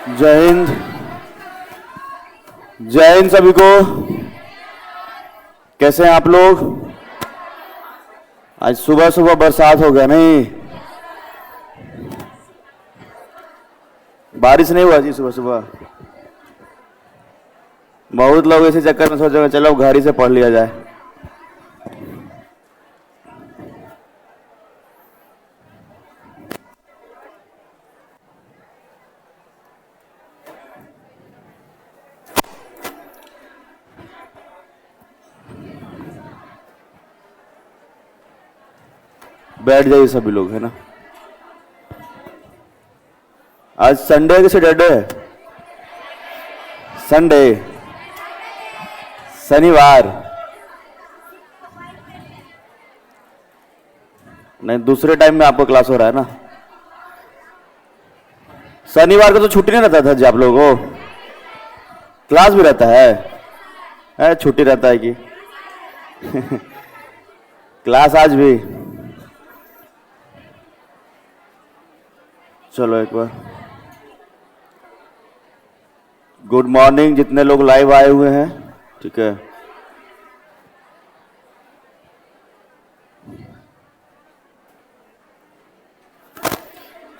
जय हिंद। जय हिंद सभी को। कैसे हैं आप लोग? आज सुबह सुबह बरसात हो गया नहीं? बारिश नहीं हुआ जी सुबह सुबह? बहुत लोग इसी चक्कर में सोच रहे चलो घर ही से पढ़ लिया जाए। बैठ जाइए सभी लोग, है ना। आज संडे है कि सैटरडे है? संडे, शनिवार नहीं, दूसरे टाइम में आपको क्लास हो रहा है ना। शनिवार को तो छुट्टी नहीं रहता था जी आप लोगों को? क्लास भी रहता है छुट्टी रहता है कि क्लास आज भी? चलो एक बार गुड मॉर्निंग जितने लोग लाइव आए हुए हैं, ठीक है।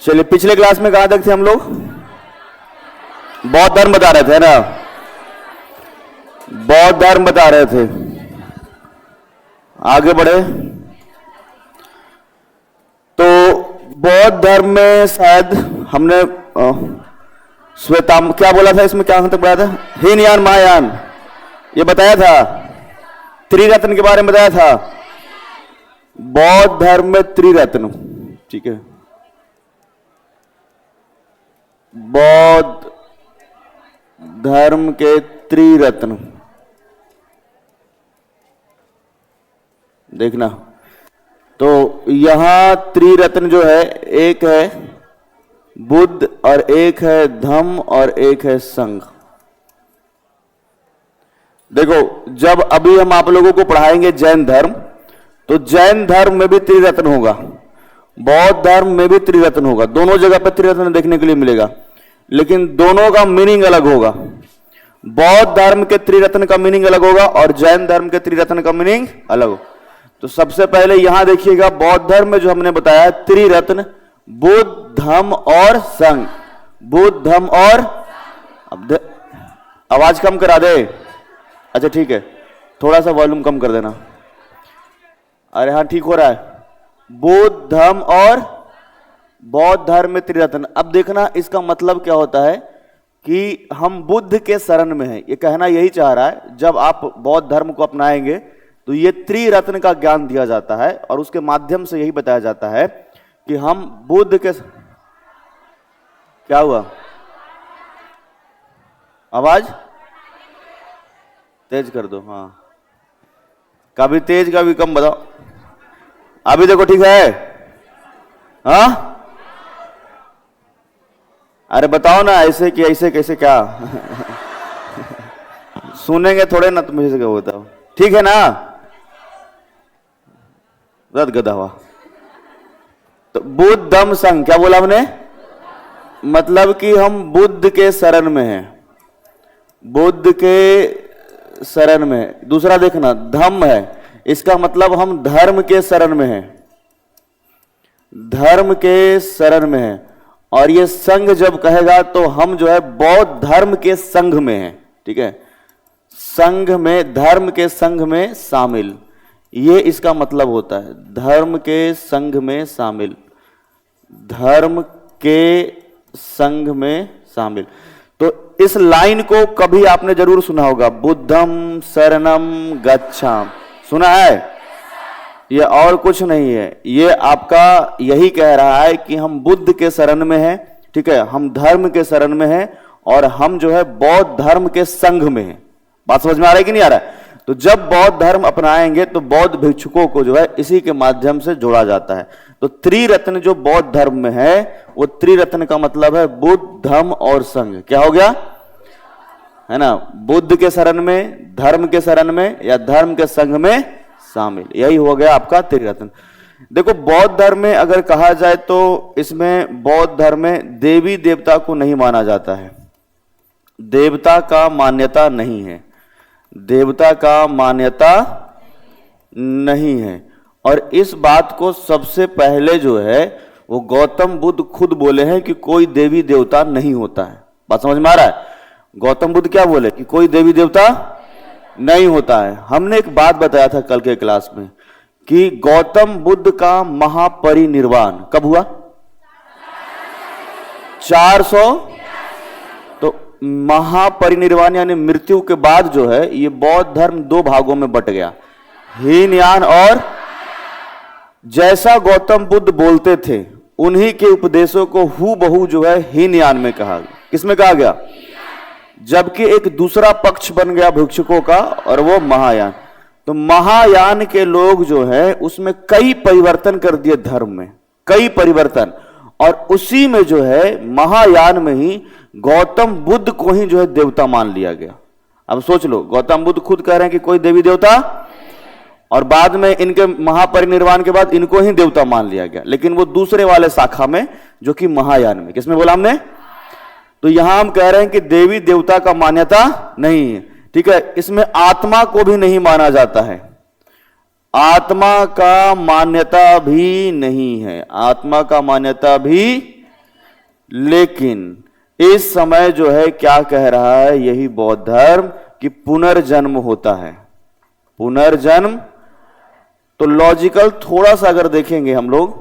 चलिए, पिछले क्लास में कहां तक थे हम लोग? बौद्ध धर्म बता रहे थे ना, बौद्ध धर्म बता रहे थे। आगे बढ़े तो बौद्ध धर्म में शायद हमने श्वेतांबर क्या बोला था, इसमें क्या तक बताया था? हीनयान महायान ये बताया था, त्रिरत्न के बारे में बताया था। बौद्ध धर्म में त्रिरत्न, ठीक है। बौद्ध धर्म के त्रिरत्न देखना, तो यहां त्रिरत्न जो है, एक है बुद्ध और एक है धम्म और एक है संघ। देखो, जब अभी हम आप लोगों को पढ़ाएंगे जैन धर्म, तो जैन धर्म में भी त्रिरत्न होगा, बौद्ध धर्म में भी त्रिरत्न होगा। दोनों जगह पर त्रिरत्न देखने के लिए मिलेगा, लेकिन दोनों का मीनिंग अलग होगा। बौद्ध धर्म के त्रिरत्न का मीनिंग अलग होगा और जैन धर्म के त्रिरत्न का मीनिंग अलग होगा। तो सबसे पहले यहां देखिएगा, बौद्ध धर्म में जो हमने बताया त्रिरत्न, बुद्ध धम्म और संघ। बुद्ध धम्म और, अब आवाज कम करा दे। अच्छा ठीक है, थोड़ा सा वॉल्यूम कम कर देना। अरे हाँ ठीक हो रहा है। बुद्ध धम्म और बौद्ध धर्म में त्रिरत्न। अब देखना इसका मतलब क्या होता है कि हम बुद्ध के शरण में हैं, ये कहना यही चाह रहा है। जब आप बौद्ध धर्म को अपनाएंगे तो ये त्रिरत्न का ज्ञान दिया जाता है और उसके माध्यम से यही बताया जाता है कि हम बुद्ध के, क्या हुआ? आवाज तेज कर दो। हाँ, कभी तेज कभी कम बताओ। अभी देखो ठीक है? हाँ अरे बताओ ना, ऐसे कि ऐसे कैसे क्या सुनेंगे थोड़े ना, तुम ऐसे क्या बताओ, ठीक है ना? रद गदा हुआ। तो बुद्ध धम्म संघ, क्या बोला हमने? मतलब कि हम बुद्ध के शरण में हैं, बुद्ध के शरण में है। दूसरा देखना, धम्म है, इसका मतलब हम धर्म के शरण में हैं, धर्म के शरण में हैं। और ये संघ जब कहेगा तो हम जो है बौद्ध धर्म के संघ में हैं, ठीक है। संघ में, धर्म के संघ में शामिल, ये इसका मतलब होता है। धर्म के संघ में शामिल, धर्म के संघ में शामिल। तो इस लाइन को कभी आपने जरूर सुना होगा, बुद्धम शरणम गच्छाम, सुना है? ये और कुछ नहीं है, ये आपका यही कह रहा है कि हम बुद्ध के शरण में हैं, ठीक है, हम धर्म के शरण में हैं और हम जो है बौद्ध धर्म के संघ में हैं। बात समझ में आ रहा है कि नहीं आ रहा है? तो जब बौद्ध धर्म अपनाएंगे तो बौद्ध भिक्षुकों को जो है इसी के माध्यम से जोड़ा जाता है। तो त्रिरत्न जो बौद्ध धर्म में है, वो त्रिरत्न का मतलब है बुद्ध धम्म और संघ। क्या हो गया? है ना, बुद्ध के शरण में, धर्म के शरण में या धर्म के संघ में शामिल, यही हो गया आपका त्रिरत्न। देखो बौद्ध धर्म में अगर कहा जाए तो इसमें बौद्ध धर्म में देवी देवता को नहीं माना जाता है, देवता का मान्यता नहीं है, देवता का मान्यता नहीं है। और इस बात को सबसे पहले जो है वो गौतम बुद्ध खुद बोले हैं कि कोई देवी देवता नहीं होता है। बात समझ में आ रहा है? गौतम बुद्ध क्या बोले कि कोई देवी देवता नहीं होता है। हमने एक बात बताया था कल के क्लास में कि गौतम बुद्ध का महापरिनिर्वाण कब हुआ? 400। तो महापरिनिर्वाण यानी मृत्यु के बाद जो है ये बौद्ध धर्म दो भागों में बट गया, हीनयान और। जैसा गौतम बुद्ध बोलते थे उन्हीं के उपदेशों को हूबहू जो है हीनयान में कहा गया। किसमें कहा गया? जबकि एक दूसरा पक्ष बन गया भिक्षुकों का और वो महायान। तो महायान के लोग जो है उसमें कई परिवर्तन कर दिए, धर्म में कई परिवर्तन, और उसी में जो है महायान में ही गौतम बुद्ध को ही जो है देवता मान लिया गया। अब सोच लो, गौतम बुद्ध खुद कह रहे हैं कि कोई देवी देवता, और बाद में इनके महापरिनिर्वाण के बाद इनको ही देवता मान लिया गया, लेकिन वो दूसरे वाले शाखा में जो कि महायान में। किसमें बोला हमने? तो यहां हम कह रहे हैं कि देवी देवता का मान्यता नहीं है, ठीक है। इसमें आत्मा को भी नहीं माना जाता है, आत्मा का मान्यता भी नहीं है, आत्मा का मान्यता भी। लेकिन इस समय जो है क्या कह रहा है यही बौद्ध धर्म कि पुनर्जन्म होता है, पुनर्जन्म। तो लॉजिकल थोड़ा सा अगर देखेंगे हम लोग,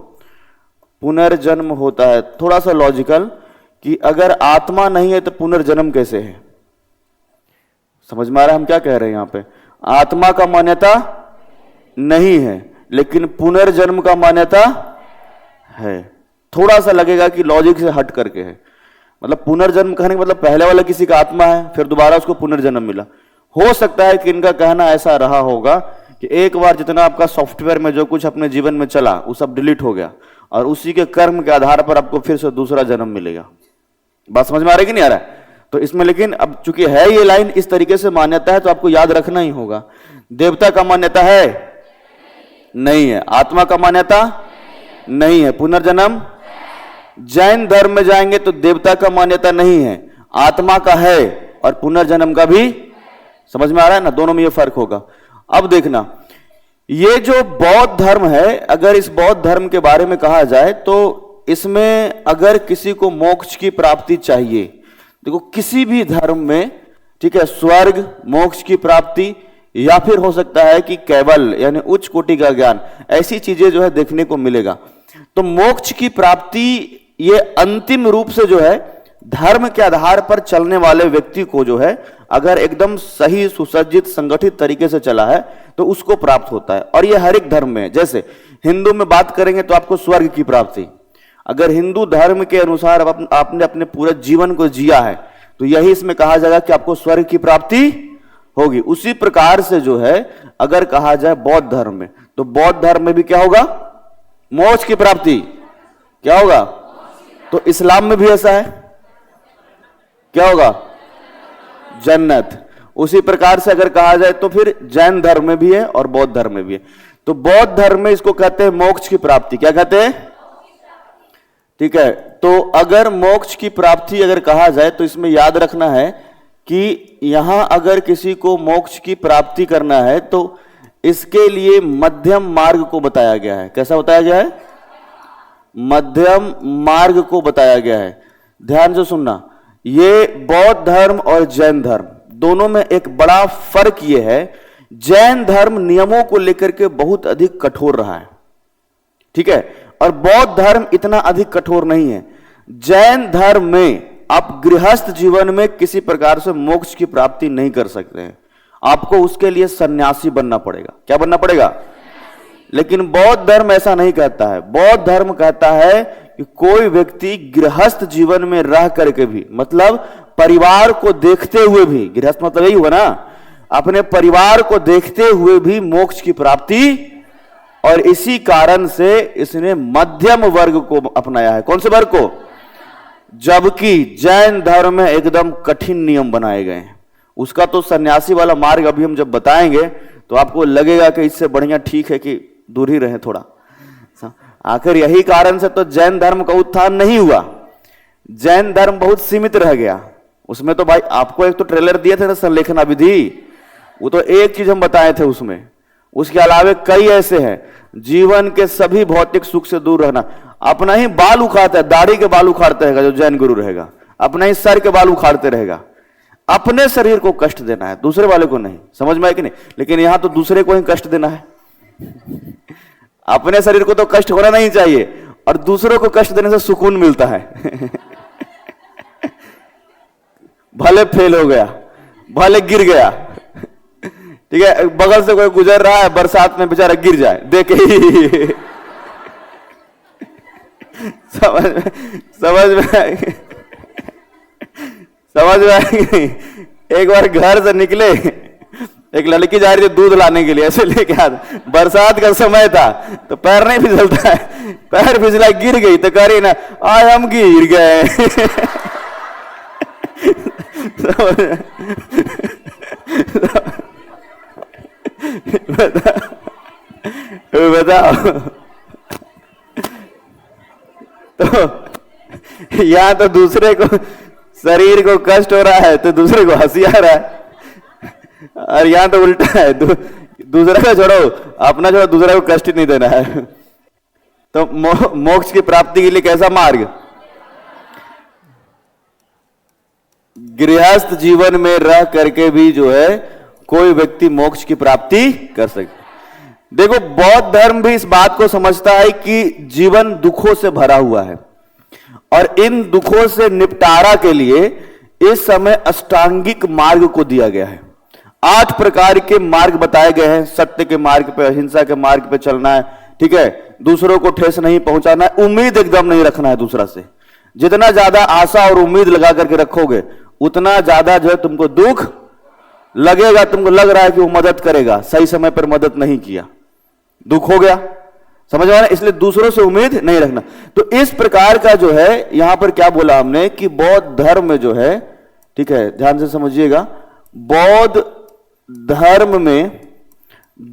पुनर्जन्म होता है, थोड़ा सा लॉजिकल कि अगर आत्मा नहीं है तो पुनर्जन्म कैसे है? समझ में आ रहा है हम क्या कह रहे हैं यहां पे? आत्मा का मान्यता नहीं है लेकिन पुनर्जन्म का मान्यता है। थोड़ा सा लगेगा कि लॉजिक से हट करके है, मतलब पुनर्जन्म कहने का मतलब पहले वाला किसी का आत्मा है फिर दोबारा उसको पुनर्जन्म मिला। हो सकता है कि इनका कहना ऐसा रहा होगा कि एक बार जितना आपका सॉफ्टवेयर में जो कुछ अपने जीवन में चला वो सब डिलीट हो गया और उसी के कर्म के आधार पर आपको फिर से दूसरा जन्म मिलेगा। बात समझ में आ रही कि नहीं आ रहा है? तो इसमें लेकिन अब चूंकि है ये लाइन इस तरीके से मान्यता है तो आपको याद रखना ही होगा। देवता का मान्यता है? नहीं है। आत्मा का मान्यता नहीं है। पुनर्जन्म? जैन धर्म में जाएंगे तो देवता का मान्यता नहीं है, आत्मा का है और पुनर्जन्म का भी। समझ में आ रहा है ना? दोनों में ये फर्क होगा। अब देखना, ये जो बौद्ध धर्म है, अगर इस बौद्ध धर्म के बारे में कहा जाए तो इसमें अगर किसी को मोक्ष की प्राप्ति चाहिए, देखो किसी भी धर्म में, ठीक है, स्वर्ग, मोक्ष की प्राप्ति, या फिर हो सकता है कि केवल यानी उच्च कोटि का ज्ञान, ऐसी चीजें जो है देखने को मिलेगा। तो मोक्ष की प्राप्ति ये अंतिम रूप से जो है धर्म के आधार पर चलने वाले व्यक्ति को जो है अगर एकदम सही सुसज्जित संगठित तरीके से चला है तो उसको प्राप्त होता है। और ये हर एक धर्म में, जैसे हिंदू में बात करेंगे तो आपको स्वर्ग की प्राप्ति, अगर हिंदू धर्म के अनुसार आपने अपने पूरे जीवन को जिया है तो यही इसमें कहा जाएगा कि आपको स्वर्ग की प्राप्ति होगी। उसी प्रकार से जो है अगर कहा जाए बौद्ध धर्म में, तो बौद्ध धर्म में भी क्या होगा? मोक्ष की प्राप्ति। क्या होगा? तो इस्लाम में भी ऐसा है, क्या होगा? जन्नत। उसी प्रकार से अगर कहा जाए तो फिर जैन धर्म में भी है और बौद्ध धर्म में भी है। तो बौद्ध धर्म में इसको कहते हैं मोक्ष की प्राप्ति। क्या कहते हैं? ठीक है। तो अगर मोक्ष की प्राप्ति अगर कहा जाए तो इसमें याद रखना है कि यहां अगर किसी को मोक्ष की प्राप्ति करना है तो इसके लिए मध्यम मार्ग को बताया गया है। कैसा बताया गया है? मध्यम मार्ग को बताया गया है। ध्यान से सुनना, ये बौद्ध धर्म और जैन धर्म दोनों में एक बड़ा फर्क ये है, जैन धर्म नियमों को लेकर के बहुत अधिक कठोर रहा है, ठीक है, और बौद्ध धर्म इतना अधिक कठोर नहीं है। जैन धर्म में आप गृहस्थ जीवन में किसी प्रकार से मोक्ष की प्राप्ति नहीं कर सकते हैं, आपको उसके लिए सन्यासी बनना पड़ेगा। क्या बनना पड़ेगा? लेकिन बौद्ध धर्म ऐसा नहीं कहता है। बौद्ध धर्म कहता है कि कोई व्यक्ति गृहस्थ जीवन में रह करके भी, मतलब परिवार को देखते हुए भी, गृहस्थ मतलब यही हुआ ना, अपने परिवार को देखते हुए भी मोक्ष की प्राप्ति, और इसी कारण से इसने मध्यम वर्ग को अपनाया है। कौन से वर्ग को? जबकि जैन धर्म में एकदम कठिन नियम बनाए गए हैं। उसका तो सन्यासी वाला मार्ग अभी हम जब बताएंगे तो आपको लगेगा कि इससे बढ़िया ठीक है कि दूर ही रहे थोड़ा, आखिर यही कारण से तो जैन धर्म का उत्थान नहीं हुआ। जैन धर्म बहुत सीमित रह गया। उसमें तो भाई आपको एक तो ट्रेलर दिए थे ना, संलेखना विधि, वो तो एक चीज हम बताए थे उसमें। उसके अलावे कई ऐसे हैं, जीवन के सभी भौतिक सुख से दूर रहना। अपना ही बाल उखाड़ता है, दाढ़ी के बाल उखाड़ता रहेगा जो जैन गुरु रहेगा, अपना ही सर के बाल उखाड़ते रहेगा। अपने शरीर को कष्ट देना है, दूसरे वाले को नहीं। समझ में आया कि नहीं? लेकिन यहां तो दूसरे को ही कष्ट देना है। अपने शरीर को तो कष्ट होना नहीं चाहिए, और दूसरों को कष्ट देने से सुकून मिलता है। भले फेल हो गया, भले गिर गया, ठीक है, बगल से कोई गुजर रहा है, बरसात में बेचारा गिर जाए, देखे ही समझ में आएगी। एक बार घर से निकले, एक लड़की जा रही थी दूध लाने के लिए, ऐसे लेके हाथ, बरसात का समय था तो पैर नहीं फिसलता है, पैर फिसला, गिर गई तो कह रही ना, आज हम गिर गए। बताओ, तो यहां तो दूसरे को शरीर को कष्ट हो रहा है तो दूसरे को हंसी आ रहा है, और यहां तो उल्टा है, दूसरा को छोड़ो, अपना छोड़ो, दूसरा को कष्ट ही नहीं देना है। तो मोक्ष की प्राप्ति के लिए कैसा मार्ग? गृहस्थ जीवन में रह करके भी जो है कोई व्यक्ति मोक्ष की प्राप्ति कर सकता। देखो, बौद्ध धर्म भी इस बात को समझता है कि जीवन दुखों से भरा हुआ है, और इन दुखों से निपटारा के लिए इस समय अष्टांगिक मार्ग को दिया गया है। 8 प्रकार के मार्ग बताए गए हैं। सत्य के मार्ग पे, अहिंसा के मार्ग पे चलना है, ठीक है, दूसरों को ठेस नहीं पहुंचाना है, उम्मीद एकदम नहीं रखना है दूसरा से। जितना ज्यादा आशा और उम्मीद लगा करके रखोगे उतना ज्यादा जो है तुमको दुख लगेगा। तुमको लग रहा है कि वो मदद करेगा, सही समय पर मदद नहीं किया, दुख हो गया। समझ में? इसलिए दूसरों से उम्मीद नहीं रखना। तो इस प्रकार का जो है यहां पर क्या बोला हमने कि बौद्ध धर्म में जो है, ठीक है, ध्यान से समझिएगा, बौद्ध धर्म में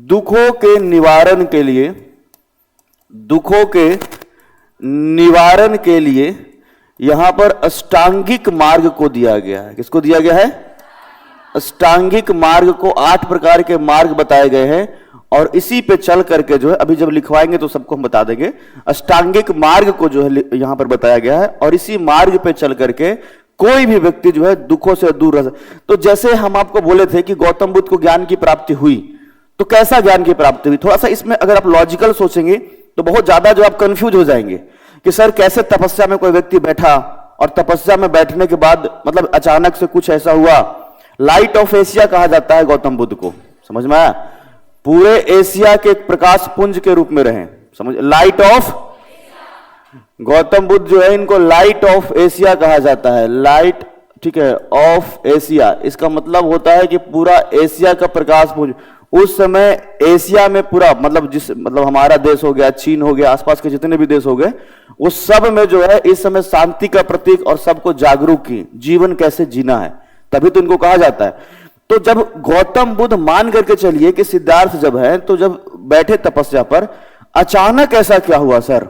दुखों के निवारण के लिए, दुखों के निवारण के लिए यहां पर अष्टांगिक मार्ग को दिया गया है। किसको दिया गया है? अष्टांगिक मार्ग को 8 प्रकार के मार्ग बताए गए हैं, और इसी पे चल करके जो है, अभी जब लिखवाएंगे तो सबको हम बता देंगे, अष्टांगिक मार्ग को जो है यहां पर बताया गया है, और इसी मार्ग पे चल करके कोई भी व्यक्ति जो है दुखों से दूर रह सकता। तो जैसे हम आपको बोले थे कि गौतम बुद्ध को ज्ञान की प्राप्ति हुई, तो कैसा ज्ञान की प्राप्ति हुई? थोड़ा सा इसमें अगर आप लॉजिकल सोचेंगे तो बहुत ज्यादा जो आप कंफ्यूज हो जाएंगे कि सर कैसे तपस्या में कोई व्यक्ति बैठा, और तपस्या में बैठने के बाद मतलब अचानक से कुछ ऐसा हुआ। लाइट ऑफ एशिया कहा जाता है गौतम बुद्ध को, समझ में आया? पूरे एशिया के एक प्रकाश पुंज के रूप में रहे, समझ, लाइट ऑफ गौतम बुद्ध जो है, इनको लाइट ऑफ एशिया कहा जाता है। लाइट, ठीक है, ऑफ एशिया, इसका मतलब होता है कि पूरा एशिया का प्रकाश पुंज। उस समय एशिया में पूरा मतलब हमारा देश हो गया, चीन हो गया, आसपास के जितने भी देश हो गए, वो सब में जो है इस समय शांति का प्रतीक और सबको जागरूक की, जीवन कैसे जीना है, तभी तो इनको कहा जाता है। तो जब गौतम बुद्ध मान करके चलिए कि सिद्धार्थ जब है, तो जब बैठे तपस्या पर, अचानक ऐसा क्या हुआ सर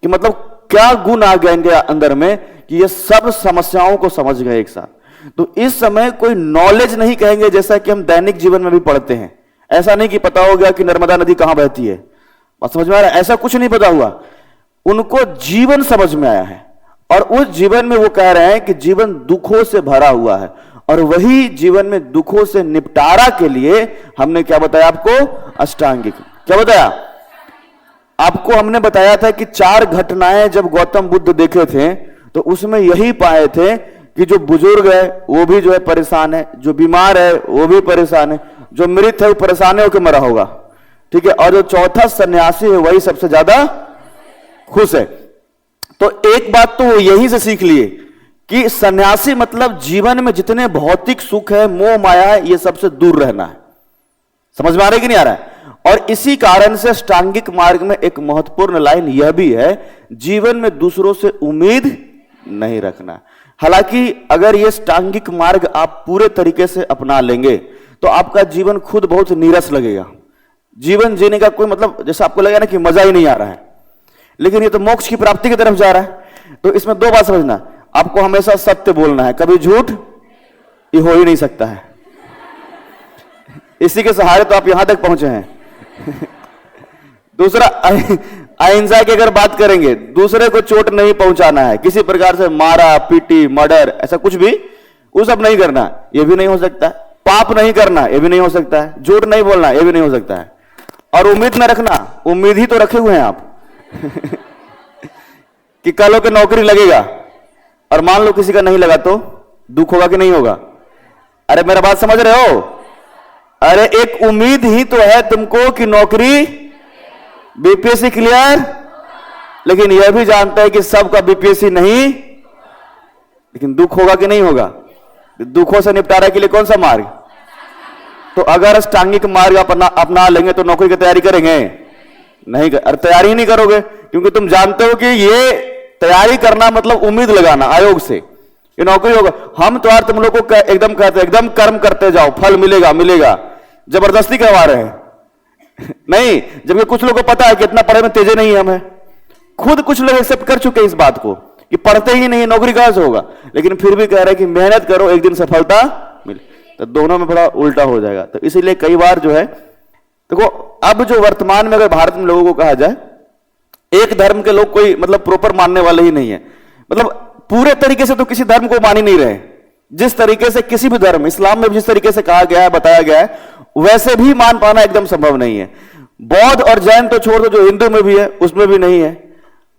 कि मतलब क्या गुण आ गया इनके अंदर में कि ये सब समस्याओं को समझ गए एक साथ। तो इस समय कोई नॉलेज नहीं कहेंगे जैसा कि हम दैनिक जीवन में भी पढ़ते हैं। ऐसा नहीं कि पता हो गया कि नर्मदा नदी कहां बहती है, बात समझ में आ रहा है? ऐसा कुछ नहीं पता हुआ, उनको जीवन समझ में आया है, और उस जीवन में वो कह रहे हैं कि जीवन दुखों से भरा हुआ है, और वही जीवन में दुखों से निपटारा के लिए हमने क्या बताया आपको? अष्टांगिक। क्या बताया आपको? हमने बताया था कि 4 घटनाएं जब गौतम बुद्ध देखे थे तो उसमें यही पाए थे कि जो बुजुर्ग है वो भी जो है परेशान है, जो बीमार है वो भी परेशान है, जो मृत है वो परेशान होकर मरा होगा, ठीक है, और जो चौथा सन्यासी है वही सबसे ज्यादा खुश है। तो एक बात तो वो यहीं से सीख लिए कि सन्यासी मतलब जीवन में जितने भौतिक सुख है, मोह माया है, ये सबसे दूर रहना है। समझ में आ रहा है कि नहीं आ रहा है? और इसी कारण से अष्टांगिक मार्ग में एक महत्वपूर्ण लाइन यह भी है, जीवन में दूसरों से उम्मीद नहीं रखना। हालांकि अगर यह अष्टांगिक मार्ग आप पूरे तरीके से अपना लेंगे तो आपका जीवन खुद बहुत नीरस लगेगा। जीवन जीने का कोई मतलब, जैसा आपको लगेगा ना कि मजा ही नहीं आ रहा है, लेकिन ये तो मोक्ष की प्राप्ति की तरफ जा रहा है। तो इसमें दो बात समझना, आपको हमेशा सत्य बोलना है, कभी झूठ ये हो ही नहीं सकता है। इसी के सहारे तो आप यहां तक पहुंचे हैं। दूसरा, अहिंसा की अगर बात करेंगे, दूसरे को चोट नहीं पहुंचाना है, किसी प्रकार से मारा पीटी मर्डर ऐसा कुछ भी वो सब नहीं करना, ये भी नहीं हो सकता है। पाप नहीं करना, ये भी नहीं हो सकता है। झूठ नहीं बोलना, ये भी नहीं हो सकता है। और उम्मीद न रखना, उम्मीद ही तो रखे हुए हैं आप कि कल हो के नौकरी लगेगा, और मान लो किसी का नहीं लगा तो दुख होगा कि नहीं होगा? अरे मेरा बात समझ रहे हो? अरे एक उम्मीद ही तो है तुमको कि नौकरी बीपीएससी क्लियर, लेकिन यह भी जानता है कि सबका बीपीएससी नहीं, लेकिन दुख होगा कि नहीं होगा? दुखों से निपटारे के लिए कौन सा मार्ग? तो अगर अष्टांगिक मार्ग अपना लेंगे तो नौकरी की तैयारी करेंगे? नहीं कर, अरे तैयारी ही नहीं करोगे, क्योंकि तुम जानते हो कि ये तैयारी करना मतलब उम्मीद लगाना आयोग से ये नौकरी होगा। हम तो यार तुम लोग को एकदम कहते हैं, एकदम कर्म करते जाओ, फल मिलेगा मिलेगा, जबरदस्ती करवा रहे हैं। नहीं, जबकि कुछ लोगों को पता है कि इतना पढ़े में तेजे नहीं हम है, खुद कुछ लोग एक्सेप्ट कर चुके हैं इस बात को कि पढ़ते ही नहीं नौकरी कहां से होगा, लेकिन फिर भी कह रहे हैं कि मेहनत करो एक दिन सफलता मिले। तो दोनों में बड़ा उल्टा हो जाएगा। तो इसीलिए कई बार जो है देखो, अब जो वर्तमान में अगर भारत में लोगों को कहा जाए, एक धर्म के लोग कोई मतलब प्रॉपर मानने वाले ही नहीं है, मतलब पूरे तरीके से तो किसी धर्म को मान ही नहीं रहे। जिस तरीके से किसी भी धर्म, इस्लाम में जिस तरीके से कहा गया है, बताया गया है, वैसे भी मान पाना एकदम संभव नहीं है। बौद्ध और जैन तो छोड़ दो, जो हिंदू में भी है उसमें भी नहीं है।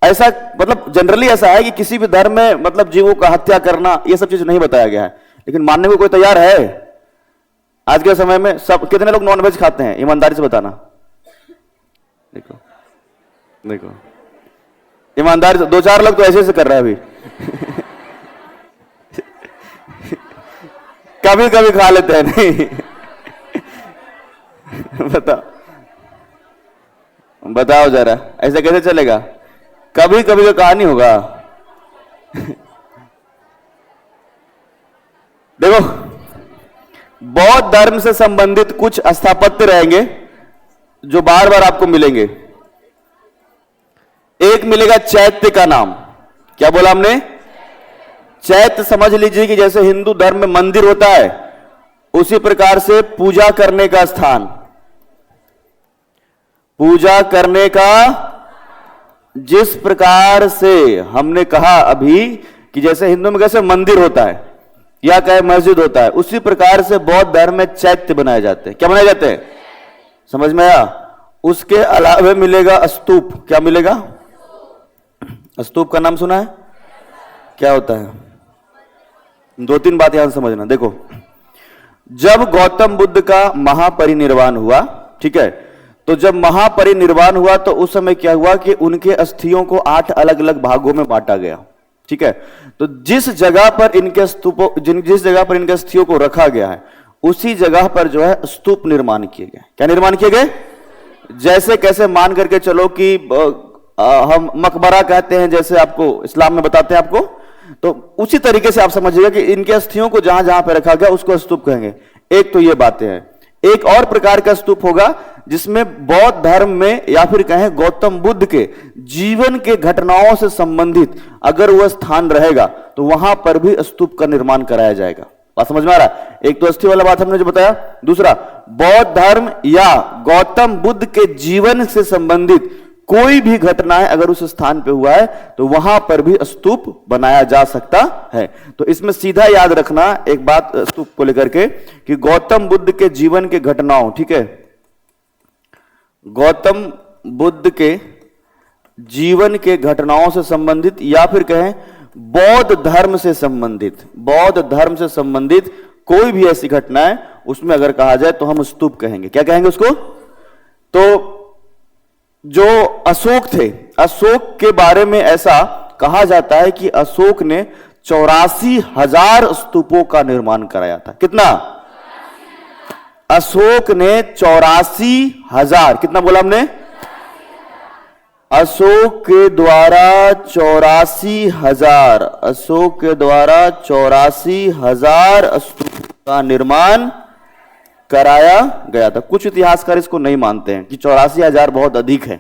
ऐसा मतलब जनरली ऐसा है कि किसी भी धर्म में मतलब जीवों का हत्या करना ये सब चीज नहीं बताया गया है, लेकिन मानने को कोई तैयार है? आज के समय में सब कितने लोग नॉनवेज खाते हैं? ईमानदारी से बताना। देखो देखो, ईमानदारी से 2-4 लोग तो ऐसे से कर रहे हैं अभी। कभी कभी खा लेते हैं, नहीं बताओ बताओ जरा, ऐसे कैसे चलेगा? कभी कभी का कहानी होगा। देखो, बौद्ध धर्म से संबंधित कुछ स्थापत्य रहेंगे जो बार बार आपको मिलेंगे। एक मिलेगा चैत्य का नाम। क्या बोला हमने? चैत्य समझ लीजिए कि जैसे हिंदू धर्म में मंदिर होता है, उसी प्रकार से पूजा करने का स्थान, पूजा करने का, जिस प्रकार से हमने कहा अभी कि जैसे हिंदू में कैसे मंदिर होता है या कहे मस्जिद होता है, उसी प्रकार से बौद्ध धर्म में चैत्य बनाए जाते हैं। क्या बनाए जाते हैं? समझ में आया? उसके अलावा मिलेगा स्तूप। क्या मिलेगा? स्तूप का नाम सुना है? क्या होता है? 2-3 बात यहां समझना। देखो, जब गौतम बुद्ध का महापरिनिर्वाण हुआ, ठीक है, तो जब महापरिनिर्वाण हुआ तो उस समय क्या हुआ कि उनके अस्थियों को 8 अलग अलग भागों में बांटा गया। ठीक है, तो जिस जगह पर इनके स्तूपों, जिस जगह पर इनके अस्थियों को रखा गया है, उसी जगह पर जो है स्तूप निर्माण किए गए। क्या निर्माण किए गए? जैसे कैसे मान करके चलो कि हम मकबरा कहते हैं, जैसे आपको इस्लाम में बताते हैं आपको, तो उसी तरीके से आप समझिएगा कि इनके अस्थियों को जहां जहां पर रखा गया उसको स्तूप कहेंगे। एक तो ये बातें हैं। एक और प्रकार का स्तूप होगा जिसमें बौद्ध धर्म में या फिर कहें गौतम बुद्ध के जीवन के घटनाओं से संबंधित अगर वह स्थान रहेगा तो वहां पर भी स्तूप का निर्माण कराया जाएगा। बात समझ में आ रहा है? एक तो अस्थि वाला बात हमने जो बताया। दूसरा, बौद्ध धर्म या गौतम बुद्ध के जीवन से संबंधित कोई भी घटनाएं अगर उस स्थान पे हुआ है तो वहां पर भी स्तूप बनाया जा सकता है। तो इसमें सीधा याद रखना एक बात स्तूप को लेकर के कि गौतम बुद्ध के जीवन के घटनाओं, ठीक है, गौतम बुद्ध के जीवन के घटनाओं से संबंधित या फिर कहें बौद्ध धर्म से संबंधित, बौद्ध धर्म से संबंधित कोई भी ऐसी घटना है उसमें अगर कहा जाए तो हम स्तूप कहेंगे। क्या कहेंगे उसको? तो जो अशोक थे, अशोक के बारे में ऐसा कहा जाता है कि अशोक ने 84,000 स्तूपों का निर्माण कराया था। कितना? अशोक ने 84,000, कितना बोला हमने? अशोक के द्वारा 84,000, अशोक के द्वारा 84,000 स्तूपों का निर्माण कराया गया था। कुछ इतिहासकार इसको नहीं मानते हैं कि 84,000 बहुत अधिक है,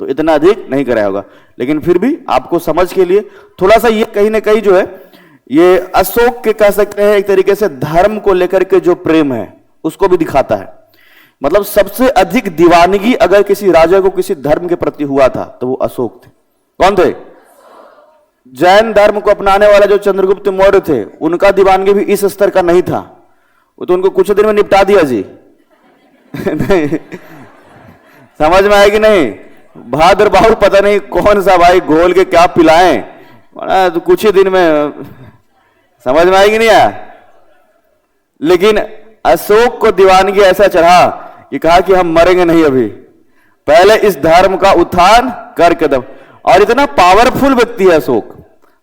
तो इतना अधिक नहीं कराया होगा। लेकिन फिर भी आपको समझ के लिए थोड़ा सा ये कहीं ना कहीं जो है ये अशोक के कह सकते हैं एक तरीके से धर्म को लेकर के जो प्रेम है उसको भी दिखाता है। मतलब सबसे अधिक दीवानगी अगर किसी राजा को किसी धर्म के प्रति हुआ था तो वो अशोक थे। कौन थे? जैन धर्म को अपनाने वाले जो चंद्रगुप्त मौर्य थे उनका दीवानगी भी इस स्तर का नहीं था। वो तो उनको कुछ दिन में निपटा दिया जी। नहीं समझ में आएगी नहीं? भाद्र बाहु पता नहीं कौन सा भाई घोल के क्या पिलाएं, तो कुछ ही दिन में समझ में आएगी नहीं यार। लेकिन अशोक को दीवानगी ऐसा चढ़ा कि कहा कि हम मरेंगे नहीं अभी, पहले इस धर्म का उत्थान करके दम। और इतना पावरफुल व्यक्ति है अशोक,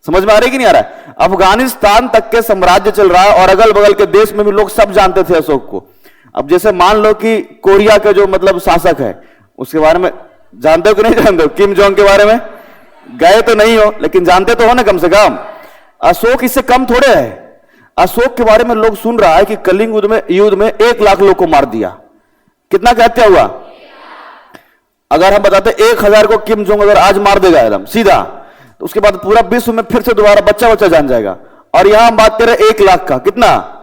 समझ में आ रही है कि नहीं आ रहा है? अफगानिस्तान तक के साम्राज्य चल रहा है और अगल बगल के देश में भी लोग सब जानते थे अशोक को। अब जैसे मान लो कि कोरिया के जो मतलब शासक है उसके बारे में जानते हो कि नहीं जानते हो? किम जोंग के बारे में गए तो नहीं हो लेकिन जानते तो हो ना कम से कम। अशोक इससे कम थोड़े है। अशोक के बारे में लोग सुन रहा है कि कलिंग युद्ध में 1 लाख लोग को मार दिया। कितना का हत्या हुआ? अगर हम बताते 1000 को किम जोंग अगर आज मार देगा एकदम सीधा, तो उसके बाद पूरा विश्व में फिर से दोबारा बच्चा बच्चा जान जाएगा। और यहां हम बात करें 1 लाख का, कितना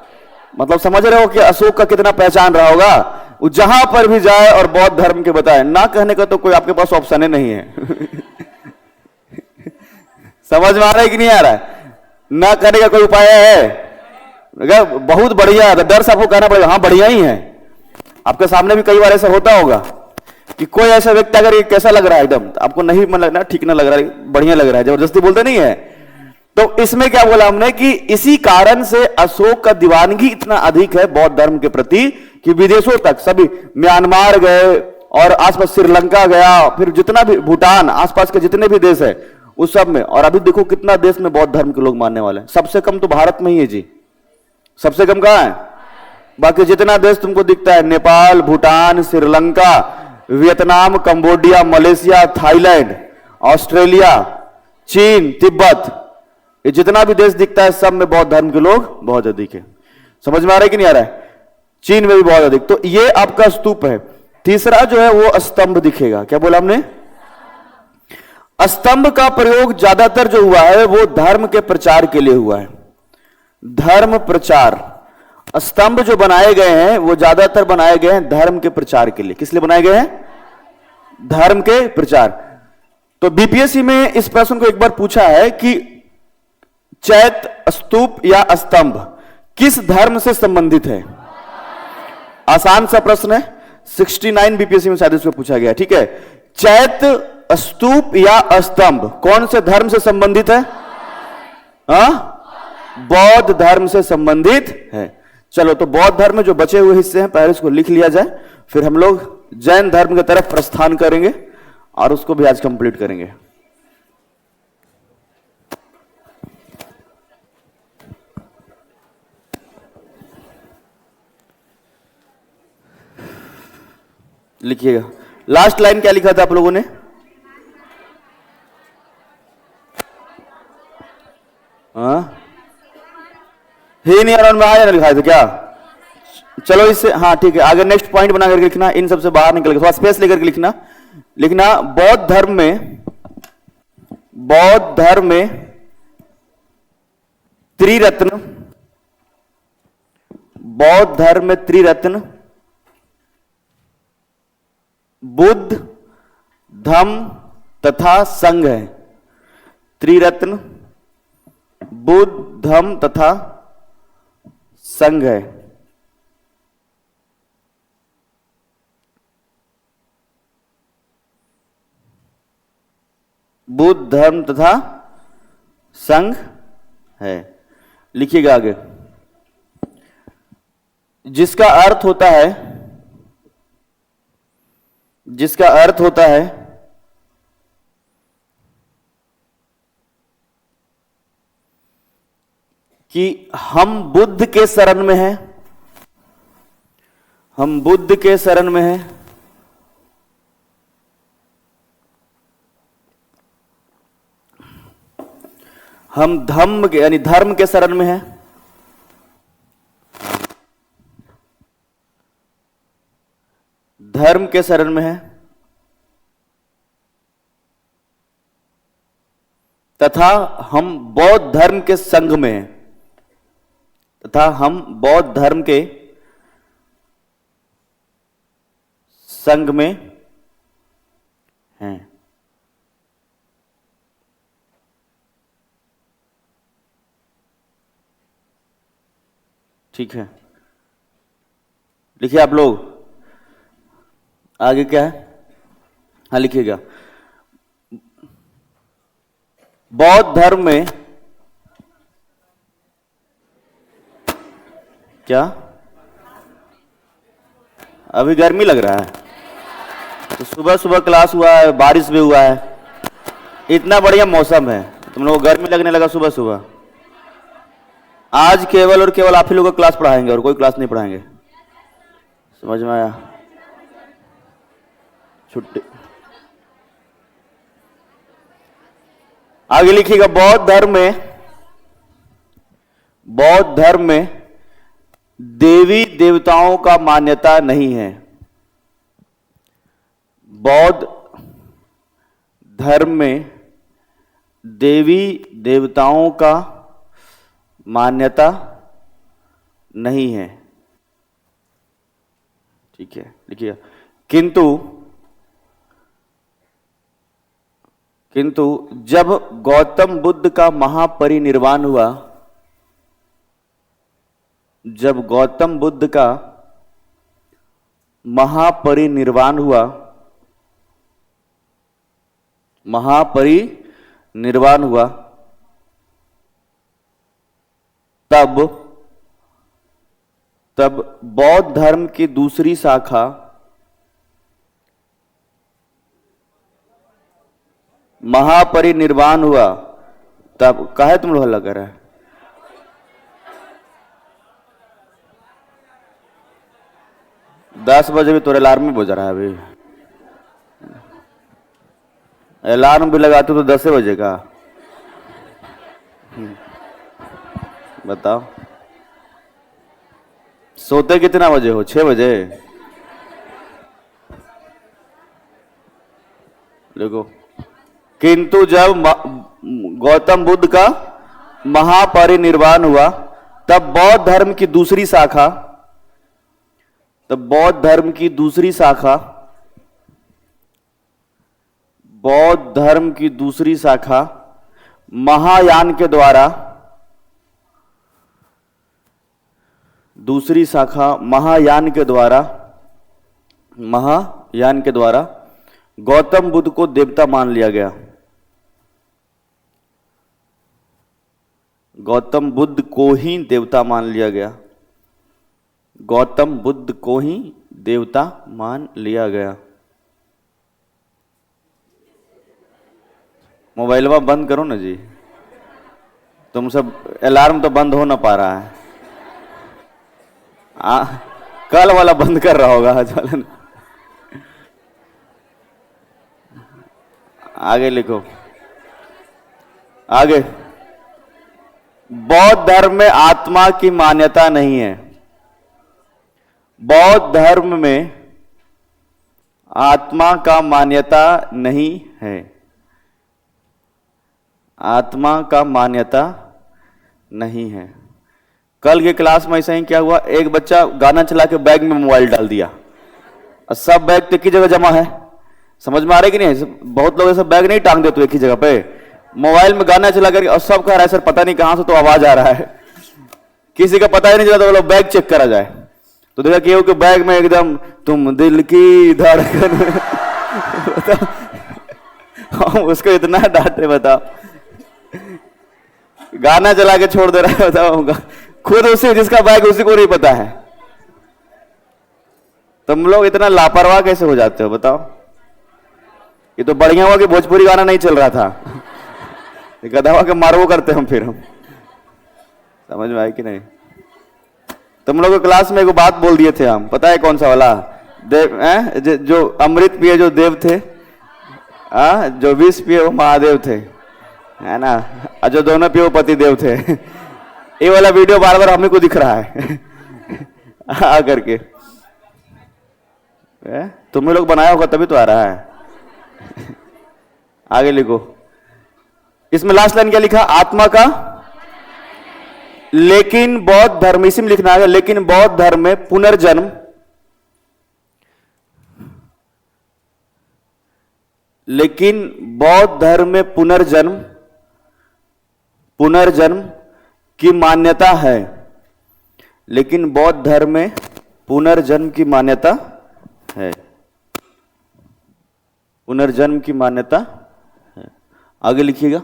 मतलब समझ रहे हो कि अशोक का कितना पहचान रहा होगा। वो जहां पर भी जाए और बौद्ध धर्म के बताए, ना कहने का तो कोई आपके पास ऑप्शन ही नहीं है। समझ में आ रहा है कि नहीं आ रहा है? ना कहने का कोई उपाय है? बहुत बढ़िया है, डर से आपको कहना पड़ेगा हाँ बढ़िया ही है। आपके सामने भी कई बार ऐसा होता होगा कि कोई ऐसा व्यक्ति अगर ये कैसा लग रहा है एकदम, तो आपको नहीं मन लगना, ठीक ना लग रहा है, बढ़िया लग रहा है, जबरदस्ती बोलते नहीं है। तो इसमें क्या बोला हमने कि इसी कारण से अशोक का दीवानगी इतना अधिक है बौद्ध धर्म के प्रति कि विदेशों तक सभी म्यांमार गए और आसपास श्रीलंका गया, फिर जितना भी भूटान आसपास के जितने भी देश है उस सब में। और अभी देखो कितना देश में बौद्ध धर्म के लोग मानने वाले हैं। सबसे कम तो भारत में ही है जी। सबसे कम कहां है? बाकी जितना देश तुमको दिखता है, Nepal, Bhutan, Sri Lanka, Vietnam, Cambodia, Malaysia, Thailand, Australia, चीन, तिब्बत, ये जितना भी देश दिखता है सब में बौद्ध धर्म के लोग बहुत अधिक है। समझ में आ रहा है कि नहीं आ रहा है? चीन में भी बहुत अधिक। तो ये आपका स्तूप है। तीसरा जो है वो स्तंभ दिखेगा। क्या बोला हमने? स्तंभ का प्रयोग ज्यादातर जो हुआ है वो धर्म के प्रचार के लिए हुआ है। धर्म प्रचार, स्तंभ जो बनाए गए हैं वो ज्यादातर बनाए गए हैं धर्म के प्रचार के लिए। किस लिए बनाए गए हैं? धर्म के प्रचार। तो बीपीएससी में इस प्रश्न को एक बार पूछा है कि चैत, स्तूप या स्तंभ किस धर्म से संबंधित है? आसान सा प्रश्न है, 69 बीपीएससी में शायद इसको पूछा गया। ठीक है, चैत, स्तूप या स्तंभ कौन से धर्म से संबंधित है? बौद्ध धर्म से संबंधित है। चलो, तो बौद्ध धर्म में जो बचे हुए हिस्से हैं पहले इसको लिख लिया जाए, फिर हम लोग जैन धर्म की तरफ प्रस्थान करेंगे और उसको भी आज कंप्लीट करेंगे। लिखिएगा, लास्ट लाइन क्या लिखा था आप लोगों ने? ही नहीं अराउंड में आया लिखा था क्या? चलो इससे, हाँ ठीक है, आगे नेक्स्ट पॉइंट बना करके लिखना, इन सबसे बाहर निकल के थोड़ा स्पेस लेकर के लिखना बौद्ध धर्म में त्रिरत्न, बौद्ध धर्म में त्रिरत्न बुद्ध, धम्म तथा संघ है। त्रिरत्न बुद्ध, धम्म तथा संघ है। बुद्ध, धर्म तथा संघ है। लिखिएगा आगे, जिसका अर्थ होता है कि हम बुद्ध के शरण में हैं, हम बुद्ध के शरण में हैं, हम धम्म के यानी धर्म के शरण में हैं, धर्म के शरण में है, तथा हम बौद्ध धर्म के संघ में हैं, तथा हम बौद्ध धर्म के संघ में हैं। ठीक है, लिखिए आप लोग। आगे क्या है? हाँ लिखिएगा। बौद्ध धर्म में क्या? अभी गर्मी लग रहा है तो सुबह सुबह क्लास हुआ है, बारिश भी हुआ है, इतना बढ़िया मौसम है, तुम लोगों को गर्मी लगने लगा सुबह सुबह। आज केवल और केवल आप ही लोग को क्लास पढ़ाएंगे और कोई क्लास नहीं पढ़ाएंगे। समझ में आया? छुट्टी। आगे लिखिएगा। बौद्ध धर्म में देवी देवताओं का मान्यता नहीं है। बौद्ध धर्म में देवी देवताओं का मान्यता नहीं है। ठीक है, लिखिए। किंतु जब गौतम बुद्ध का महापरिनिर्वाण हुआ, जब गौतम बुद्ध का महापरिनिर्वाण हुआ तब बौद्ध धर्म की दूसरी शाखा महापरिनिर्वाण हुआ। तब काहे तुम लोग हल्ला कर रहे हैं? दस बजे भी तोरे अलार्म भी बज रहा है। अभी अलार्म भी लगाते तो 10 बजे का। बताओ, सोते कितना बजे हो? 6 बजे। देखो, किंतु जब गौतम बुद्ध का महापरिनिर्वाण हुआ तब बौद्ध धर्म की दूसरी शाखा महायान के द्वारा गौतम बुद्ध को देवता मान लिया गया। गौतम बुद्ध को ही देवता मान लिया गया। गौतम बुद्ध को ही देवता मान लिया गया। मोबाइल बंद करो ना जी, तुम सब अलार्म तो बंद हो ना पा रहा है। कल वाला बंद कर रहा होगा आज वाला। आगे लिखो। आगे, बौद्ध धर्म में आत्मा की मान्यता नहीं है। बौद्ध धर्म में आत्मा का मान्यता नहीं है। आत्मा का मान्यता नहीं है। कल के क्लास में ऐसा ही क्या हुआ, एक बच्चा गाना चला के बैग में मोबाइल डाल दिया और सब बैग तो एक ही जगह जमा है। समझ में आ रहा है कि नहीं? बहुत लोग ऐसा बैग नहीं टांग देते एक ही जगह पे, मोबाइल में गाना चला करके, और सब कह रहा है सर पता नहीं कहां से तो आवाज आ रहा है। किसी का पता ही नहीं चला तो वो लोग बैग चेक करा जाए तो देखा कि बैग में एकदम तुम दिल की धड़कन हम उसको इतना डांटे, बताओ। गाना चला के छोड़ दे रहा है, बताओ। खुद उसी जिसका बैग उसी को नहीं पता है। तुम लोग इतना लापरवाह कैसे हो जाते हो, बताओ। ये तो बढ़िया हुआ कि भोजपुरी गाना नहीं चल रहा था। गधा के मारो करते हम फिर हम। समझ में आए कि नहीं? तुम लोग क्लास में एक बात बोल दिए थे हम, पता है कौन सा वाला? देव जो अमृत पिए जो देव थे, जो विष पिए वो महादेव थे, है ना? और जो दोनों पिए वो पति देव थे। ये वाला वीडियो बार बार हमें को दिख रहा है आ करके। तुम लोग बनाया होगा तभी तो आ रहा है। आगे लिखो। इसमें लास्ट लाइन क्या लिखा? आत्मा का, लेकिन बौद्ध धर्म, इसी में लिखना है, लेकिन बौद्ध धर्म में पुनर्जन्म, लेकिन बौद्ध धर्म में पुनर्जन्म की मान्यता है, लेकिन बौद्ध धर्म में पुनर्जन्म की मान्यता है, पुनर्जन्म की मान्यता है। आगे लिखिएगा,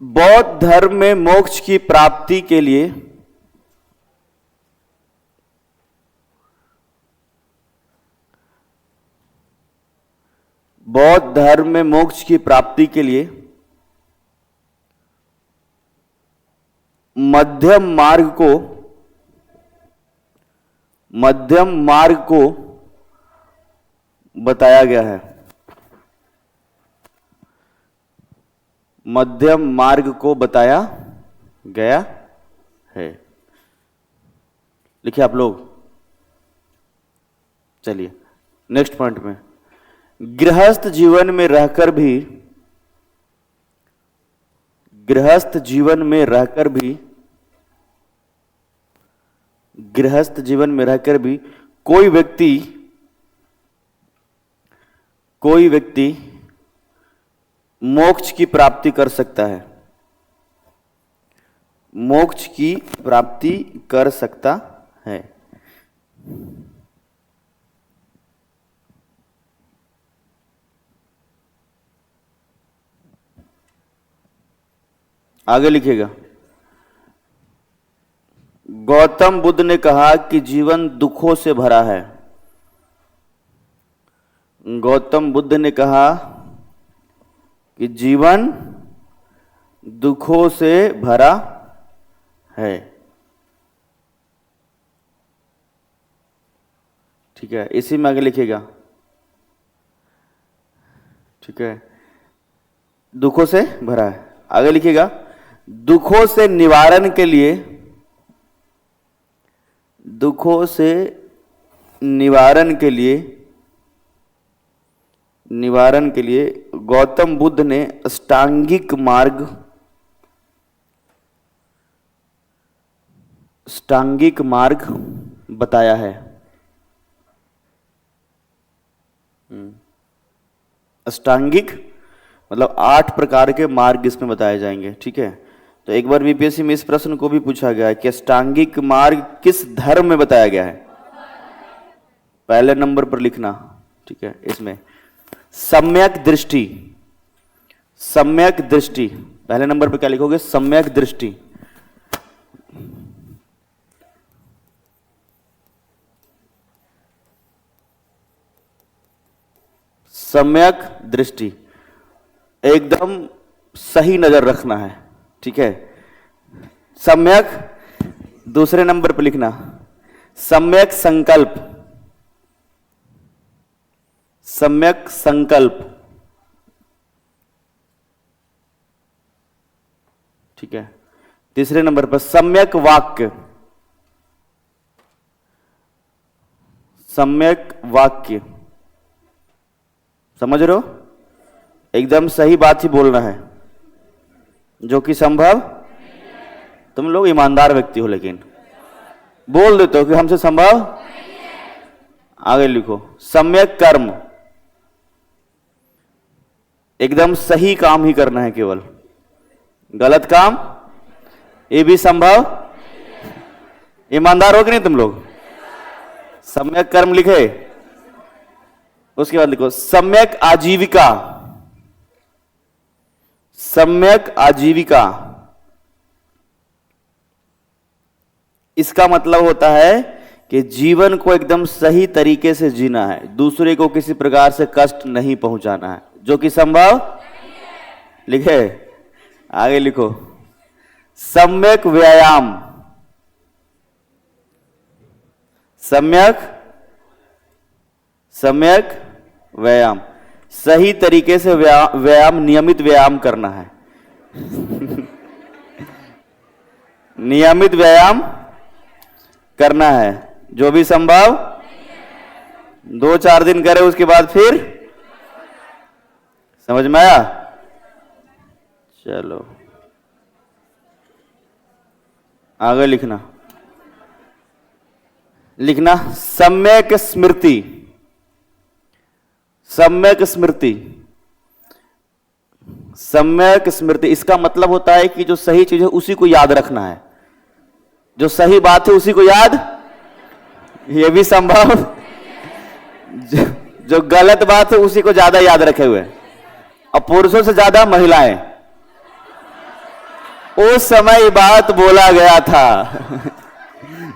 बौद्ध धर्म में मोक्ष की प्राप्ति के लिए बौद्ध धर्म में मोक्ष की प्राप्ति के लिए मध्यम मार्ग को बताया गया है, मध्यम मार्ग को बताया गया है। लिखिए आप लोग। चलिए नेक्स्ट पॉइंट में, गृहस्थ जीवन में रहकर भी कोई व्यक्ति मोक्ष की प्राप्ति कर सकता है, मोक्ष की प्राप्ति कर सकता है। आगे लिखिएगा, गौतम बुद्ध ने कहा कि जीवन दुखों से भरा है। गौतम बुद्ध ने कहा कि जीवन दुखों से भरा है। ठीक है, इसी में आगे लिखिएगा। ठीक है, दुखों से भरा है। आगे लिखिएगा, दुखों से निवारण के लिए गौतम बुद्ध ने अष्टांगिक मार्ग बताया है। अष्टांगिक मतलब 8 प्रकार के मार्ग इसमें बताए जाएंगे। ठीक है, तो एक बार बीपीएससी में इस प्रश्न को भी पूछा गया है कि अष्टांगिक मार्ग किस धर्म में बताया गया है, पहले नंबर पर लिखना। ठीक है, इसमें सम्यक दृष्टि, पहले नंबर पर क्या लिखोगे? सम्यक दृष्टि। सम्यक दृष्टि, एकदम सही नजर रखना है। ठीक है, सम्यक, दूसरे नंबर पर लिखना सम्यक संकल्प, सम्यक संकल्प। ठीक है, तीसरे नंबर पर सम्यक वाक्य, सम्यक वाक्य। समझ रहे हो? एकदम सही बात ही बोलना है, जो कि संभव। तुम लोग ईमानदार व्यक्ति हो, लेकिन बोल देते हो कि हमसे संभव। आगे लिखो, सम्यक कर्म, एकदम सही काम ही करना है, केवल गलत काम ये भी संभव। ईमानदार हो कि नहीं तुम लोग? सम्यक कर्म लिखे, उसके बाद लिखो सम्यक आजीविका, सम्यक आजीविका। इसका मतलब होता है कि जीवन को एकदम सही तरीके से जीना है, दूसरे को किसी प्रकार से कष्ट नहीं पहुंचाना है, जो कि संभव। लिखे, आगे लिखो सम्यक व्यायाम, सम्यक व्यायाम, सही तरीके से व्यायाम, नियमित व्यायाम करना है। नियमित व्यायाम करना है, जो भी संभव। 2-4 दिन करे, उसके बाद फिर समझ में आया? चलो आगे लिखना सम्यक स्मृति। सम्यक स्मृति, सम्यक स्मृति इसका मतलब होता है कि जो सही चीज है उसी को याद रखना है, जो सही बात है उसी को याद। ये भी संभव जो गलत बात है उसी को ज्यादा याद रखे हुए। अब पुरुषों से ज्यादा महिलाएं। उस समय बात बोला गया था।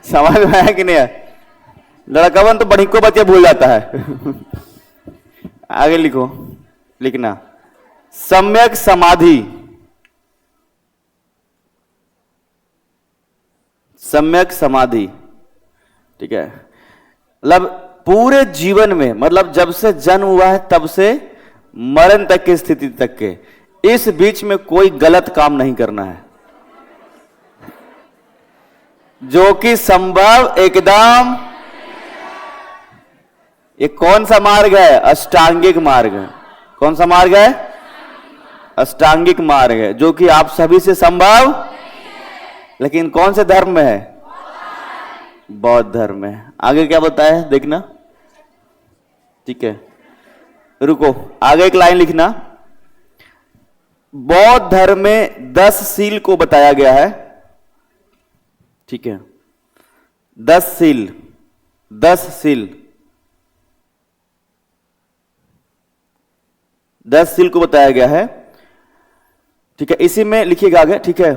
समझ में आया कि नहीं? लड़कावन तो बड़ी को बच्चे भूल जाता है। आगे लिखना सम्यक समाधि। सम्यक समाधि, ठीक है। मतलब पूरे जीवन में, मतलब जब से जन्म हुआ है तब से मरण तक की स्थिति तक के, इस बीच में कोई गलत काम नहीं करना है, जो कि संभव एकदम। ये कौन सा मार्ग है? अष्टांगिक मार्ग है। कौन सा मार्ग है? अष्टांगिक मार्ग है, जो कि आप सभी से संभव, लेकिन कौन से धर्म में है? बौद्ध धर्म में। आगे क्या बताया है देखना, ठीक है। रुको, आगे एक लाइन लिखना। बौद्ध धर्म में 10 सील को बताया गया है, ठीक है। 10 सील, 10 सील, 10 सील को बताया गया है, ठीक है। इसी में लिखिएगा आगे, ठीक है।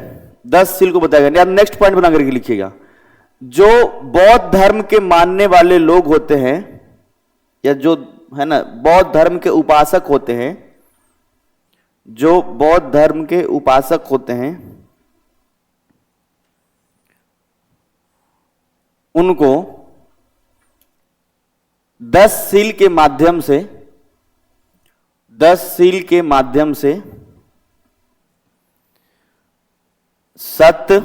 10 सील को बताया गया, नेक्स्ट पॉइंट बना करके लिखिएगा। जो बौद्ध धर्म के मानने वाले लोग होते हैं, या जो है ना बौद्ध धर्म के उपासक होते हैं, जो बौद्ध धर्म के उपासक होते हैं, उनको 10 सील के माध्यम से, 10 सील के माध्यम से सत्य,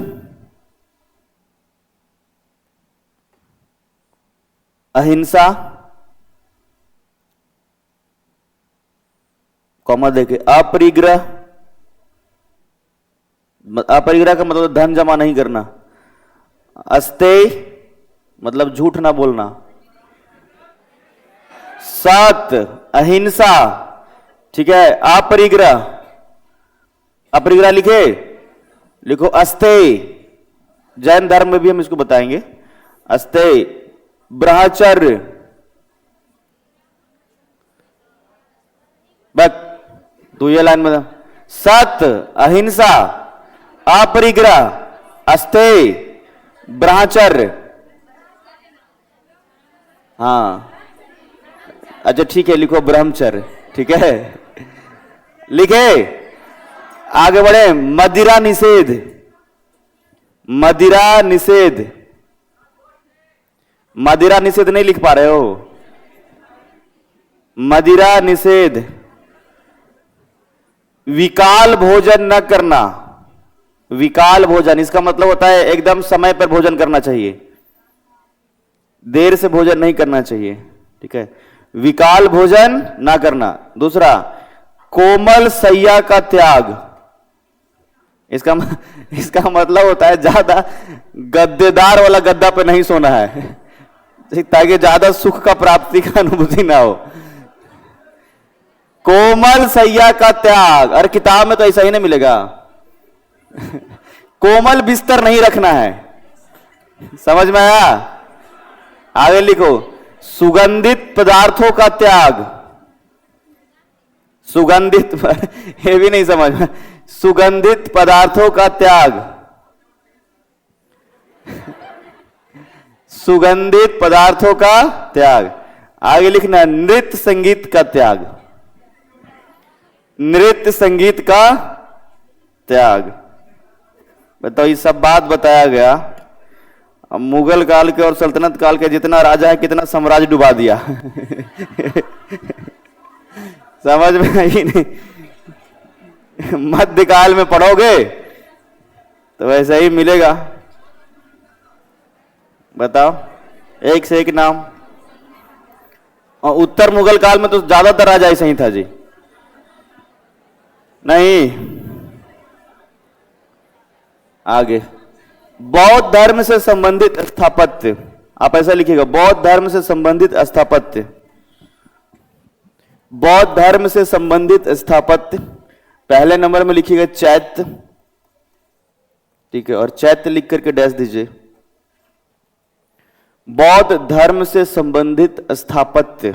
अहिंसा, कॉमा देखे, अपरिग्रह। अपरिग्रह का मतलब धन जमा नहीं करना। अस्तेय मतलब झूठ ना बोलना। सत्य, अहिंसा, ठीक है। अपरिग्रह, अपरिग्रह लिखो अस्तेय। जैन धर्म में भी हम इसको बताएंगे। अस्तेय, ब्रह्मचर्य, बस 2 लाइन में। सत्य, अहिंसा, अपरिग्रह, अस्तेय, ब्रह्मचर्य। हाँ अच्छा ठीक है, लिखो ब्रह्मचर्य, ठीक है। लिखे, आगे बढ़े। मदिरा निषेध, मदिरा निषेध। मदिरा निषेध नहीं लिख पा रहे हो? मदिरा निषेध। विकाल भोजन न करना। विकाल भोजन, इसका मतलब होता है एकदम समय पर भोजन करना चाहिए, देर से भोजन नहीं करना चाहिए, ठीक है। विकाल भोजन ना करना। दूसरा, कोमल सैया का त्याग। इसका मतलब होता है ज्यादा गद्देदार वाला गद्दा पे नहीं सोना है, ताकि ज्यादा सुख का प्राप्ति का अनुभूति ना हो। कोमल सैया का त्याग, और किताब में तो ऐसा ही नहीं मिलेगा। कोमल बिस्तर नहीं रखना है, समझ में आया? आगे लिखो, सुगंधित पदार्थों का त्याग। सुगंधित, ये भी नहीं समझ में। सुगंधित पदार्थों का त्याग। सुगंधित पदार्थों का त्याग। आगे लिखना, नृत्य संगीत का त्याग। नृत्य संगीत का त्याग। बताओ, ये सब बात बताया गया। अब मुगल काल के और सल्तनत काल के जितना राजा है, कितना साम्राज्य डुबा दिया। समझ में आई नहीं? मध्यकाल में पढ़ोगे तो वैसा ही मिलेगा। बताओ, एक से एक नाम। और उत्तर मुगल काल में तो ज्यादातर राजा ऐसा ही था जी। नहीं, आगे बौद्ध धर्म से संबंधित स्थापत्य, आप ऐसा लिखिएगा, बौद्ध धर्म से संबंधित स्थापत्य, बौद्ध धर्म से संबंधित स्थापत्य। पहले नंबर में लिखिएगा चैत्य, ठीक है, और चैत्य लिख करके डैश दीजिए। बौद्ध धर्म से संबंधित स्थापत्य,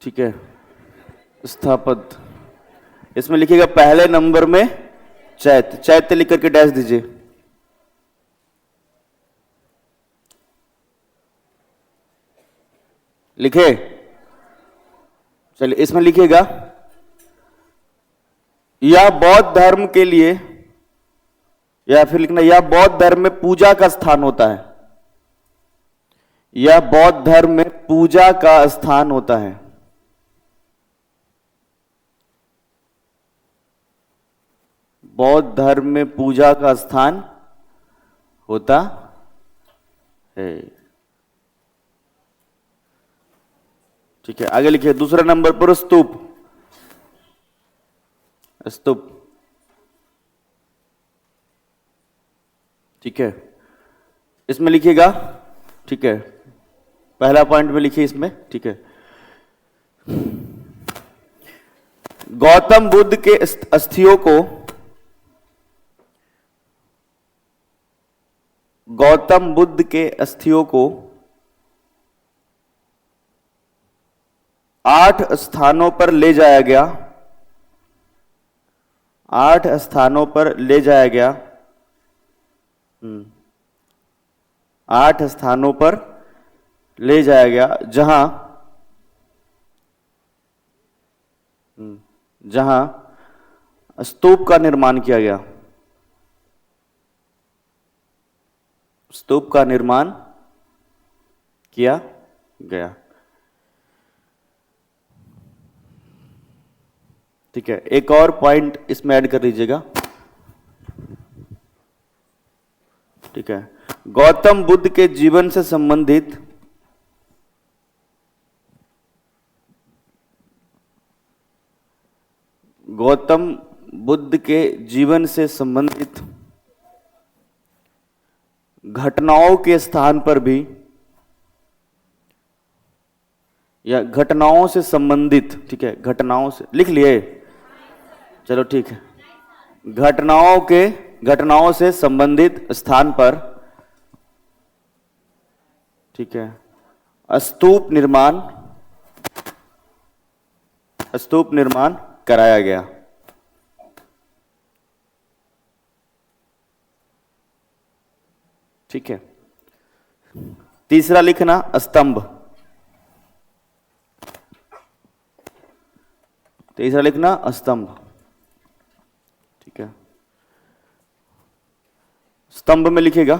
ठीक है, स्थापत्य, इसमें लिखिएगा पहले नंबर में चैत्य, चैत्य लिख करके डैश दीजिए। लिखे? चलिए इसमें लिखिएगा, यह बौद्ध धर्म के लिए, या फिर लिखना यह बौद्ध धर्म में पूजा का स्थान होता है, यह बौद्ध धर्म में पूजा का स्थान होता है। बौद्ध धर्म में पूजा का स्थान होता है, ठीक है। आगे लिखिए दूसरे नंबर पर स्तूप, स्तूप, ठीक है, इसमें लिखिएगा, ठीक है, पहला पॉइंट में लिखिए इसमें, ठीक है। गौतम बुद्ध के अस्थियों को, गौतम बुद्ध के अस्थियों को 8 स्थानों पर ले जाया गया, 8 स्थानों पर ले जाया गया, 8 स्थानों पर ले जाया गया, जहां स्तूप का निर्माण किया गया, स्तूप का निर्माण किया गया, ठीक है। एक और पॉइंट इसमें ऐड कर लीजिएगा, ठीक है। गौतम बुद्ध के जीवन से संबंधित गौतम बुद्ध के जीवन से संबंधित घटनाओं के स्थान पर भी, या घटनाओं से संबंधित, ठीक है, घटनाओं से लिख लिए, चलो ठीक है, घटनाओं से संबंधित स्थान पर, ठीक है, स्तूप निर्माण कराया गया, ठीक है। तीसरा लिखना स्तंभ, तीसरा लिखना स्तंभ, ठीक है। स्तंभ में लिखेगा,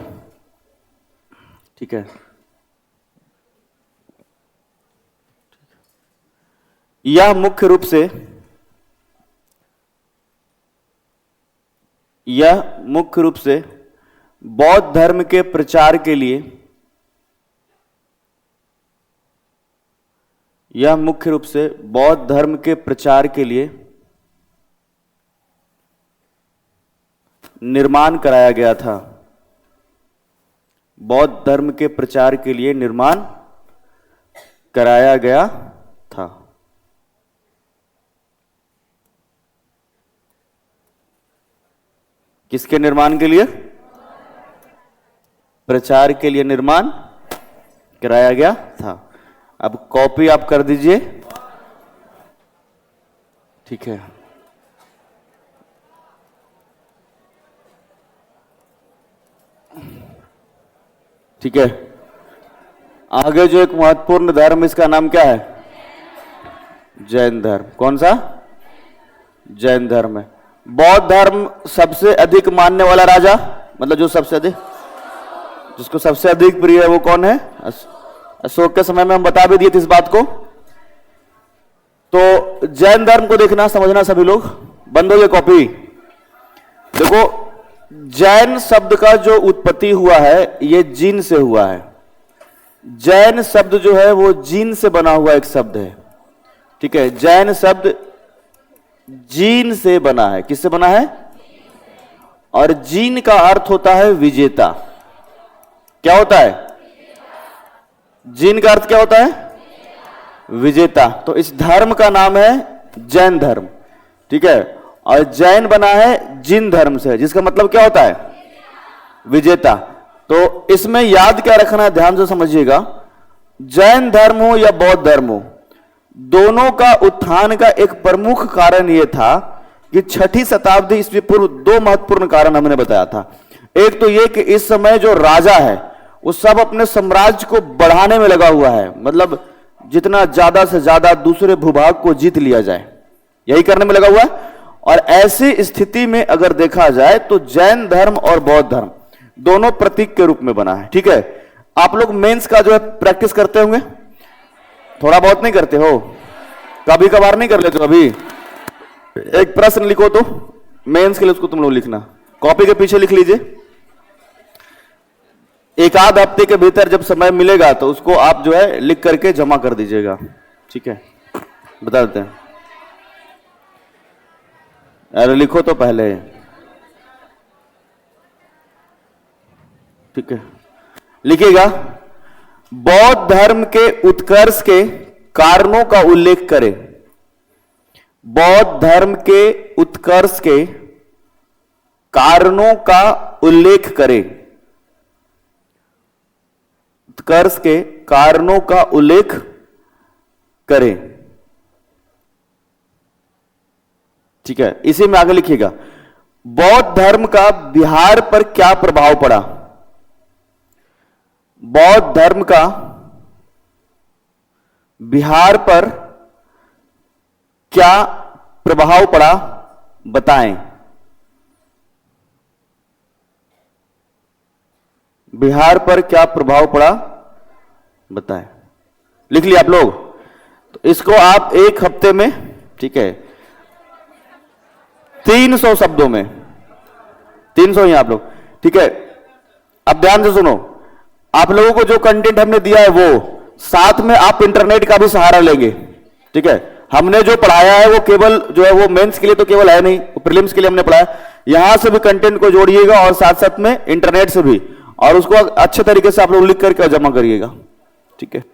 ठीक है, यह मुख्य रूप से बौद्ध धर्म के प्रचार के लिए, यह मुख्य रूप से बौद्ध धर्म के प्रचार के लिए निर्माण कराया गया था, बौद्ध धर्म के प्रचार के लिए निर्माण कराया गया था। किसके निर्माण के लिए? प्रचार के लिए निर्माण कराया गया था। अब कॉपी आप कर दीजिए, ठीक है। ठीक है, आगे जो एक महत्वपूर्ण धर्म, इसका नाम क्या है? जैन धर्म। कौन सा? जैन धर्म है। बौद्ध धर्म सबसे अधिक मानने वाला राजा, मतलब जो सबसे अधिक, जिसको सबसे अधिक प्रिय है, वो कौन है? अशोक के समय में हम बता भी दिए थे इस बात को। तो जैन धर्म को देखना, समझना सभी लोग। बंद हो गई कॉपी। देखो, जैन शब्द का जो उत्पत्ति हुआ है, ये जीन से हुआ है। जैन शब्द जो है वो जीन से बना हुआ एक शब्द है, ठीक है। जैन शब्द जीन से बना है। किससे बना है? और जीन का अर्थ होता है विजेता। क्या होता है? जीन का अर्थ क्या होता है? विजेता। तो इस धर्म का नाम है जैन धर्म, ठीक है। और जैन बना है जीन धर्म से, जिसका मतलब क्या होता है? विजेता। तो इसमें याद क्या रखना है, ध्यान से समझिएगा। जैन धर्म हो या बौद्ध धर्म हो, दोनों का उत्थान का एक प्रमुख कारण यह था कि 6ठी शताब्दी ईस्वी पूर्व 2 महत्वपूर्ण कारण हमने बताया था। एक तो यह कि इस समय जो राजा है वो सब अपने साम्राज्य को बढ़ाने में लगा हुआ है, मतलब जितना ज्यादा से ज्यादा दूसरे भूभाग को जीत लिया जाए, यही करने में लगा हुआ है। और ऐसी स्थिति में अगर देखा जाए तो जैन धर्म और बौद्ध धर्म दोनों प्रतीक के रूप में बना है, ठीक है। आप लोग मेंस का जो है प्रैक्टिस करते होंगे, थोड़ा बहुत नहीं करते हो? कभी कभार नहीं कर लेते हो? अभी एक प्रश्न लिखो तो मेंस के लिए, उसको तुम लोग लिखना, कॉपी के पीछे लिख लीजिए। एक आध हफ्ते के भीतर जब समय मिलेगा तो उसको आप जो है लिख करके जमा कर दीजिएगा, ठीक है। बता देते हैं, अरे लिखो तो पहले, ठीक है। लिखिएगा, बौद्ध धर्म के उत्कर्ष के कारणों का उल्लेख करें। बौद्ध धर्म के उत्कर्ष के कारणों का उल्लेख करें। उत्कर्ष के कारणों का उल्लेख करें, ठीक है। इसी में आगे लिखिएगा, बौद्ध धर्म का बिहार पर क्या प्रभाव पड़ा। बौद्ध धर्म का बिहार पर क्या प्रभाव पड़ा, बताएं। बिहार पर क्या प्रभाव पड़ा, बताएं। लिख लिया आप लोग? तो इसको आप एक हफ्ते में, ठीक है, 300 शब्दों में, 300 ही आप लोग, ठीक है। अब ध्यान से सुनो, आप लोगों को जो कंटेंट हमने दिया है वो, साथ में आप इंटरनेट का भी सहारा लेंगे, ठीक है। हमने जो पढ़ाया है वो केवल जो है वो मेंस के लिए तो केवल है नहीं, वो प्रीलिम्स के लिए हमने पढ़ाया। यहां से भी कंटेंट को जोड़िएगा और साथ साथ में इंटरनेट से भी, और उसको अच्छे तरीके से आप लोग लिख करके जमा करिएगा, ठीक है।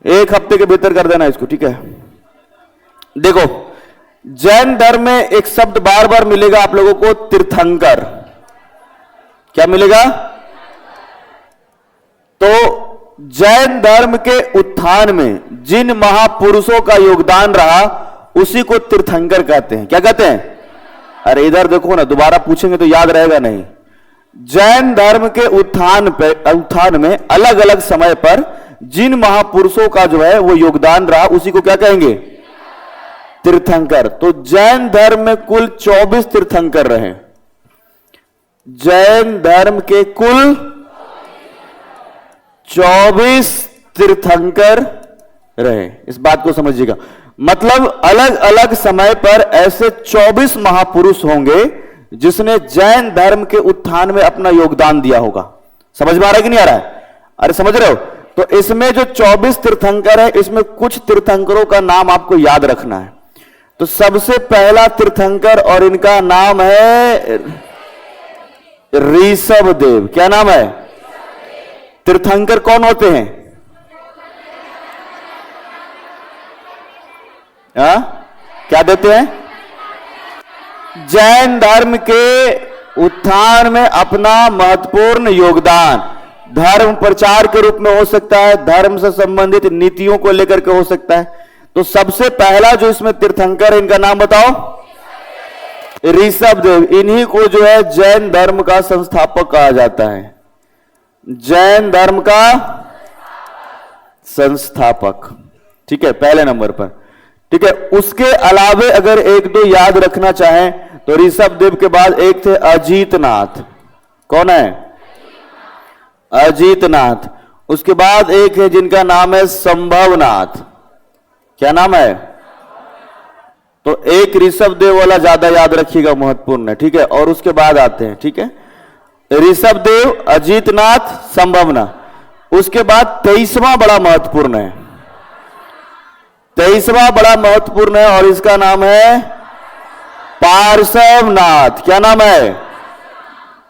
एक हफ्ते के भीतर कर देना इसको, ठीक है। देखो, जैन धर्म में एक शब्द बार बार मिलेगा आप लोगों को, तीर्थंकर। क्या मिलेगा? तो जैन धर्म के उत्थान में जिन महापुरुषों का योगदान रहा उसी को तीर्थंकर कहते हैं। क्या कहते हैं? अरे इधर देखो ना, दोबारा पूछेंगे तो याद रहेगा नहीं। जैन धर्म के उत्थान में अलग अलग समय पर जिन महापुरुषों का जो है वो योगदान रहा उसी को क्या कहेंगे? तीर्थंकर। तो जैन धर्म में कुल 24 तीर्थंकर रहे। जैन धर्म के कुल 24 तीर्थंकर रहे, इस बात को समझिएगा। मतलब अलग अलग समय पर ऐसे 24 महापुरुष होंगे जिसने जैन धर्म के उत्थान में अपना योगदान दिया होगा। समझ में आ रहा है कि नहीं आ रहा है? अरे समझ रहे हो? तो इसमें जो 24 तीर्थंकर है, इसमें कुछ तीर्थंकरों का नाम आपको याद रखना है। तो सबसे पहला तीर्थंकर, और इनका नाम है ऋषभ देव। क्या नाम है? तीर्थंकर कौन होते हैं? क्या देते हैं? जैन धर्म के उत्थान में अपना महत्वपूर्ण योगदान, धर्म प्रचार के रूप में हो सकता है, धर्म से संबंधित नीतियों को लेकर के हो सकता है। तो सबसे पहला जो इसमें तीर्थंकर है, इनका नाम बताओ। ऋषभ देव। इन्हीं को जो है जैन धर्म का संस्थापक कहा जाता है। जैन धर्म का संस्थापक, ठीक है, पहले नंबर पर, ठीक है। उसके अलावे अगर एक दो याद रखना चाहें तो ऋषभ देव के बाद एक थे अजीतनाथ। कौन है? अजीतनाथ। उसके बाद एक है जिनका नाम है संभवनाथ। क्या नाम है? तो एक ऋषभ देव वाला ज्यादा याद रखिएगा, महत्वपूर्ण है, ठीक है। और उसके बाद आते हैं, ठीक है, ऋषभ देव, अजीतनाथ, संभवनाथ। उसके बाद 23वां बड़ा महत्वपूर्ण है, 23वां बड़ा महत्वपूर्ण है और इसका नाम है पार्श्वनाथ। क्या नाम है?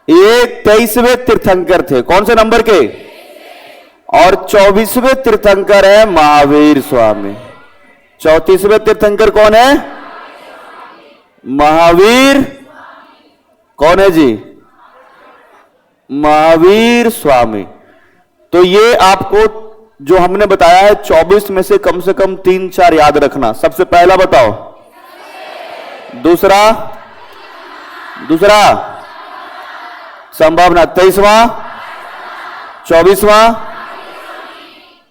ये 23वें तीर्थंकर थे। कौन से नंबर के? और 24वें तीर्थंकर है महावीर स्वामी। 34वें तीर्थंकर कौन है? महावीर। कौन है जी? महावीर स्वामी। तो ये आपको जो हमने बताया है 24 में से कम 3-4 याद रखना। सबसे पहला बताओ। दूसरा संभावना 23वां, 24वां।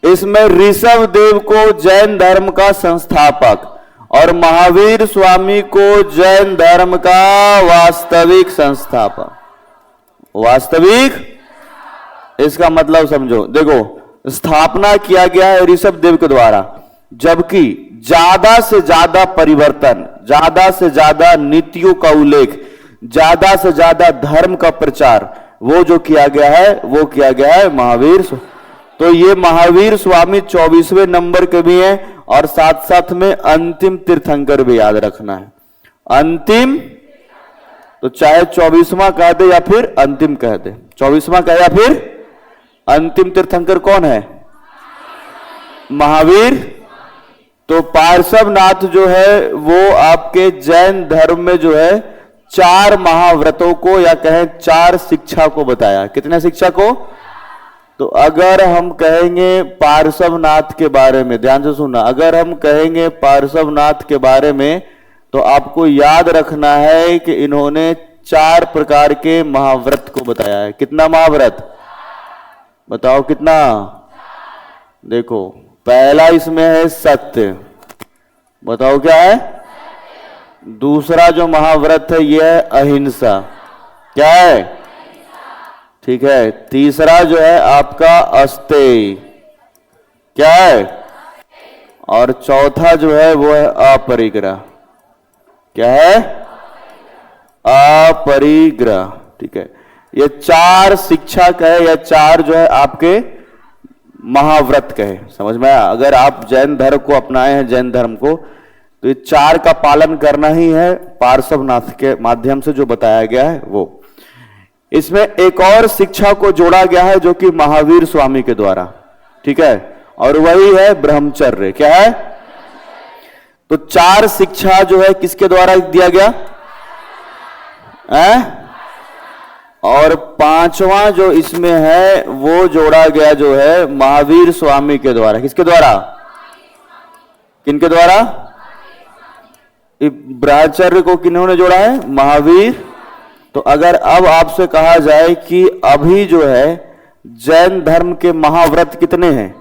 इसमें ऋषभ देव को जैन धर्म का संस्थापक और महावीर स्वामी को जैन धर्म का वास्तविक संस्थापक। वास्तविक इसका मतलब समझो। देखो, स्थापना किया गया है ऋषभ देव के द्वारा, जबकि ज्यादा से ज्यादा परिवर्तन, ज्यादा से ज्यादा नीतियों का उल्लेख, ज्यादा से ज्यादा धर्म का प्रचार वो जो किया गया है वो किया गया है महावीर। तो ये महावीर स्वामी 24वें नंबर के भी हैं और साथ साथ में अंतिम तीर्थंकर भी याद रखना है। अंतिम, तो चाहे 24वां कह दे या फिर अंतिम कह दे, 24वां कहे या फिर अंतिम तीर्थंकर कौन है? महावीर। तो पार्श्वनाथ जो है वो आपके जैन धर्म में जो है 4 महाव्रतों को या कहें 4 शिक्षा को बताया। कितने शिक्षा को? तो अगर हम कहेंगे पार्श्वनाथ के बारे में, ध्यान से सुनना, अगर हम कहेंगे पार्श्वनाथ के बारे में तो आपको याद रखना है कि इन्होंने 4 प्रकार के महाव्रत को बताया है। कितना महाव्रत बताओ? कितना? देखो, पहला इसमें है सत्य। बताओ क्या है? दूसरा जो महाव्रत है यह है अहिंसा। क्या है? ठीक है। तीसरा जो है आपका अस्तेय। क्या है? और चौथा जो है वो है अपरिग्रह। क्या है? अपरिग्रह। ठीक है। ये 4 शिक्षा कहे या 4 जो है आपके महाव्रत कहे। समझ में आया? अगर आप जैन धर्म को अपनाए हैं, जैन धर्म को, तो ये 4 का पालन करना ही है पार्श्वनाथ के माध्यम से जो बताया गया है वो। इसमें एक और शिक्षा को जोड़ा गया है जो कि महावीर स्वामी के द्वारा। ठीक है। और वही है ब्रह्मचर्य। क्या है? तो 4 शिक्षा जो है किसके द्वारा दिया गया है? और 5वां जो इसमें है वो जोड़ा गया जो है महावीर स्वामी के द्वारा। किसके द्वारा? किनके द्वारा? ब्रह्मचर्य को किन्होंने जोड़ा है? महावीर। तो अगर अब आपसे कहा जाए कि अभी जो है जैन धर्म के महाव्रत कितने हैं?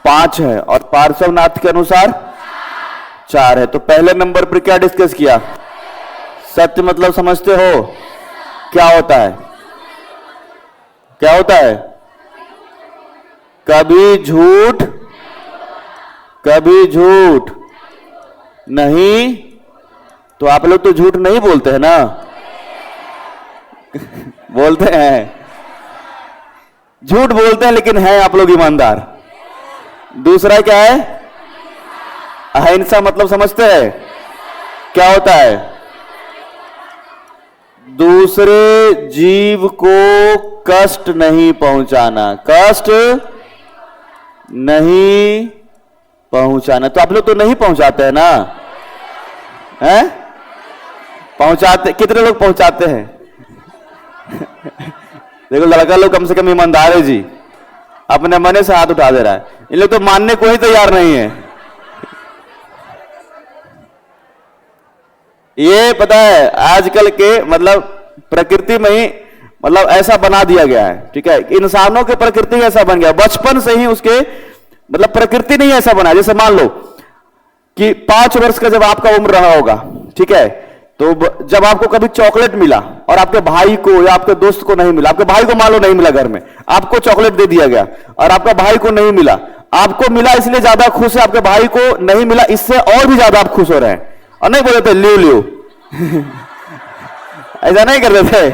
5 है और पार्श्वनाथ के अनुसार 4 है। तो पहले नंबर पर क्या डिस्कस किया? सत्य मतलब समझते हो? क्या होता है? क्या होता है? कभी झूठ नहीं। तो आप लोग तो झूठ नहीं बोलते हैं ना? बोलते हैं, झूठ बोलते हैं, लेकिन हैं आप लोग ईमानदार। दूसरा क्या है? अहिंसा मतलब समझते हैं? क्या होता है? दूसरे जीव को कष्ट नहीं पहुंचाना। कष्ट नहीं पहुंचाना। तो आप लोग तो नहीं पहुंचाते हैं ना? हैं? पहुंचाते? कितने लोग पहुंचाते हैं? देखो, लड़का लोग कम से कम ईमानदार है जी, अपने मने से हाथ उठा दे रहा है। इन लोग तो मानने को ही तैयार नहीं है। ये पता है आजकल के मतलब प्रकृति में ही मतलब ऐसा बना दिया गया है। ठीक है। इंसानों के प्रकृति ऐसा बन गया, बचपन से ही उसके मतलब प्रकृति नहीं ऐसा बना। जैसे मान लो कि 5 वर्ष का जब आपका उम्र रहा होगा, ठीक है, तो जब आपको कभी चॉकलेट मिला और आपके भाई को या आपके दोस्त को नहीं मिला, आपके भाई को मान लो नहीं मिला, घर में आपको चॉकलेट दे दिया गया और आपका भाई को नहीं मिला, आपको मिला इसलिए ज्यादा खुश है, आपके भाई को नहीं मिला इससे और भी ज्यादा आप खुश हो रहे हैं और नहीं बोले थे लियो लियो ऐसा नहीं कर रहे थे?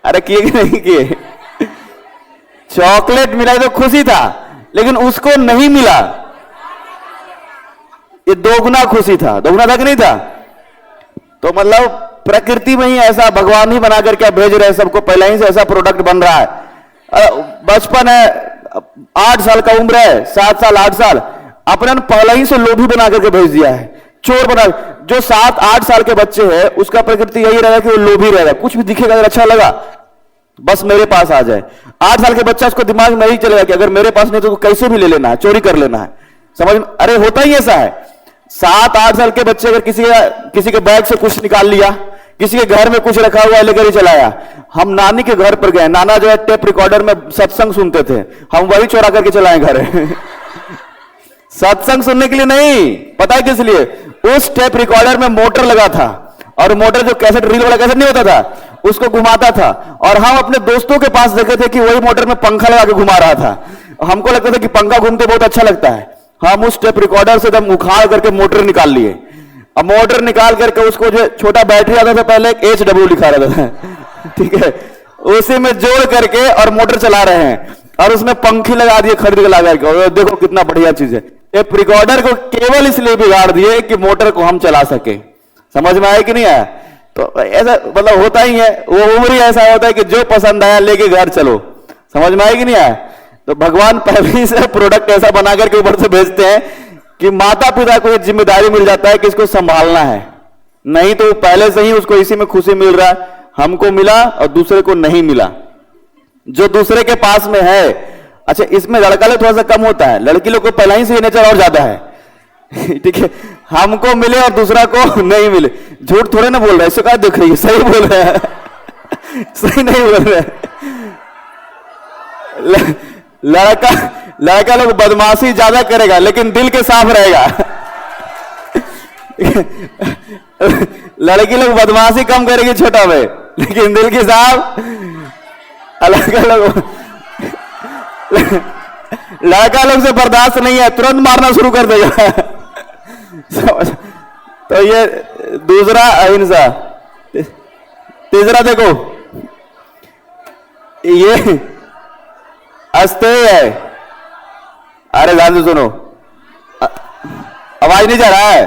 अरे किए कि नहीं किए? चॉकलेट मिला तो खुशी था, लेकिन उसको नहीं मिला, ये दोगुना खुशी था। दोगुना था कि नहीं था? तो मतलब प्रकृति में ही ऐसा भगवान ही बना करके भेज रहे हैं सबको, पहले ही से ऐसा प्रोडक्ट बन रहा है। बचपन है, 8 साल का उम्र है, 7 साल 8 साल, अपने पहले ही से लोभी बना करके भेज दिया है, चोर बना। जो 7-8 साल के बच्चे हैं उसका प्रकृति यही रहेगा कि वो लोभी रहेगा, कुछ भी दिखेगा अगर अच्छा लगा बस मेरे पास आ जाए। 8 साल के बच्चा, उसको दिमाग में यही चलेगा कि अगर मेरे पास नहीं तो कैसे भी ले लेना है, चोरी कर लेना है। समझ में? अरे होता ही ऐसा है। 7-8 साल के बच्चे अगर किसी के बैग से कुछ निकाल लिया, किसी के घर में कुछ रखा हुआ लेकर ही चलाया। हम नानी के घर पर गए, नाना जो है टेप रिकॉर्डर में सत्संग सुनते थे, हम वही चोरा करके चलाए घर। सत्संग सुनने के लिए नहीं, पता है किस लिए? उस टेप रिकॉर्डर में मोटर लगा था, और मोटर जो कैसेट, रील वाला कैसेट नहीं होता था, उसको घुमाता था, और हम अपने दोस्तों के पास देखे थे कि वही मोटर में पंखा लगा के घुमा रहा था। हमको लगता था कि पंखा घूमते बहुत अच्छा लगता है। हम उस टेप रिकॉर्डर से एकदम उखाड़ करके मोटर निकाल लिए। अब मोटर निकाल करके उसको जो छोटा बैटरी आता था, पहले एक HW लिखा रहता था, ठीक है, उसी में जोड़ करके और मोटर चला रहे हैं, और उसमें पंखे लगा दिए खरीद के ला करके, और देखो कितना बढ़िया चीज है। टेप रिकॉर्डर को केवल इसलिए बिगाड़ दिए कि मोटर को हम चला सके। समझ में आया कि नहीं आया? तो ऐसा मतलब होता ही है, वो उम्र ही ऐसा होता है कि जो पसंद आया लेके घर चलो। समझ में आया कि नहीं आया? तो भगवान पहले ही से प्रोडक्ट ऐसा बना करके ऊपर से भेजते हैं कि माता पिता को ये जिम्मेदारी मिल जाता है कि इसको संभालना है, नहीं तो पहले से ही उसको इसी में खुशी मिल रहा है, हमको मिला और दूसरे को नहीं मिला, जो दूसरे के पास में है। अच्छा, इसमें लड़का लोग थोड़ा सा कम होता है, लड़की लोग को पहले ही से नेचर और ज्यादा है। ठीक है, हमको मिले और दूसरा को नहीं मिले। झूठ थोड़े ना बोल रहा है, इससे क्या दिख रही है, सही बोल रहे हैं। सही नहीं बोल रहे। लड़का लोग बदमाशी ज्यादा करेगा लेकिन दिल के साफ रहेगा। लड़की लोग बदमाशी कम करेगी छोटा में, लेकिन दिल की साफ। लड़का लोग से बर्दाश्त नहीं है, तुरंत मारना शुरू कर देगा। तो ये दूसरा अहिंसा। तीसरा देखो, ये अस्तेय है। अरे ध्यान से सुनो, आवाज नहीं जा रहा है,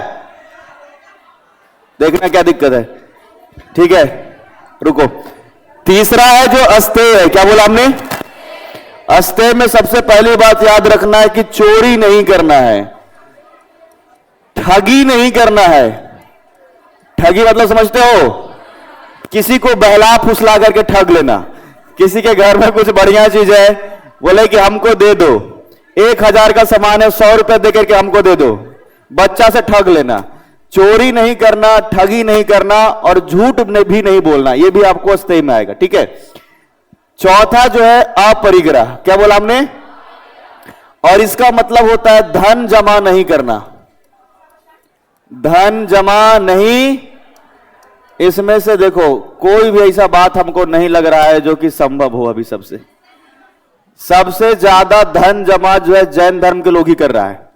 देखना क्या दिक्कत है। ठीक है, रुको। तीसरा है जो अस्तेय है। क्या बोला हमने? अस्तेय में सबसे पहली बात याद रखना है कि चोरी नहीं करना है, ठगी नहीं करना है। ठगी मतलब समझते हो? किसी को बहला फुसला करके ठग लेना। किसी के घर में कुछ बढ़िया चीज है, बोले कि हमको दे दो, 1000 का सामान है, 100 रुपए दे करके हमको दे दो, बच्चा से ठग लेना। चोरी नहीं करना, ठगी नहीं करना, और झूठ भी नहीं बोलना, ये भी आपको अस्तेय में आएगा। ठीक है। चौथा जो है अपरिग्रह। क्या बोला हमने? और इसका मतलब होता है धन जमा नहीं करना। धन जमा नहीं, इसमें से देखो कोई भी ऐसा बात हमको नहीं लग रहा है जो कि संभव हो। अभी सबसे ज्यादा धन जमा जो है जैन धर्म के लोग ही कर रहा है।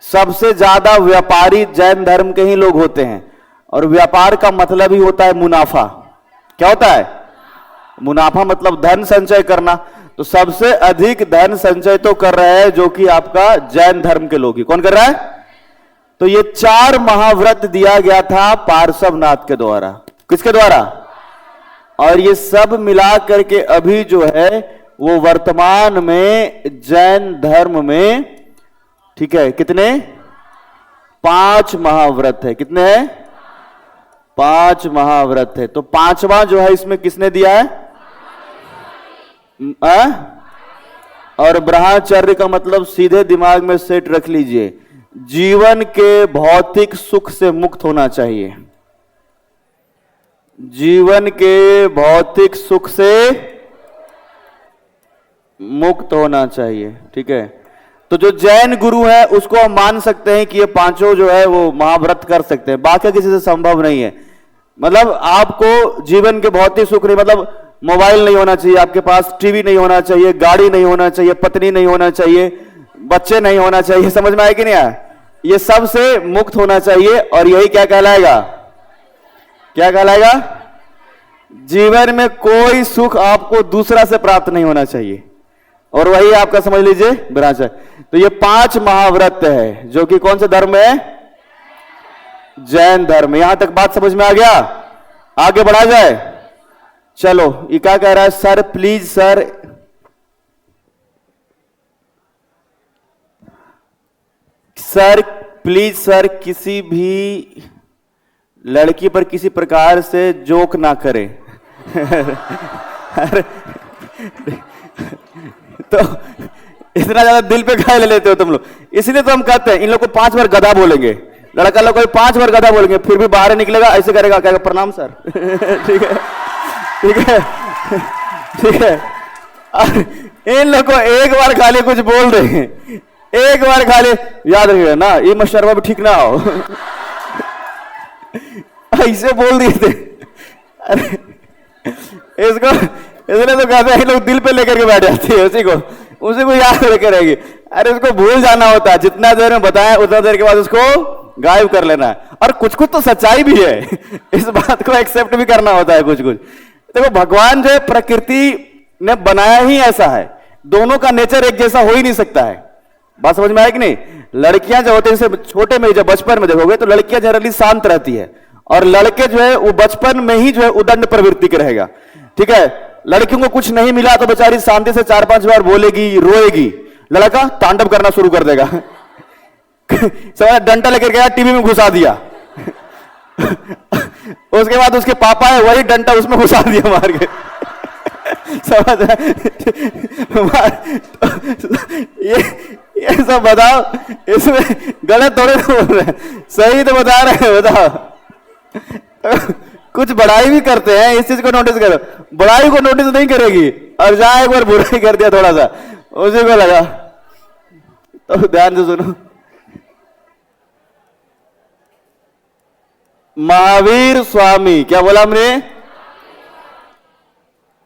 सबसे ज्यादा व्यापारी जैन धर्म के ही लोग होते हैं, और व्यापार का मतलब ही होता है मुनाफा। क्या होता है? मुनाफा मतलब धन संचय करना। तो सबसे अधिक धन संचय तो कर रहे हैं जो कि आपका जैन धर्म के लोग ही। कौन कर रहा है? तो ये 4 महाव्रत दिया गया था पार्श्वनाथ के द्वारा। किसके द्वारा? और ये सब मिला करके अभी जो है वो वर्तमान में जैन धर्म में, ठीक है, कितने? 5 महाव्रत है। कितने हैं? 5 महाव्रत है। तो 5वां जो है इसमें किसने दिया है? और ब्रह्मचर्य का मतलब सीधे दिमाग में सेट रख लीजिए, जीवन के भौतिक सुख से मुक्त होना चाहिए। जीवन के भौतिक सुख से मुक्त होना चाहिए। ठीक है। तो जो जैन गुरु है उसको हम मान सकते हैं कि ये 5 जो है वो महाव्रत कर सकते हैं, बाकी किसी से संभव नहीं है। मतलब आपको जीवन के भौतिक सुख नहीं, मतलब मोबाइल नहीं होना चाहिए आपके पास, टीवी नहीं होना चाहिए, गाड़ी नहीं होना चाहिए, पत्नी नहीं होना चाहिए, बच्चे नहीं होना चाहिए। समझ में आया कि नहीं आया? ये सब से मुक्त होना चाहिए, और यही क्या कहलाएगा? क्या कहलाएगा? जीवन में कोई सुख आपको दूसरा से प्राप्त नहीं होना चाहिए, और वही आपका समझ लीजिए विराज है। तो ये 5 महाव्रत है जो कि कौन सा धर्म है? जैन धर्म। यहां तक बात समझ में आ गया? आगे बढ़ा जाए। चलो, ये क्या कह रहा है? Sir please sir, sir please sir, किसी भी लड़की पर किसी प्रकार से जोक ना करें। तो इतना ज्यादा दिल पे काहे ले लेते हो तुम लोग? इसलिए तो हम कहते हैं इन लोग को 5 बार गधा बोलेंगे, लड़का लोग को 5 बार गधा बोलेंगे, फिर भी बाहर निकलेगा ऐसे करेगा, कहेगा प्रणाम सर। ठीक है, ठीक है, ठीक है। इन लोग को एक बार खाली कुछ बोल रहे हैं, एक बार खाली याद रखिएगा ना, ये मशरवा भी ठीक ना हो। ऐसे बोल दिए थे। अरे इसको इसलिए तो कहते हैं लोग दिल पे लेकर के बैठ जाते हैं, उसी को याद लेकर रहेगी। अरे उसको भूल जाना होता है, जितना देर में बताया उतना देर के बाद उसको गायब कर लेना है। और कुछ कुछ तो सच्चाई भी है, इस बात को एक्सेप्ट भी करना होता है कुछ कुछ। देखो भगवान जो है प्रकृति ने बनाया ही ऐसा है, दोनों का नेचर एक जैसा हो ही नहीं सकता है। बात समझ में आया कि नहीं? लड़कियां जो होते हैं जैसे छोटे में, जब बचपन में देखोगे तो लड़कियां जनरली शांत रहती है, और लड़के जो है वो बचपन में ही जो है उदंड प्रवृत्ति के रहेगा। ठीक है, लड़कियों को कुछ नहीं मिला तो बेचारी शांति से 4-5 बार बोलेगी, रोएगी। लड़का तांडव करना शुरू कर देगा। सब डंडा लेकर गया, टीवी में घुसा दिया। उसके बाद उसके पापा है, वही डंडा उसमें घुसा दिया मार के। समझ ये सब बताओ, इसमें गलत थोड़े बोल रहे हैं, सही तो बता रहे हैं। बताओ, कुछ बड़ाई भी करते हैं, इस चीज को नोटिस करो। बड़ाई को नोटिस नहीं करेगी, और जहां एक बार बुराई कर दिया थोड़ा सा, उसी को लगा। तो ध्यान से सुनो, महावीर स्वामी क्या बोला हमने?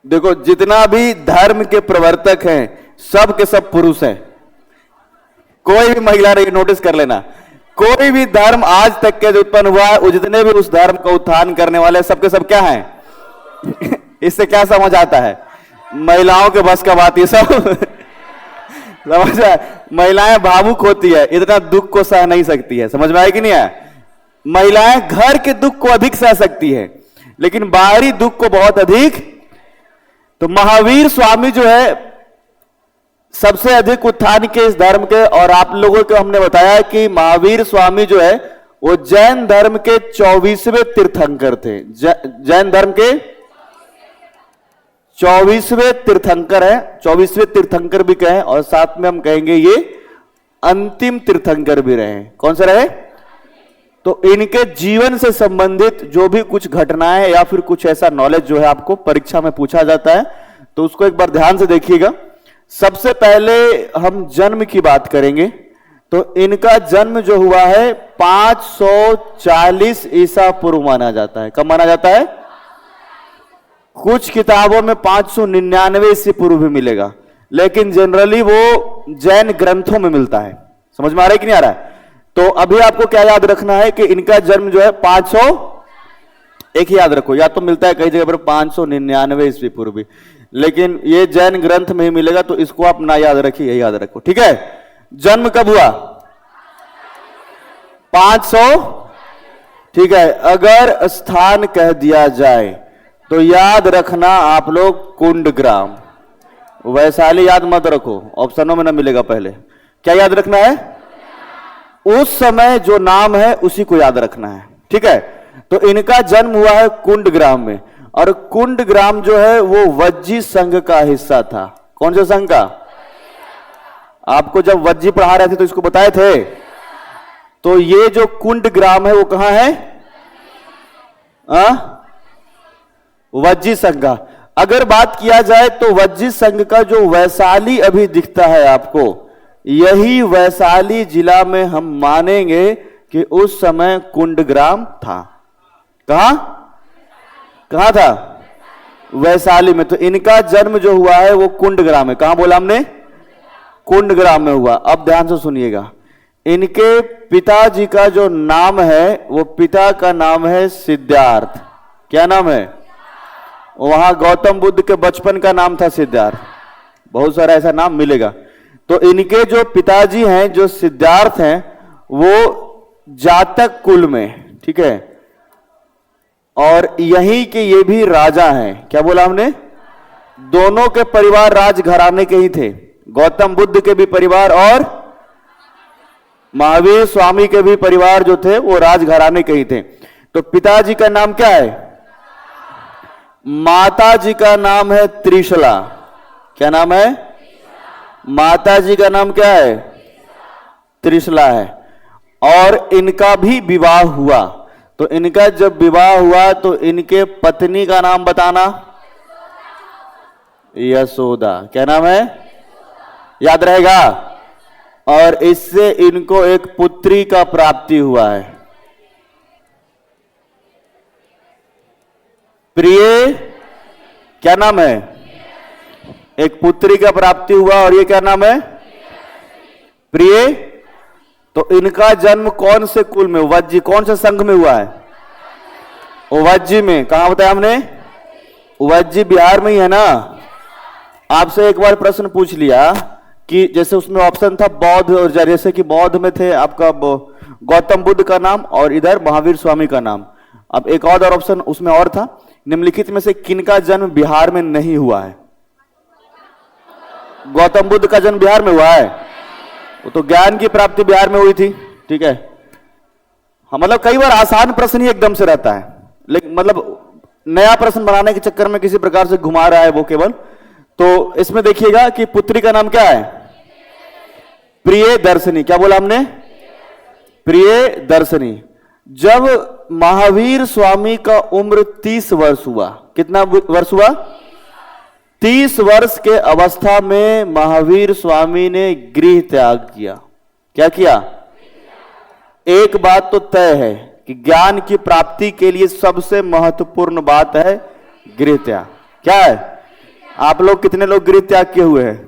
देखो जितना भी धर्म के प्रवर्तक हैं सब के सब पुरुष हैं, कोई भी महिला नहीं। नोटिस कर लेना, कोई भी धर्म आज तक के जो उत्पन्न हुआ है, जितने भी उस धर्म का उत्थान करने वाले सबके सब क्या हैं? इससे क्या समझ आता है? महिलाओं के बस का बात ये सब। समझ आए? महिलाएं भावुक होती है, इतना दुख को सह नहीं सकती है। समझ में आया कि नहीं आया? महिलाएं घर के दुख को अधिक सह सकती है, लेकिन बाहरी दुख को बहुत अधिक। तो महावीर स्वामी जो है सबसे अधिक उत्थान के इस धर्म के, और आप लोगों को हमने बताया कि महावीर स्वामी जो है वो जैन धर्म के 24वें तीर्थंकर थे। जैन धर्म के 24वें तीर्थंकर है, 24वें तीर्थंकर भी कहें, और साथ में हम कहेंगे ये अंतिम तीर्थंकर भी रहे। कौन से रहे? तो इनके जीवन से संबंधित जो भी कुछ घटनाएं या फिर कुछ ऐसा नॉलेज जो है आपको परीक्षा में पूछा जाता है, तो उसको एक बार ध्यान से देखिएगा। सबसे पहले हम जन्म की बात करेंगे। तो इनका जन्म जो हुआ है 540 ईसा पूर्व माना जाता है। कब माना जाता है? कुछ किताबों में 599 ईसा पूर्व भी मिलेगा, लेकिन जनरली वो जैन ग्रंथों में मिलता है। समझ में आ रहा है कि नहीं आ रहा है? तो अभी आपको क्या याद रखना है कि इनका जन्म जो है 500, एक ही याद रखो, या तो मिलता है कई जगह पर 599 ईस्वी पूर्व भी, लेकिन ये जैन ग्रंथ में ही मिलेगा, तो इसको आप ना याद रखिए, यही याद रखो। ठीक है, जन्म कब हुआ? 500। ठीक है, अगर स्थान कह दिया जाए तो याद रखना आप लोग कुंडग्राम। वैशाली याद मत रखो, ऑप्शनों में ना मिलेगा। पहले क्या याद रखना है? उस समय जो नाम है उसी को याद रखना है। ठीक है, तो इनका जन्म हुआ है कुंडग्राम में, और कुंडग्राम जो है वो वज्जी संघ का हिस्सा था। कौन से संघ का? आपको जब वज्जी पढ़ा रहे थे तो इसको बताए थे। तो ये जो कुंडग्राम है वो कहां है? वज्जी संघ का। अगर बात किया जाए तो वज्जी संघ का जो वैशाली अभी दिखता है आपको, यही वैशाली जिला में हम मानेंगे कि उस समय कुंडग्राम था। कहां कहां था? वैशाली में। तो इनका जन्म जो हुआ है वो कुंडग्राम में। कहां बोला हमने? कुंडग्राम में हुआ। अब ध्यान से सुनिएगा, इनके पिताजी का जो नाम है वो पिता का नाम है सिद्धार्थ। क्या नाम है? वहां गौतम बुद्ध के बचपन का नाम था सिद्धार्थ। बहुत सारा ऐसा नाम मिलेगा। तो इनके जो पिताजी हैं, जो सिद्धार्थ हैं, वो जातक कुल में, ठीक है, और यहीं के ये भी राजा हैं। क्या बोला हमने? दोनों के परिवार राजघराने के ही थे। गौतम बुद्ध के भी परिवार और महावीर स्वामी के भी परिवार जो थे वो राजघराने के ही थे। तो पिताजी का नाम क्या है? माता जी का नाम है त्रिशला। क्या नाम है? माता जी का नाम क्या है? त्रिशला है। और इनका भी विवाह हुआ। तो इनका जब विवाह हुआ तो इनके पत्नी का नाम बताना। यशोदा। क्या नाम है? याद रहेगा। और इससे इनको एक पुत्री का प्राप्ति हुआ है, प्रिय। क्या नाम है? एक पुत्री का प्राप्ति हुआ और ये क्या नाम है? प्रिय। तो इनका जन्म कौन से कुल में? वज्जी। कौन से संघ में हुआ है? वज्जी में। कहां बताया हमने? वज्जी बिहार में ही है ना। आपसे एक बार प्रश्न पूछ लिया कि जैसे उसमें ऑप्शन था बौद्ध और जैन, जैसे कि बौद्ध में थे आपका गौतम बुद्ध का नाम और इधर महावीर स्वामी का नाम। अब एक और ऑप्शन उसमें और था, निम्नलिखित में से किनका जन्म बिहार में नहीं हुआ है? गौतम बुद्ध का जन्म बिहार में हुआ है। वो तो ज्ञान की प्राप्ति बिहार में हुई थी, ठीक है। हाँ, मतलब कई बार आसान प्रश्न ही एकदम से रहता है, लेकिन मतलब नया प्रश्न बनाने के चक्कर में किसी प्रकार से घुमा रहा है वो केवल। तो इसमें देखिएगा कि पुत्री का नाम क्या है? प्रिय दर्शनी। क्या बोला हमने? प्रिय दर्शनी। जब महावीर स्वामी का उम्र 30 वर्ष हुआ, कितना वर्ष हुआ? 30 वर्ष के अवस्था में महावीर स्वामी ने गृह त्याग किया। क्या किया? एक बात तो तय है कि ज्ञान की प्राप्ति के लिए सबसे महत्वपूर्ण बात है गृह त्याग। क्या है? आप लोग कितने लोग गृह त्याग किए हुए हैं?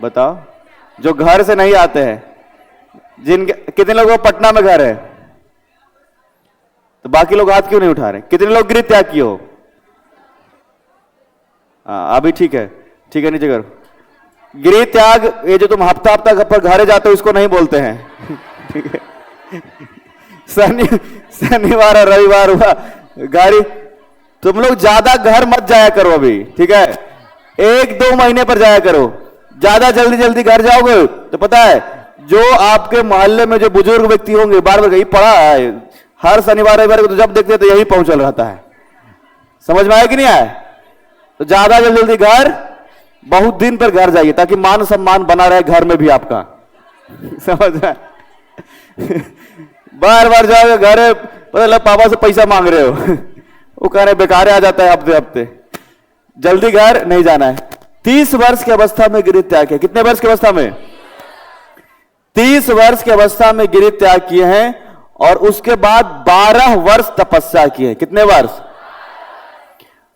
बताओ। जो घर से नहीं आते हैं, जिनके कितने लोगों को पटना में घर है? तो बाकी लोग हाथ क्यों नहीं उठा रहे? कितने लोग गृह त्याग किए हो? अभी ठीक है, ठीक है, नीचे करो। गृह त्याग, ये जो तुम हफ्ता हफ्ता पर घरे जाते हो इसको नहीं बोलते हैं। ठीक है। शनिवार और रविवार हुआ गाड़ी, तुम लोग ज्यादा घर मत जाया करो अभी, ठीक है। 1-2 महीने पर जाया करो। ज्यादा जल्दी जल्दी घर जाओगे तो पता है जो आपके मोहल्ले में जो बुजुर्ग व्यक्ति होंगे, बार बार यही पड़ा है, हर शनिवार रविवार को तो जब देखते तो यही पहुंचल रहता है। समझ में आया कि नहीं आया? तो ज्यादा जल्दी जल्दी घर, बहुत दिन पर घर जाइए ताकि मान सम्मान बना रहे घर में भी आपका। समझ में? बार बार जाओगे घर, पता लग पापा से पैसा मांग रहे हो। वो कह रहे बेकार आ जाता है हफ्ते हफ्ते। जल्दी घर नहीं जाना है। 30 वर्ष की अवस्था में गृह त्याग किया। कितने वर्ष की अवस्था में? 30 वर्ष की अवस्था में गृह त्याग किए हैं और उसके बाद 12 वर्ष तपस्या किए हैं। कितने वर्ष?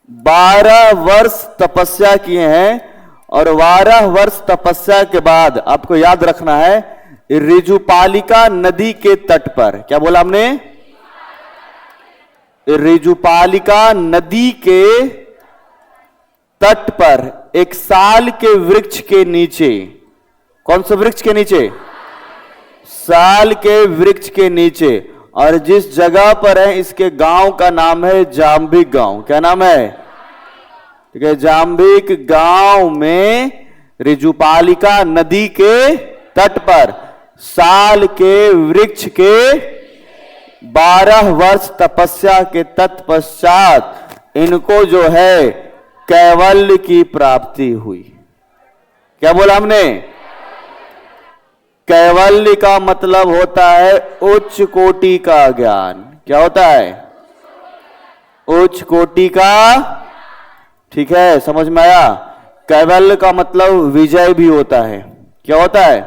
12 वर्ष तपस्या किए हैं। और 12 वर्ष तपस्या के बाद आपको याद रखना है, ऋजुपालिका नदी के तट पर। क्या बोला हमने? ऋजुपालिका नदी के तट पर एक साल के वृक्ष के नीचे। कौन से वृक्ष के नीचे? साल के वृक्ष के नीचे। और जिस जगह पर है इसके गांव का नाम है जाम्बिक गांव। क्या नाम है? ठीक है, जाम्बिक गांव में ऋजुपालिका नदी के तट पर साल के वृक्ष के 12 वर्ष तपस्या के तत्पश्चात इनको जो है कैवल्य की प्राप्ति हुई। क्या बोला हमने? कैवल्य का मतलब होता है उच्च कोटि का ज्ञान। क्या होता है? उच्च कोटि का, ठीक है, समझ में आया? कैवल्य का मतलब विजय भी होता है। क्या होता है?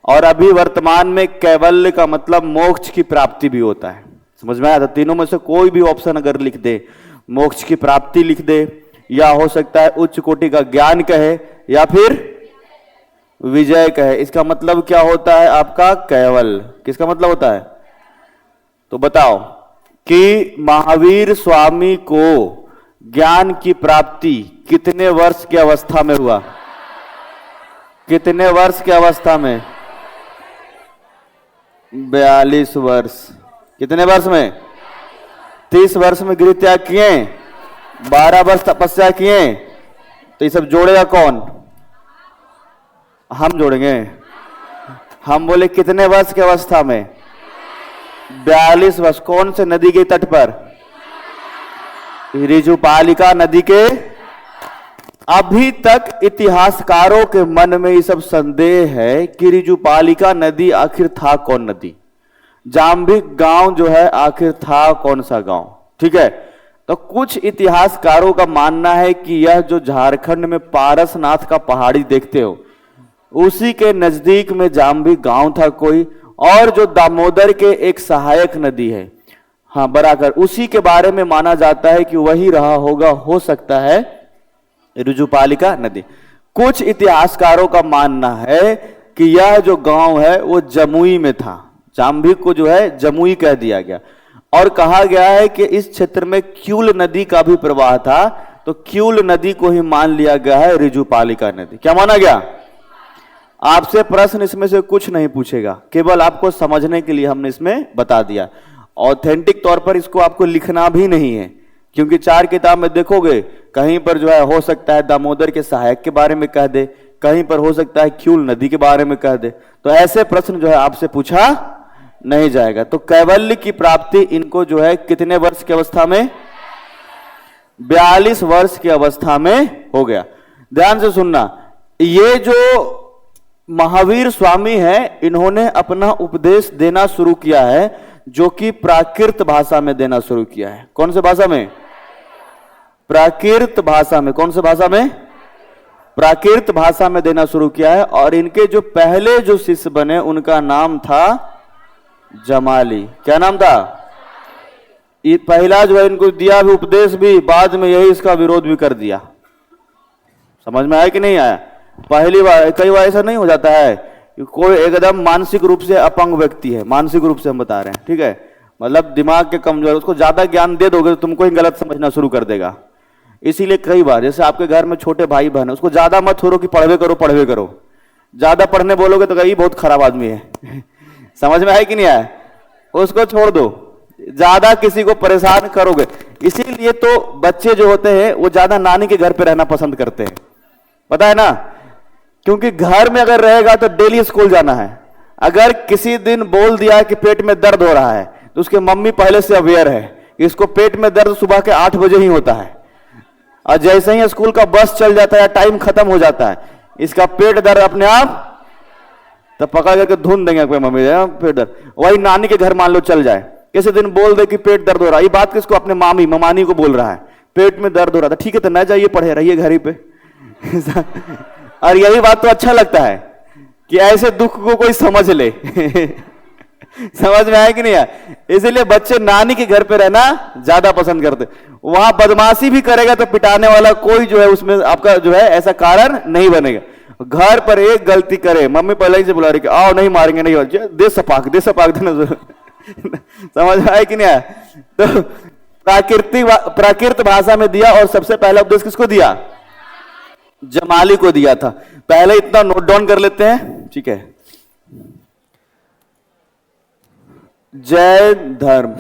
और अभी वर्तमान में कैवल्य का मतलब मोक्ष की प्राप्ति भी होता है। समझ में आया? तो तीनों में से कोई भी ऑप्शन अगर लिख दे, मोक्ष की प्राप्ति लिख दे, या हो सकता है उच्च कोटि का ज्ञान कहे, या फिर विजय कहे, इसका मतलब क्या होता है? आपका कैवल्य। किसका मतलब होता है? तो बताओ कि महावीर स्वामी को ज्ञान की प्राप्ति कितने वर्ष की अवस्था में हुआ? कितने वर्ष की अवस्था में? 42 वर्ष। कितने वर्ष में? 30 वर्ष में गृह त्याग किए, 12 वर्ष तपस्या किए। तो ये सब जोड़ेगा कौन? हम जोड़ेंगे। हम बोले कितने वर्ष की अवस्था में? 42 वर्ष। कौन से नदी के तट पर? ऋजुपालिका नदी के। अभी तक इतिहासकारों के मन में ये सब संदेह है कि ऋजुपालिका नदी आखिर था कौन नदी, जाम्बिक गांव जो है आखिर था कौन सा गांव। ठीक है, तो कुछ इतिहासकारों का मानना है कि यह जो झारखंड में पारसनाथ का पहाड़ी देखते हो, उसी के नजदीक में जाम्बिक गांव था कोई, और जो दामोदर के एक सहायक नदी है, हाँ बराकर, उसी के बारे में माना जाता है कि वही रहा होगा, हो सकता है ऋजुपालिका नदी। कुछ इतिहासकारों का मानना है कि यह जो गांव है वो जमुई में था, जाम्बिक को जो है जमुई कह दिया गया, और कहा गया है कि इस क्षेत्र में क्यूल नदी का भी प्रवाह था, तो क्यूल नदी को ही मान लिया गया है ऋजुपालिका नदी। क्या माना गया? आपसे प्रश्न इसमें से कुछ नहीं पूछेगा, केवल आपको समझने के लिए हमने इसमें बता दिया। ऑथेंटिक तौर पर इसको आपको लिखना भी नहीं है, क्योंकि 4 किताब में देखोगे कहीं पर जो है हो सकता है दामोदर के सहायक के बारे में कह दे, कहीं पर हो सकता है क्यूल नदी के बारे में कह दे, तो ऐसे प्रश्न जो है आपसे पूछा नहीं जाएगा। तो कैवल्य की प्राप्ति इनको जो है कितने वर्ष की अवस्था में? 42 वर्ष की अवस्था में हो गया। ध्यान से सुनना, ये जो महावीर स्वामी हैं, इन्होंने अपना उपदेश देना शुरू किया है, जो कि प्राकृत भाषा में देना शुरू किया है। कौन से भाषा में? प्राकृत भाषा में। कौन से भाषा में? प्राकृत भाषा में देना शुरू किया है। और इनके जो पहले जो शिष्य बने उनका नाम था जमाली। क्या नाम था? ये पहला जो है इनको दिया भी उपदेश भी, बाद में यही इसका विरोध भी कर दिया। समझ में आया कि नहीं आया? पहली बार, कई बार ऐसा नहीं हो जाता है कि कोई एकदम मानसिक रूप से अपंग व्यक्ति है, मानसिक रूप से हम बता रहे हैं, ठीक है, मतलब दिमाग के कमजोर, उसको ज्यादा ज्ञान दे दोगे तो तुमको ही गलत समझना शुरू कर देगा। इसीलिए कई बार, जैसे आपके घर में छोटे भाई बहन है, उसको ज्यादा मत हो कि पढ़वे करो पढ़वे करो, ज्यादा पढ़ने बोलोगे तो कहीं बहुत खराब आदमी है। समझ में आया कि नहीं आया? उसको छोड़ दो, ज्यादा किसी को परेशान करोगे। इसीलिए तो बच्चे जो होते हैं वो ज्यादा नानी के घर पे रहना पसंद करते हैं, पता है ना, क्योंकि घर में अगर रहेगा तो डेली स्कूल जाना है। अगर किसी दिन बोल दिया कि पेट में दर्द हो रहा है तो उसके मम्मी पहले से अवेयर है कि इसको पेट में दर्द सुबह के 8 बजे ही होता है, और जैसे ही स्कूल का बस चल जाता है, टाइम खत्म हो जाता है, इसका पेट दर्द अपने आप तो पकड़ करके धुन देंगे कोई मम्मी पेट दर्द। वही नानी के घर मान लो चल जाए, किसी दिन बोल दे कि पेट दर्द हो रहा है, ये बात किसको? अपने मामी ममानी को बोल रहा है पेट में दर्द हो रहा था, ठीक है तो न जाइए, पढ़े रहिए घर ही पे। और यही बात तो अच्छा लगता है कि ऐसे दुख को कोई समझ ले। समझ में आया कि नहीं आया? इसीलिए बच्चे नानी के घर पे रहना ज्यादा पसंद करते। वहां बदमाशी भी करेगा तो पिटाने वाला कोई जो है उसमें आपका जो है ऐसा कारण नहीं बनेगा। घर पर एक गलती करे, मम्मी पहले ही से बुला रही कि आओ नहीं मारेंगे, नहीं दे सपाक देना। समझ में आया कि नहीं आया? तो प्राकृत भाषा में दिया, और सबसे पहला उपदेश किसको दिया? जमाली को दिया था। पहले इतना नोट डाउन कर लेते हैं, ठीक है। जैन धर्म,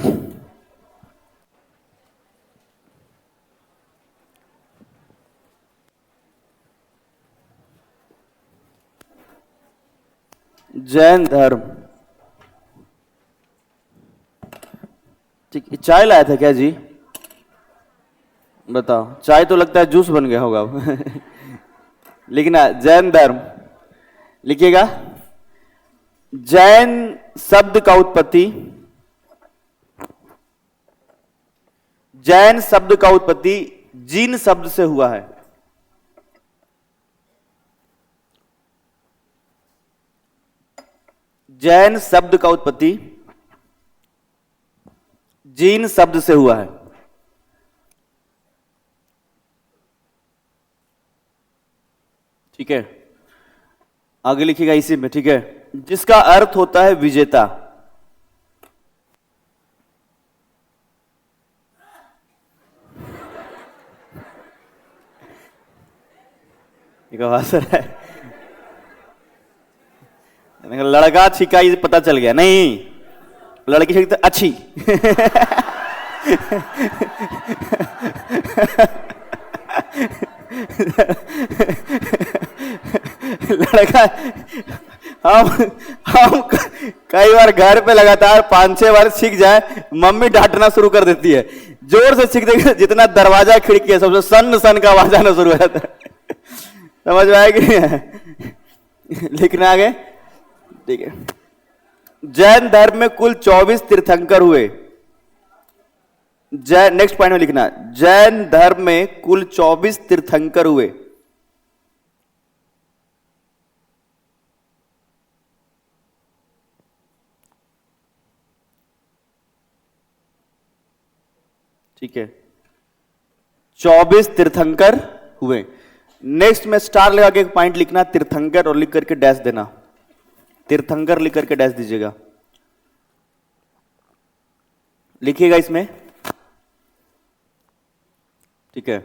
जैन धर्म, ठीक। चाय लाया था क्या जी? बताओ, चाय तो लगता है जूस बन गया होगा। लिखना जैन धर्म, लिखिएगा। जैन शब्द का उत्पत्ति, जैन शब्द का उत्पत्ति जीन शब्द से हुआ है। जैन शब्द का उत्पत्ति जीन शब्द से हुआ है। ठीक है, आगे लिखिएगा इसी में, ठीक है, जिसका अर्थ होता है विजेता। एक आवाज आ रहा है। मैंने कहा लड़का छिका, ये पता चल गया। नहीं, लड़की छिकी तो अच्छी। लड़का, हम हम कई बार घर पे लगातार 5-6 बार सीख जाए, मम्मी डांटना शुरू कर देती है। जोर से सीख देगा, जितना दरवाजा खिड़की है सबसे सन सन का आवाज आना शुरू हो जाता है। समझ में आएगी? लिखना आगे, ठीक है। जैन धर्म में कुल 24 तीर्थंकर हुए। नेक्स्ट पॉइंट में लिखना, जैन धर्म में कुल 24 तीर्थंकर हुए। ठीक है, 24 तीर्थंकर हुए। नेक्स्ट में स्टार लगा के एक पॉइंट लिखना, तीर्थंकर, और लिख करके डैश देना। तीर्थंकर लिख करके डैश दीजिएगा। लिखिएगा इसमें, ठीक है।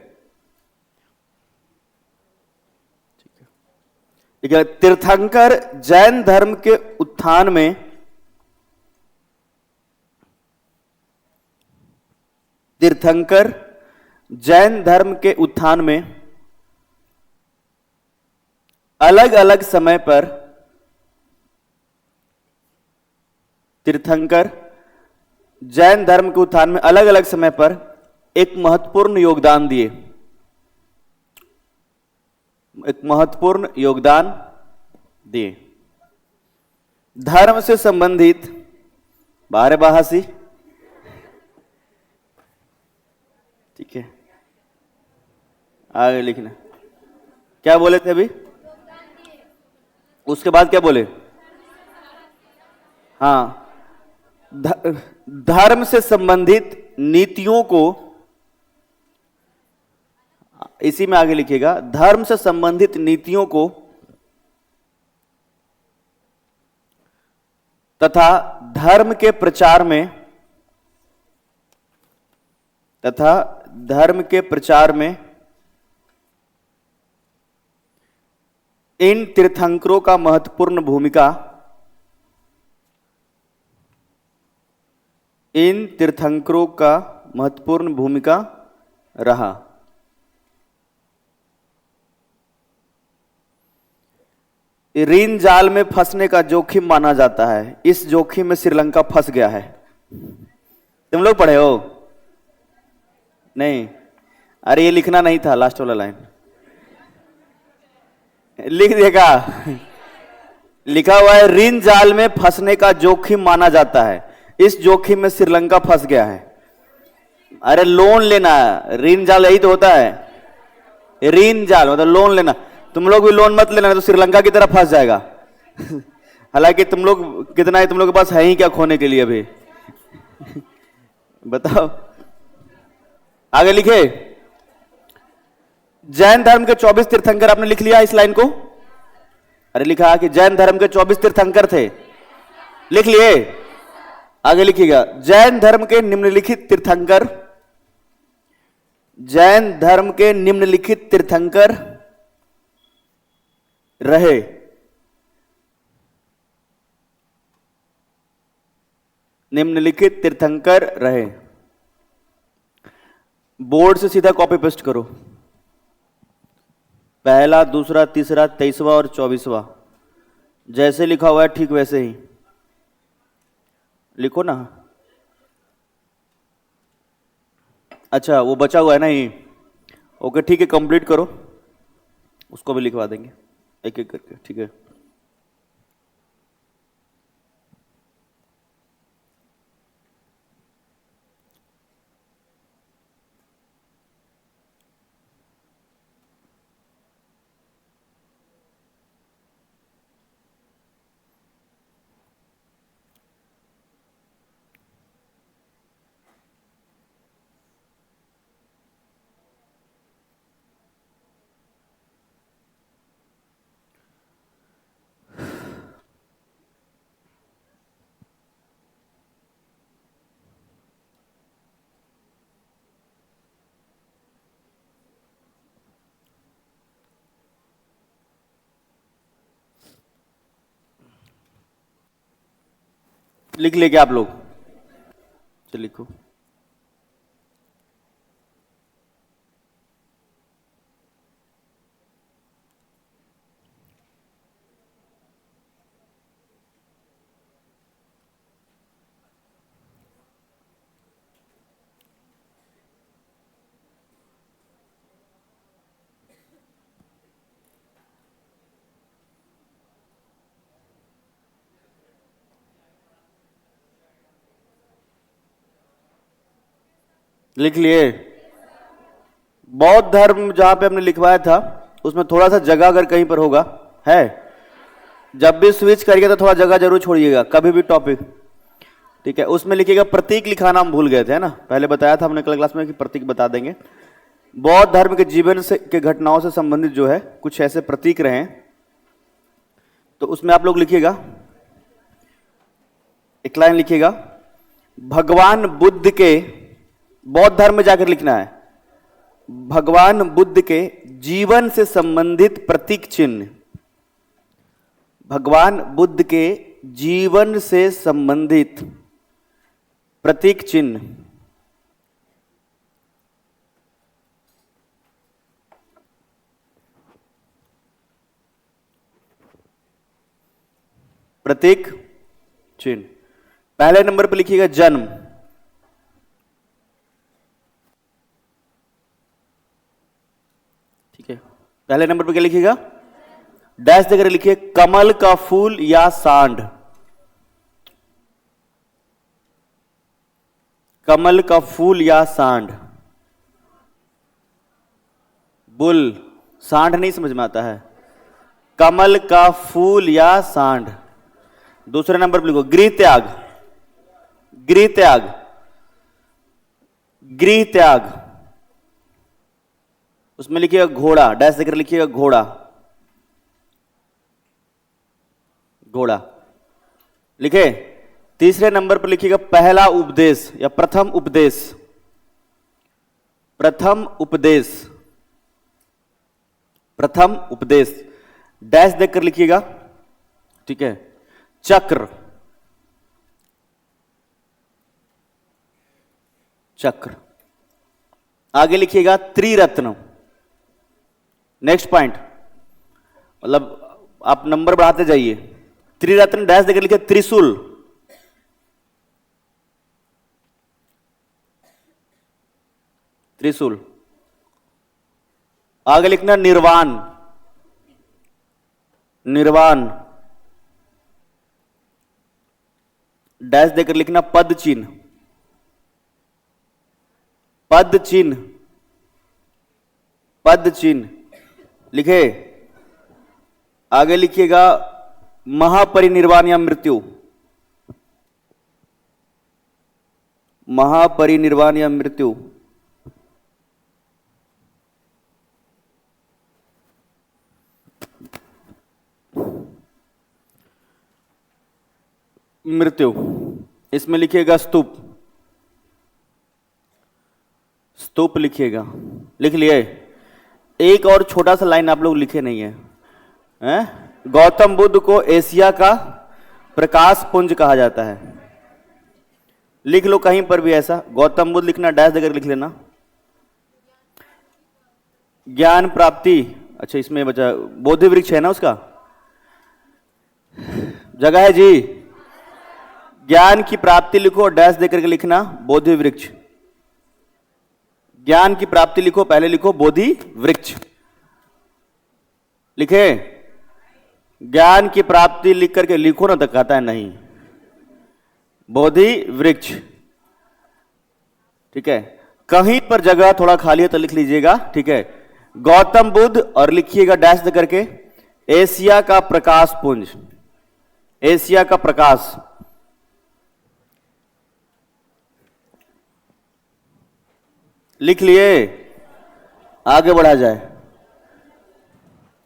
ठीक है, तीर्थंकर जैन धर्म के उत्थान में तीर्थंकर जैन धर्म के उत्थान में अलग अलग समय पर तीर्थंकर जैन धर्म के उत्थान में अलग अलग समय पर एक महत्वपूर्ण योगदान दिए। एक महत्वपूर्ण योगदान दिए। धर्म से संबंधित, बाहर बाहासी, ठीक है। आगे लिखना, क्या बोले थे अभी? उसके बाद क्या बोले? हाँ, धर्म से संबंधित नीतियों को, इसी में आगे लिखिएगा, धर्म से संबंधित नीतियों को तथा धर्म के प्रचार में इन तीर्थंकरों का महत्वपूर्ण भूमिका, इन तीर्थंकरों का महत्वपूर्ण भूमिका रहा। ऋण जाल में फंसने का जोखिम माना जाता है। इस जोखिम में श्रीलंका फंस गया है। तुम लोग पढ़े हो? नहीं? अरे ये लिखना नहीं था, लास्ट वाला लाइन लिख देगा। लिखा हुआ है, ऋण जाल में फंसने का जोखिम माना जाता है। इस जोखिम में श्रीलंका फंस गया है। अरे लोन लेना, ऋण जाल यही तो होता है। ऋण जाल मतलब लोन लेना। तुम लोग भी लोन मत लेना, तो श्रीलंका की तरह फंस जाएगा। हालांकि तुम लोग कितना है, तुम लोग के पास है ही क्या खोने के लिए अभी? बताओ। आगे लिखे, जैन धर्म के 24 तीर्थंकर। आपने लिख लिया इस लाइन को? अरे लिखा कि जैन धर्म के 24 तीर्थंकर थे, लिख लिए? आगे लिखिएगा, जैन धर्म के निम्नलिखित तीर्थंकर, जैन धर्म के निम्नलिखित तीर्थंकर रहे। निम्नलिखित तीर्थंकर रहे। बोर्ड से सीधा कॉपी पेस्ट करो। पहला, दूसरा, तीसरा, 23वां और 24वां जैसे लिखा हुआ है ठीक वैसे ही लिखो ना। अच्छा, वो बचा हुआ है ना ये? ओके, ठीक है, कंप्लीट करो। उसको भी लिखवा देंगे एक एक करके, ठीक है। लिख ले क्या आप लोग? चलिए लिखो। लिख लिए? बौद्ध धर्म जहां पे हमने लिखवाया था उसमें थोड़ा सा जगह अगर कहीं पर होगा है, जब भी स्विच करिए तो थोड़ा जगह जरूर छोड़िएगा कभी भी टॉपिक, ठीक है? उसमें लिखिएगा प्रतीक लिखाना हम भूल गए थे, है ना? पहले बताया था हमने कल क्लास में कि प्रतीक बता देंगे। बौद्ध धर्म के जीवन से के घटनाओं से संबंधित जो है कुछ ऐसे प्रतीक रहे, तो उसमें आप लोग लिखिएगा, एक लाइन लिखिएगा, भगवान बुद्ध के, बौद्ध धर्म में जाकर लिखना है, भगवान बुद्ध के जीवन से संबंधित प्रतीक चिन्ह, भगवान बुद्ध के जीवन से संबंधित प्रतीक चिन्ह। प्रतीक चिन्ह पहले नंबर पर लिखिएगा जन्म, ठीक है? पहले नंबर पर क्या लिखिएगा? डैश देकर लिखिए कमल का फूल या सांड, कमल का फूल या सांड। बुल, सांड नहीं समझ में आता है, कमल का फूल या सांड। दूसरे नंबर पर लिखो गृह त्याग, गृह त्याग, गृह त्याग। उसमें लिखिएगा घोड़ा, डैश देकर लिखिएगा घोड़ा, घोड़ा लिखे। तीसरे नंबर पर लिखिएगा पहला उपदेश या प्रथम उपदेश, प्रथम उपदेश, प्रथम उपदेश, डैश देकर लिखिएगा, ठीक है? चक्र, चक्र। आगे लिखिएगा त्रिरत्न। नेक्स्ट पॉइंट, मतलब आप नंबर बढ़ाते जाइए। त्रिरत्न डैश देकर लिखिए त्रिशूल, त्रिशूल। आगे लिखना निर्वाण, निर्वाण, डैश देकर लिखना पद चिन्ह, पद चिन्ह, पद चिन्ह लिखे। आगे लिखिएगा महापरिनिर्वाण या मृत्यु, महापरिनिर्वाण या मृत्यु। मृत्यु, इसमें लिखिएगा स्तूप, स्तूप लिखिएगा। लिख लिए? एक और छोटा सा लाइन आप लोग लिखे नहीं है, हैं? गौतम बुद्ध को एशिया का प्रकाश पुंज कहा जाता है। लिख लो कहीं पर भी ऐसा, गौतम बुद्ध लिखना, डैश देकर लिख लेना। ज्ञान प्राप्ति, अच्छा इसमें बचा बोधि वृक्ष है ना, उसका जगह है जी। ज्ञान की प्राप्ति लिखो, डैश देकर के लिखना बोधि वृक्ष। ज्ञान की प्राप्ति लिखो, पहले लिखो बोधि वृक्ष। लिखे? ज्ञान की प्राप्ति लिख करके लिखो ना, तो कहता है नहीं, बोधि वृक्ष, ठीक है? कहीं पर जगह थोड़ा खाली है तो लिख लीजिएगा, ठीक है? गौतम बुद्ध और लिखिएगा डैश दे करके एशिया का प्रकाश पुंज, एशिया का प्रकाश। लिख लिए? आगे बढ़ा जाए।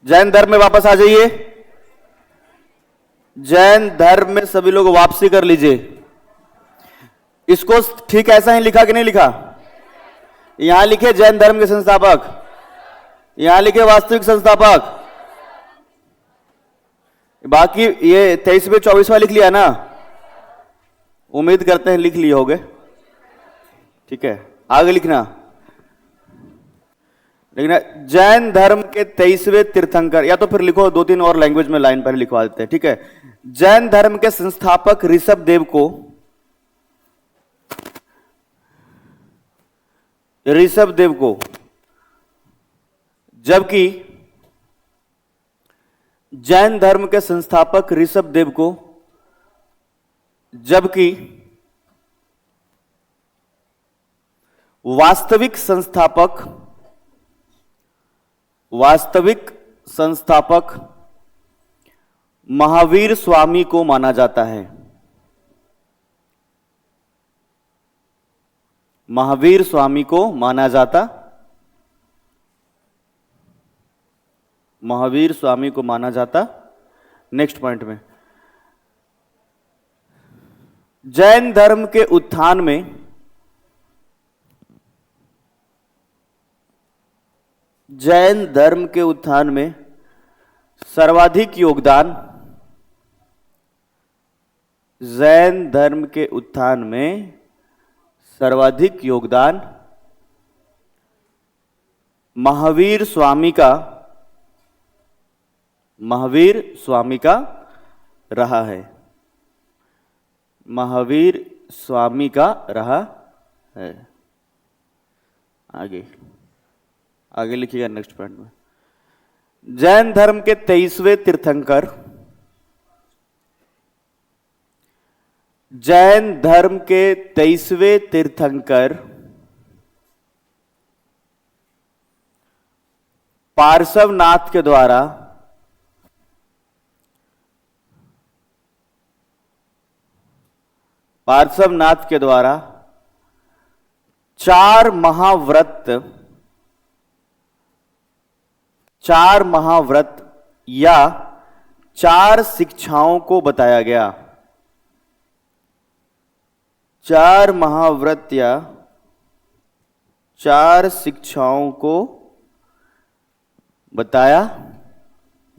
जैन धर्म में वापस आ जाइए। जैन धर्म में सभी लोग वापसी कर लीजिए। इसको ठीक ऐसा ही लिखा कि नहीं लिखा? यहां लिखे जैन धर्म के संस्थापक, यहां लिखे वास्तविक संस्थापक, बाकी ये 23वें 24वां लिख लिया ना? उम्मीद करते हैं लिख लिए होगे। ठीक है, आगे लिखना। लिखना जैन धर्म के 23वें तीर्थंकर, या तो फिर लिखो 2-3 और लैंग्वेज में लाइन पहले लिखवा देते हैं। ठीक है, जैन धर्म के संस्थापक ऋषभ देव को जबकि जैन धर्म के संस्थापक ऋषभ देव को जबकि वास्तविक संस्थापक महावीर स्वामी को माना जाता है। महावीर स्वामी को माना जाता। नेक्स्ट पॉइंट में जैन धर्म के उत्थान में सर्वाधिक योगदान महावीर स्वामी का रहा है। आगे लिखिएगा नेक्स्ट पॉइंट में। जैन धर्म के 23वें तीर्थंकर पार्श्वनाथ के द्वारा 4 महाव्रत या 4 शिक्षाओं को बताया गया। 4 महाव्रत या 4 शिक्षाओं को बताया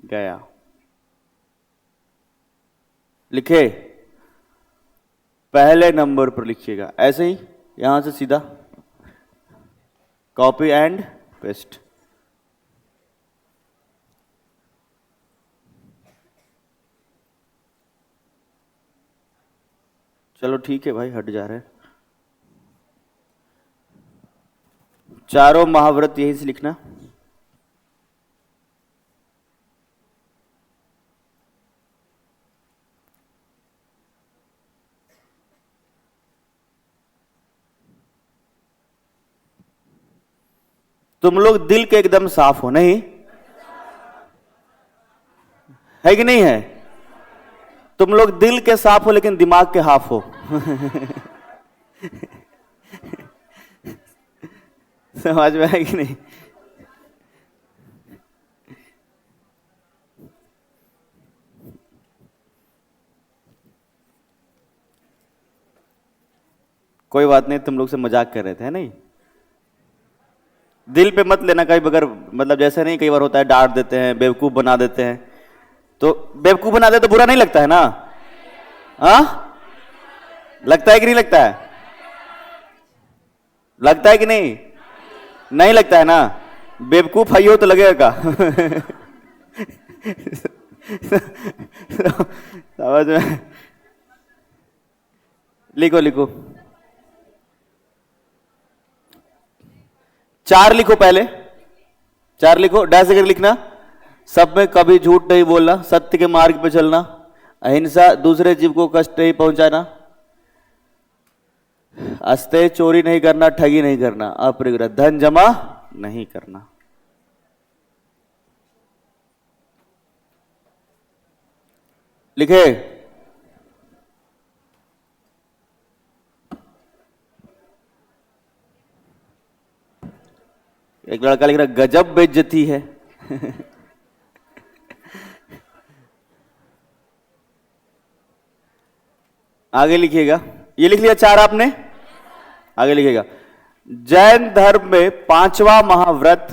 गया। लिखे, पहले नंबर पर लिखिएगा, ऐसे ही यहां से सीधा कॉपी एंड पेस्ट। चलो ठीक है भाई, हट जा रहे हैं। चारों महाव्रत यहीं से लिखना। तुम लोग दिल के एकदम साफ हो, नहीं है कि नहीं है? तुम लोग दिल के साफ हो लेकिन दिमाग के हाफ हो। समझ में है कि नहीं? कोई बात नहीं, तुम लोग से मजाक कर रहे थे, नहीं? दिल पे मत लेना कहीं, बगैर मतलब जैसे नहीं, कई बार होता है डांट देते हैं, बेवकूफ बना देते हैं। तो बेवकूफ बना दे तो बुरा नहीं लगता है ना? हाँ, लगता है कि नहीं लगता है? लगता है कि नहीं? नहीं लगता है ना? बेवकूफ आई हो तो लगेगा। समझ में? लिखो लिखो, 4 लिखो, पहले 4 लिखो, डैश करके लिखना। सब में कभी झूठ नहीं बोलना, सत्य के मार्ग पे चलना, अहिंसा, दूसरे जीव को कष्ट नहीं पहुंचाना, अस्ते चोरी नहीं करना, ठगी नहीं करना, अपरिग्रह, धन जमा नहीं करना। लिखे, एक लड़का लिख रहा गजब बेइज्जती है। आगे लिखिएगा, ये लिख लिया 4 आपने, आगे लिखिएगा। जैन धर्म में 5वां महाव्रत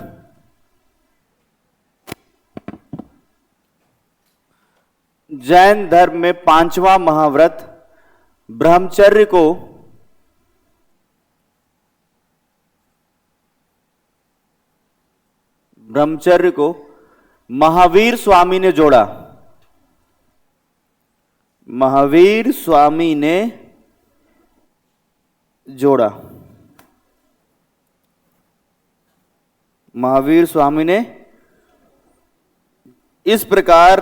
ब्रह्मचर्य को महावीर स्वामी ने जोड़ा। महावीर स्वामी ने जोड़ा। महावीर स्वामी ने इस प्रकार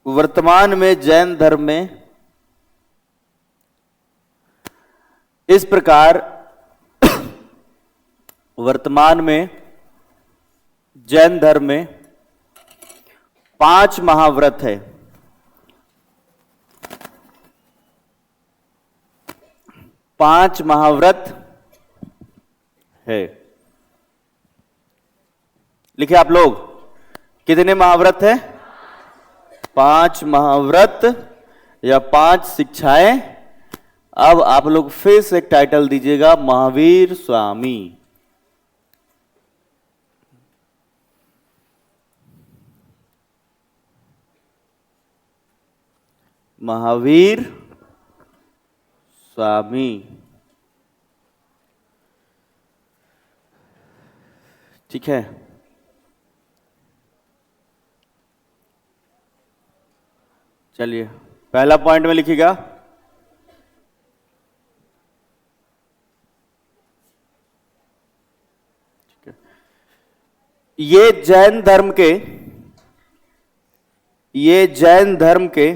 वर्तमान में जैन धर्म में वर्तमान में जैन धर्म में 5 महाव्रत है। 5 महाव्रत है। लिखिए आप लोग, कितने महाव्रत है? 5 महाव्रत या 5 शिक्षाएं। अब आप लोग फिर से एक टाइटल दीजिएगा, महावीर स्वामी। महावीर स्वामी। ठीक है, चलिए पहला पॉइंट में लिखिएगा, ये जैन धर्म के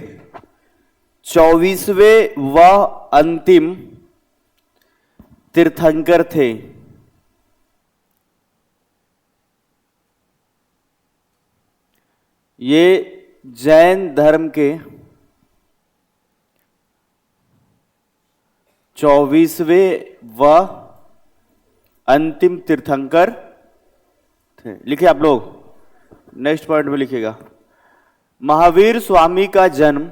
24वें व अंतिम तीर्थंकर थे। ये जैन धर्म के 24वें व अंतिम तीर्थंकर थे। लिखिए आप लोग, नेक्स्ट पॉइंट में लिखिएगा, महावीर स्वामी का जन्म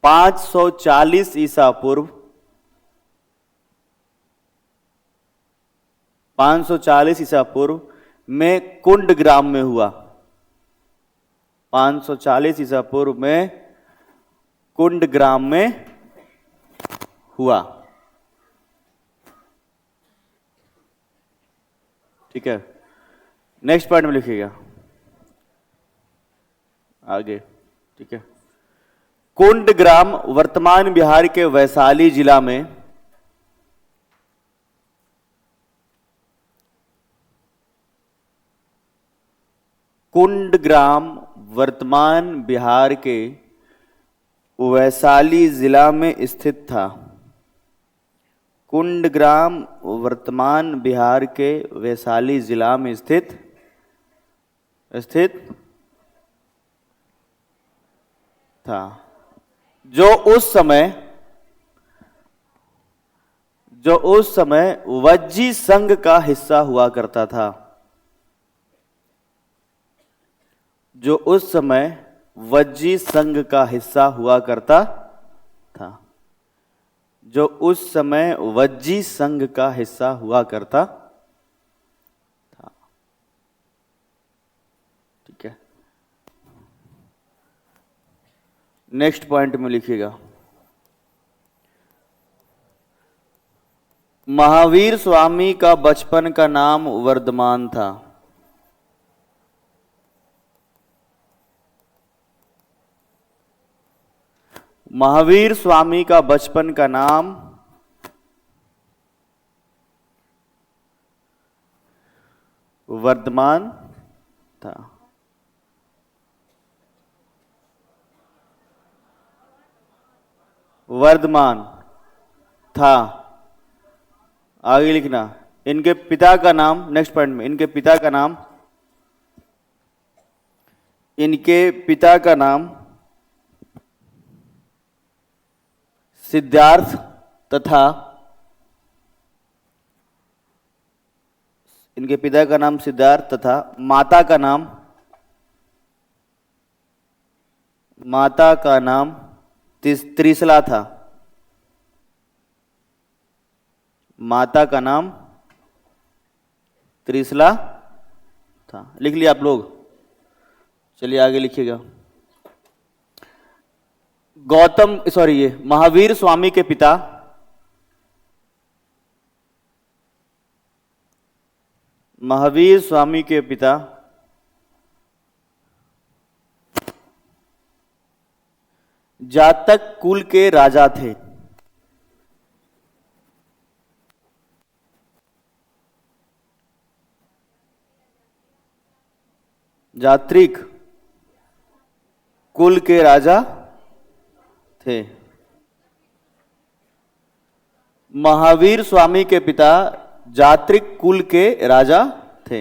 540 ईसा पूर्व 540 ईसा पूर्व में कुंडग्राम में हुआ। 540 ईसा पूर्व में कुंडग्राम में हुआ। ठीक है, नेक्स्ट पॉइंट में लिखिएगा आगे। ठीक है, कुंडग्राम वर्तमान बिहार के वैशाली जिला में कुंडग्राम वर्तमान बिहार के वैशाली जिला में स्थित था। कुंडग्राम वर्तमान बिहार के वैशाली जिला में स्थित था, जो उस समय वज्जी संघ का हिस्सा हुआ करता था। जो उस समय वज्जी संघ का हिस्सा हुआ करता था। जो उस समय वज्जी संघ का हिस्सा हुआ करता था। ठीक है, नेक्स्ट पॉइंट में लिखिएगा, महावीर स्वामी का बचपन का नाम वर्धमान था। महावीर स्वामी का बचपन का नाम वर्धमान था। वर्धमान था। आगे लिखना, इनके पिता का नाम, नेक्स्ट पॉइंट में, इनके पिता का नाम सिद्धार्थ तथा इनके पिता का नाम सिद्धार्थ तथा माता का नाम त्रिशला था। माता का नाम त्रिशला था। लिख लिया आप लोग? चलिए आगे लिखिएगा। ये महावीर स्वामी के पिता जातक कुल के राजा थे। जात्रिक कुल के राजा थे। महावीर स्वामी के पिता जात्रिक कुल के राजा थे।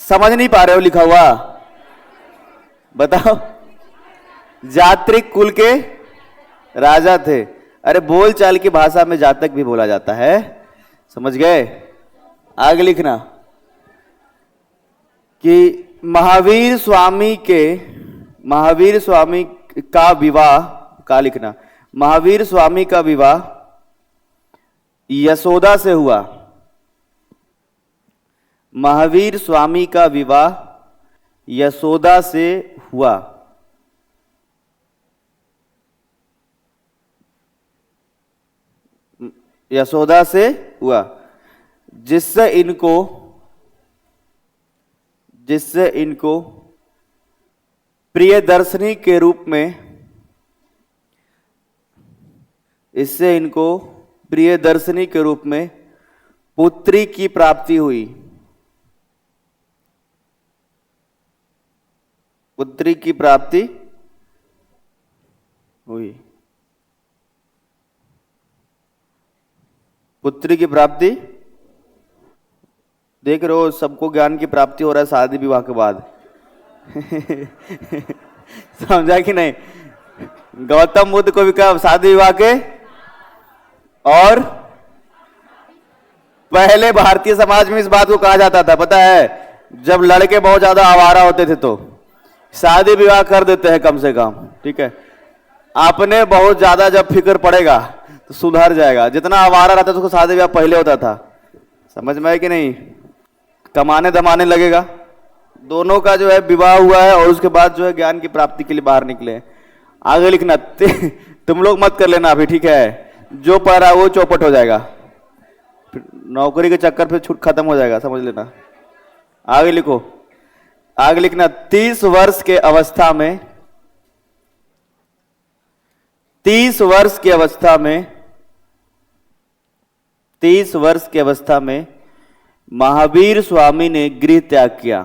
समझ नहीं पा रहे हो लिखा हुआ? बताओ। जात्रिक कुल के राजा थे। अरे बोल चाल की भाषा में जातक भी बोला जाता है, समझ गए? आगे लिखना कि महावीर स्वामी का विवाह का लिखना, महावीर स्वामी का विवाह यशोदा से हुआ। महावीर स्वामी का विवाह यशोदा से हुआ। यशोदा से हुआ, जिससे इनको प्रियदर्शनी के रूप में पुत्री की प्राप्ति हुई। पुत्री की प्राप्ति देख रहे हो, सबको ज्ञान की प्राप्ति हो रहा है शादी विवाह के बाद। समझा कि नहीं? गौतम बुद्ध को भी कहा शादी विवाह के, और पहले भारतीय समाज में इस बात को कहा जाता था, पता है, जब लड़के बहुत ज्यादा आवारा होते थे तो शादी विवाह कर देते हैं कम से कम, ठीक है। आपने बहुत ज्यादा जब फिक्र पड़ेगा तो सुधर जाएगा। जितना आवारा रहता था उसको शादी विवाह पहले होता था। समझ में आए कि नहीं? कमाने दमाने लगेगा। दोनों का जो है विवाह हुआ है और उसके बाद जो है ज्ञान की प्राप्ति के लिए बाहर निकले। आगे लिखना, तुम लोग मत कर लेना अभी, ठीक है। जो पढ़ रहा है वो चौपट हो जाएगा, फिर नौकरी के चक्कर फिर छूट खत्म हो जाएगा, समझ लेना। आगे लिखो, आगे लिखना, 30 वर्ष के अवस्था में महावीर स्वामी ने गृह त्याग किया।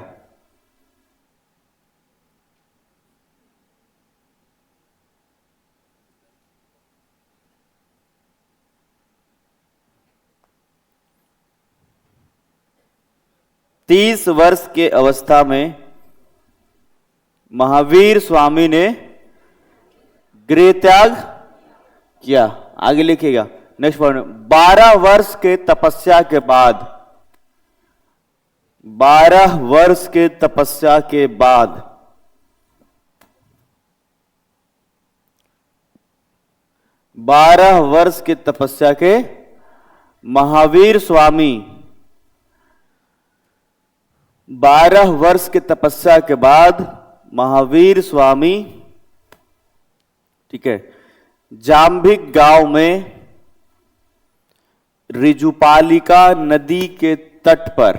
तीस वर्ष के अवस्था में महावीर स्वामी ने गृह त्याग किया। आगे लिखिएगा, नेक्स्ट पॉइंट, 12 वर्ष के तपस्या के बाद 12 वर्ष के तपस्या के बाद 12 वर्ष के तपस्या के महावीर स्वामी 12 वर्ष के तपस्या के बाद महावीर स्वामी, ठीक है, जाम्भिक गांव में ऋजुपालिका नदी के तट पर,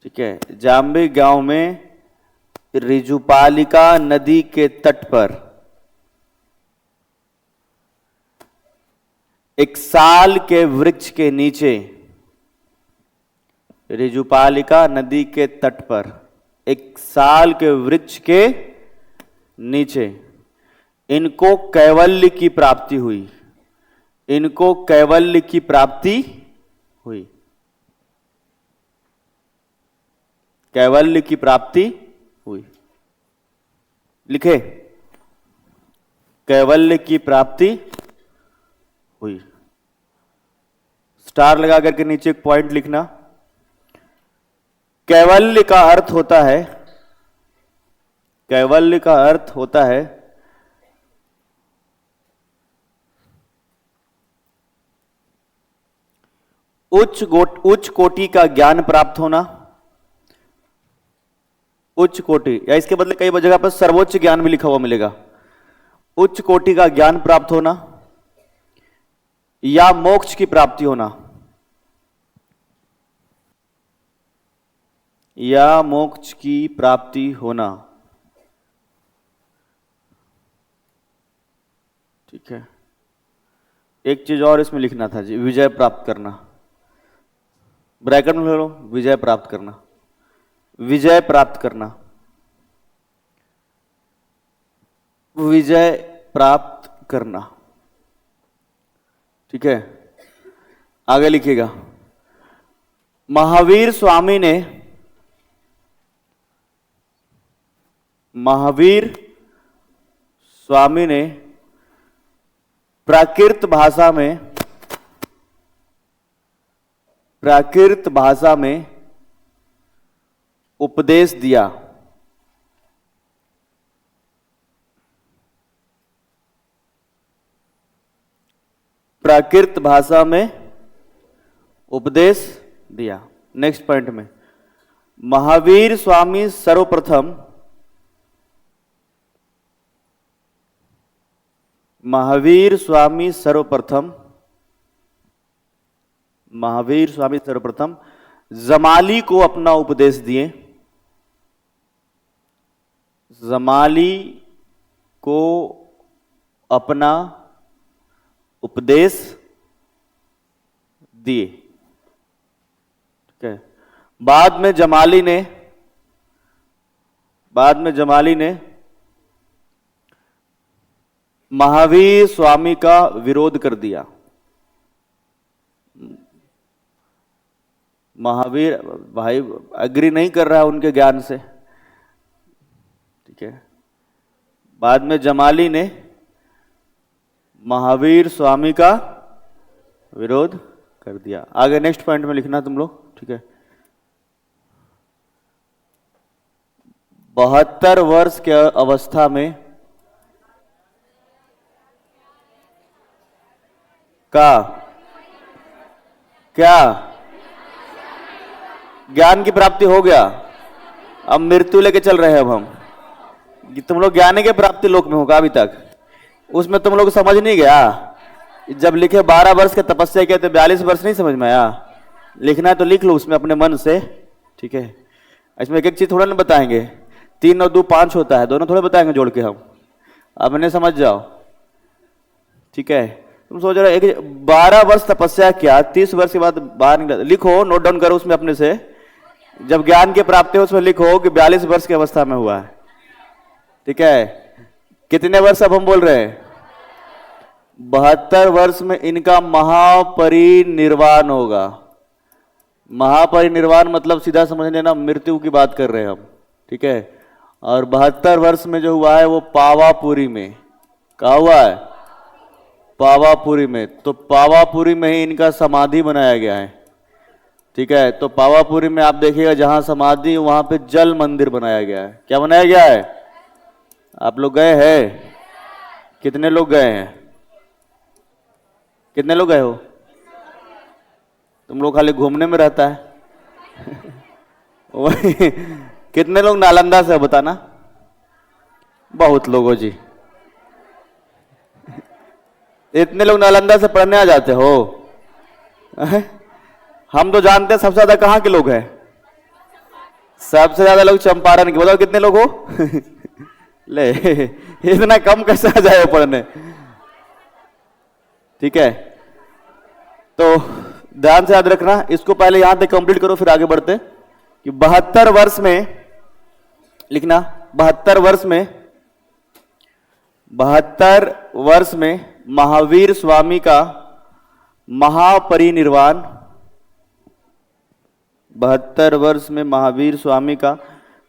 ठीक है, जाम्भिक गांव में ऋजुपालिका नदी के तट पर एक साल के वृक्ष के नीचे, ऋजुपालिका नदी के तट पर एक साल के वृक्ष के नीचे इनको कैवल्य की प्राप्ति हुई। इनको कैवल्य की प्राप्ति हुई। कैवल्य की प्राप्ति हुई। लिखे, कैवल्य की प्राप्ति हुई। स्टार लगा करके नीचे एक पॉइंट लिखना। कैवल्य का अर्थ होता है, कैवल्य का अर्थ होता है उच्च कोटि का ज्ञान प्राप्त होना, उच्च कोटि, या इसके बदले कई जगह पर सर्वोच्च ज्ञान भी लिखा हुआ मिलेगा। उच्च कोटि का ज्ञान प्राप्त होना या मोक्ष की प्राप्ति होना, या मोक्ष की प्राप्ति होना। ठीक है, एक चीज और इसमें लिखना था जी, विजय प्राप्त करना। ब्रैकेट में ले लो, विजय प्राप्त करना, विजय प्राप्त करना, विजय प्राप्त करना। ठीक है, आगे लिखिएगा। महावीर स्वामी ने, महावीर स्वामी ने प्राकृत भाषा में, प्राकृत भाषा में उपदेश दिया। प्राकृत भाषा में उपदेश दिया। नेक्स्ट पॉइंट में, महावीर स्वामी सर्वप्रथम, महावीर स्वामी सर्वप्रथम, महावीर स्वामी सर्वप्रथम जमाली को अपना उपदेश दिए। जमाली को अपना उपदेश दिए। ठीक है, बाद में जमाली ने, बाद में जमाली ने महावीर स्वामी का विरोध कर दिया। महावीर भाई अग्री नहीं कर रहा है उनके ज्ञान से। ठीक है, बाद में जमाली ने महावीर स्वामी का विरोध कर दिया। आगे नेक्स्ट पॉइंट में लिखना तुम लोग। ठीक है, 72 वर्ष के अवस्था में का क्या ज्ञान की प्राप्ति हो गया। अब मृत्यु लेके चल रहे हैं। अब हम, तुम लोग ज्ञान के प्राप्ति लोक में होगा अभी तक, उसमें तुम लोग समझ नहीं गया। जब लिखे 12 वर्ष के तपस्या किया तो 42 वर्ष नहीं समझ में आया। लिखना है तो लिख लो उसमें अपने मन से। ठीक है, इसमें एक एक चीज थोड़ा ना बताएंगे, 3 और 2 5 होता है, दोनों थोड़े बताएंगे जोड़ के हम। अब इन्हें समझ जाओ। ठीक है, तुम सोच रहे हो 12 वर्ष तपस्या किया, 30 वर्ष के बाद बाहर निकला। लिखो, नोट डाउन करो उसमें अपने से। जब ज्ञान की प्राप्ति हो उसमें लिखो कि 42 वर्ष की अवस्था में हुआ है। ठीक है, कितने वर्ष अब हम बोल रहे हैं? 72 वर्ष में इनका महापरिनिर्वाण होगा। महापरिनिर्वाण मतलब सीधा समझ लेना मृत्यु की बात कर रहे हैं हम। ठीक है, और 72 वर्ष में जो हुआ है वो पावापुरी में। कहा हुआ है? पावापुरी में। तो पावापुरी में ही इनका समाधि बनाया गया है। ठीक है, तो पावापुरी में आप देखिएगा जहां समाधि वहां पे जल मंदिर बनाया गया है। क्या बनाया गया है? आप लोग गए हैं? कितने लोग गए हैं? कितने लोग गए हो? तुम लोग खाली घूमने में रहता है। वही, कितने लोग नालंदा से बताना? बहुत लोग हो जी। इतने लोग नालंदा से पढ़ने आ जाते हो? हम तो जानते हैं सबसे ज्यादा कहाँ के लोग हैं। सबसे ज्यादा लोग चंपारण के। बताओ कितने लोग हो? ले, इतना कम कैसे आ जाए पढ़ने? ठीक है, तो ध्यान से याद रखना। इसको पहले यहां तक कंप्लीट करो फिर आगे बढ़ते कि 72 वर्ष में लिखना। 72 वर्ष में, 72 वर्ष में महावीर स्वामी का महापरिनिर्वाण, 72 वर्ष में महावीर स्वामी का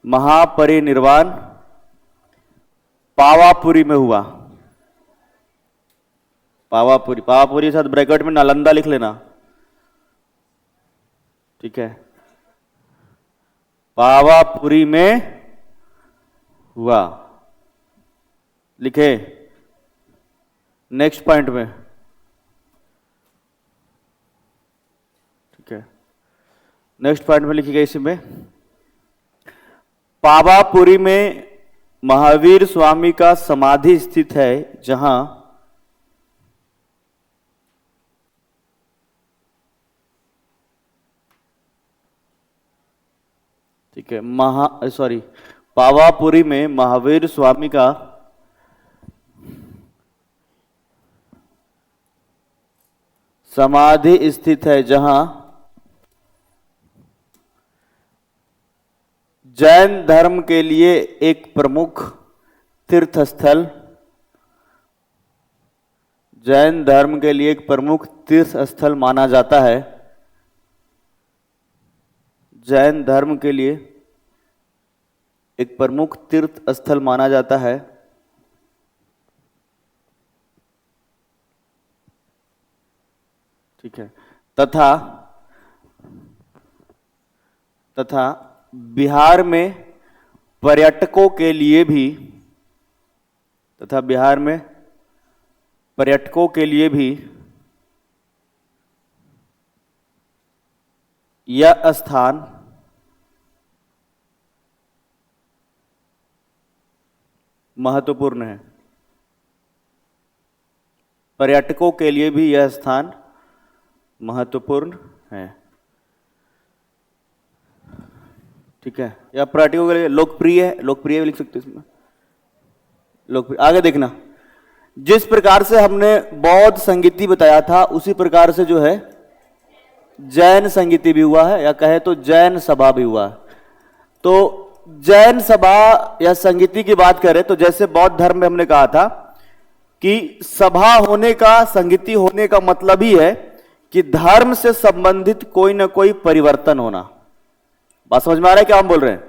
महापरिनिर्वाण पावापुरी में हुआ। पावापुरी, पावापुरी के साथ ब्रैकेट में नालंदा लिख लेना। ठीक है, पावापुरी में हुआ। लिखे नेक्स्ट पॉइंट में। नेक्स्ट पॉइंट में लिखिएगा इसमें, पावापुरी में महावीर स्वामी का समाधि स्थित है जहां ठीक है पावापुरी में महावीर स्वामी का समाधि स्थित है जहां जैन धर्म के लिए एक प्रमुख तीर्थ स्थल, जैन धर्म के लिए एक प्रमुख तीर्थ स्थल माना जाता है, जैन धर्म के लिए एक प्रमुख तीर्थ स्थल माना जाता है। ठीक है। तथा बिहार में पर्यटकों के लिए भी यह स्थान महत्वपूर्ण है। पर्यटकों के लिए भी यह स्थान महत्वपूर्ण है। ठीक है। या पर्यटकों के लिए लोकप्रिय है, लोकप्रिय भी लिख सकते हैं इसमें, लोकप्रिय। आगे देखना, जिस प्रकार से हमने बौद्ध संगीति बताया था उसी प्रकार से जो है जैन संगीति भी हुआ है, या कहे तो जैन सभा भी हुआ है। तो जैन सभा या संगीति की बात करें तो जैसे बौद्ध धर्म में हमने कहा था कि सभा होने का, संगीति होने का मतलब ही है कि धर्म से संबंधित कोई ना कोई परिवर्तन होना। बात समझ में आ रहा है क्या हम बोल रहे हैं?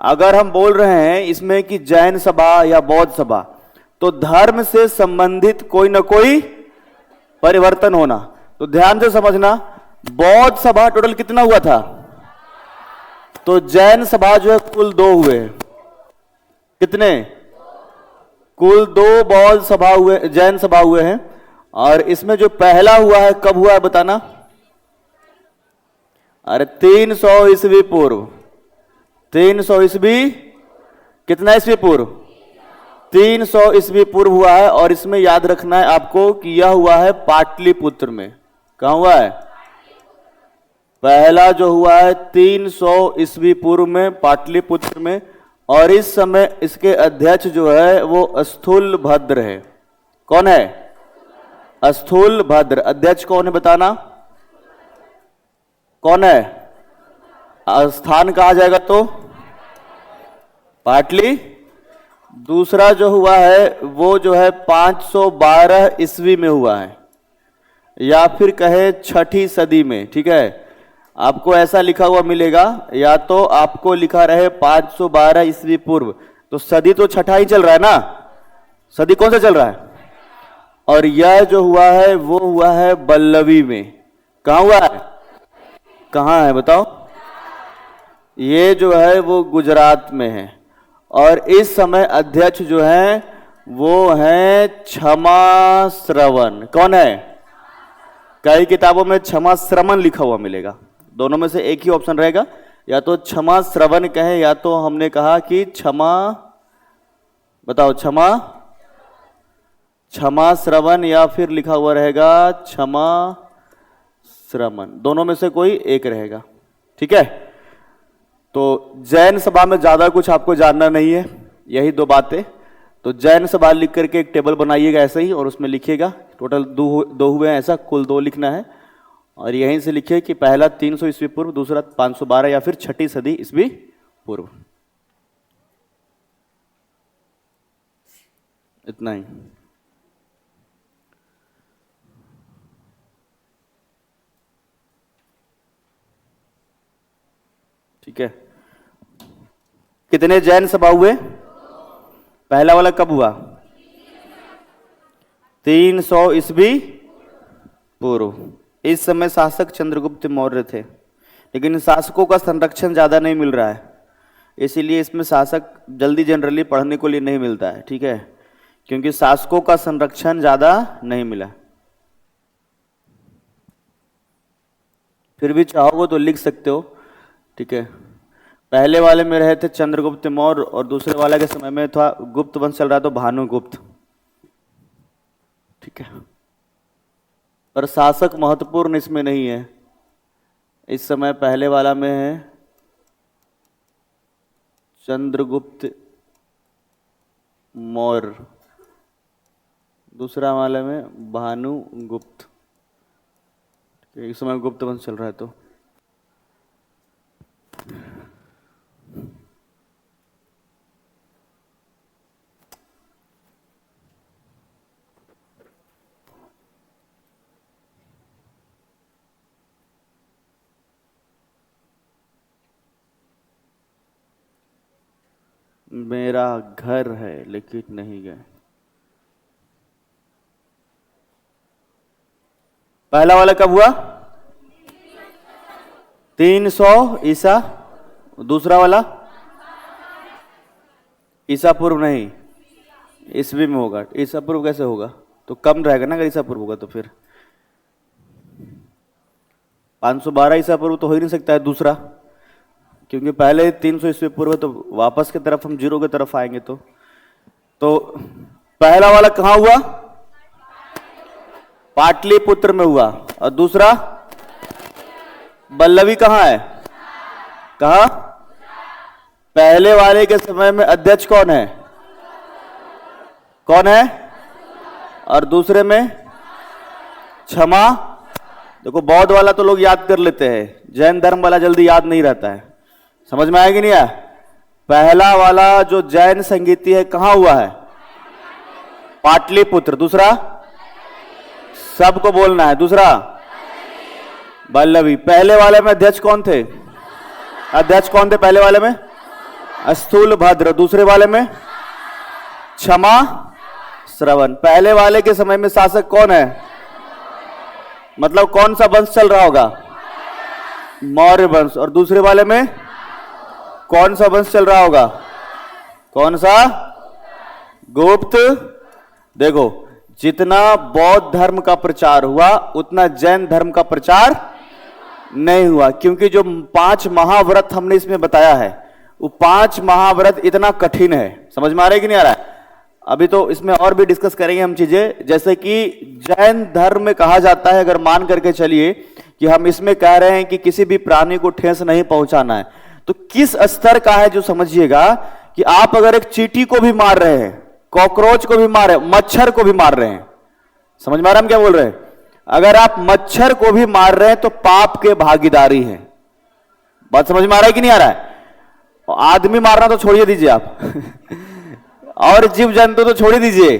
अगर हम बोल रहे हैं इसमें कि जैन सभा या बौद्ध सभा, तो धर्म से संबंधित कोई ना कोई परिवर्तन होना। तो ध्यान से समझना, बौद्ध सभा टोटल कितना हुआ था? तो जैन सभा जो है कुल 2 हुए। कितने? कुल 2 बौद्ध सभा हुए, जैन सभा हुए हैं। और इसमें जो पहला हुआ है कब हुआ है बताना? अरे 300 ईस्वी पूर्व। 300 ईस्वी, कितना ईस्वी पूर्व? 300 ईस्वी पूर्व हुआ है। और इसमें याद रखना है आपको कि यह हुआ है पाटलिपुत्र में। कहां हुआ है? पहला जो हुआ है 300 ईस्वी पूर्व में पाटलिपुत्र में। और इस समय इसके अध्यक्ष जो है वो स्थूलभद्र है। कौन है? स्थूलभद्र। अध्यक्ष कौन है बताना? कौन है? स्थान कहा जाएगा तो पाटली। दूसरा जो हुआ है वो जो है 512 ईस्वी में हुआ है, या फिर कहे 6ठी सदी में। ठीक है, आपको ऐसा लिखा हुआ मिलेगा, या तो आपको लिखा रहे 512 ईस्वी पूर्व, तो सदी तो 6ठा ही चल रहा है ना। सदी कौन सा चल रहा है? और यह जो हुआ है वो हुआ है बल्लवी में। कहां हुआ है? कहां है बताओ? ये जो है वो गुजरात में है। और इस समय अध्यक्ष जो है वो है क्षमा श्रवण। कौन है? कई किताबों में क्षमा श्रवण लिखा हुआ मिलेगा, दोनों में से एक ही ऑप्शन रहेगा, या तो क्षमा श्रवण कहे या तो हमने कहा कि क्षमा, बताओ क्षमा श्रवण, या फिर लिखा हुआ रहेगा क्षमा श्रवण। दोनों में से कोई एक रहेगा। ठीक है। तो जैन सभा में ज्यादा कुछ आपको जानना नहीं है, यही 2 बातें। तो जैन सभा लिख करके एक टेबल बनाइएगा ऐसे ही, और उसमें लिखिएगा टोटल 2 हुए हैं, ऐसा कुल 2 लिखना है। और यहीं से लिखिए कि पहला 300 ईस्वी पूर्व, दूसरा 512 या फिर 6ठी सदी ईस्वी पूर्व। इतना ही। ठीक है। कितने जैन सभा हुए? पहला वाला कब हुआ? 300 ईस्वी पूर्व। इस समय शासक चंद्रगुप्त मौर्य थे, लेकिन शासकों का संरक्षण ज्यादा नहीं मिल रहा है, इसीलिए इसमें शासक जल्दी जनरली पढ़ने को लिए नहीं मिलता है। ठीक है, क्योंकि शासकों का संरक्षण ज्यादा नहीं मिला। फिर भी चाहोगे तो लिख सकते हो, ठीक है। पहले वाले में रहे थे चंद्रगुप्त मौर्य और दूसरे वाले के समय में था गुप्त वंश चल रहा तो भानुगुप्त, ठीक है। पर शासक महत्वपूर्ण इसमें नहीं है, इस समय पहले वाला में है चंद्रगुप्त मौर्य, दूसरा वाले में भानुगुप्त, इस समय गुप्त वंश चल रहा है तो मेरा घर है लेकिन नहीं गए। पहला वाला कब हुआ? 300 ईसा। दूसरा वाला ईसा पूर्व नहीं, ईसवी में होगा। ईसा पूर्व कैसे होगा? तो कम रहेगा ना अगर ईसा पूर्व होगा तो फिर 512 ईसा पूर्व तो हो ही नहीं सकता है दूसरा, क्योंकि पहले 300 ईस्वी पूर्व, तो वापस की तरफ हम जीरो की तरफ आएंगे। तो पहला वाला कहां हुआ? पाटलिपुत्र में हुआ। और दूसरा बल्लवी कहां है? कहा? पहले वाले के समय में अध्यक्ष कौन है? कौन है? और दूसरे में क्षमा। देखो बौद्ध वाला तो लोग याद कर लेते हैं, जैन धर्म वाला जल्दी याद नहीं रहता है। समझ में आएगी नहीं आया? पहला वाला जो जैन संगीति है कहां हुआ है? पाटलिपुत्र। दूसरा सबको बोलना है। दूसरा बल्लवी। पहले वाले में अध्यक्ष कौन थे? अध्यक्ष कौन थे पहले वाले में? स्थूल भद्र। दूसरे वाले में क्षमा श्रवण। पहले वाले के समय में शासक कौन है? मतलब कौन सा वंश चल रहा होगा? मौर्य वंश। और दूसरे वाले में कौन सा वंश चल रहा होगा? कौन सा? गुप्त। देखो जितना बौद्ध धर्म का प्रचार हुआ उतना जैन धर्म का प्रचार नहीं हुआ, क्योंकि जो 5 महाव्रत हमने इसमें बताया है वो 5 महाव्रत इतना कठिन है। समझ में आ रहा है कि नहीं आ रहा है? अभी तो इसमें और भी डिस्कस करेंगे हम चीजें, जैसे कि जैन धर्म में कहा जाता है, अगर मान करके चलिए कि हम इसमें कह रहे हैं कि किसी भी प्राणी को ठेस नहीं पहुंचाना है, तो किस स्तर का है जो समझिएगा कि आप अगर एक चींटी को भी मार रहे हैं, कॉकरोच को भी मार रहे हैं, मच्छर को भी मार रहे हैं। समझ में आ रहा है हम क्या बोल रहे हैं? अगर आप मच्छर को भी मार रहे हैं तो पाप के भागीदारी हैं। बात समझ में आ रहा है कि नहीं आ रहा है? आदमी मारना तो छोड़िए दीजिए आप और जीव जंतु तो छोड़ दीजिए।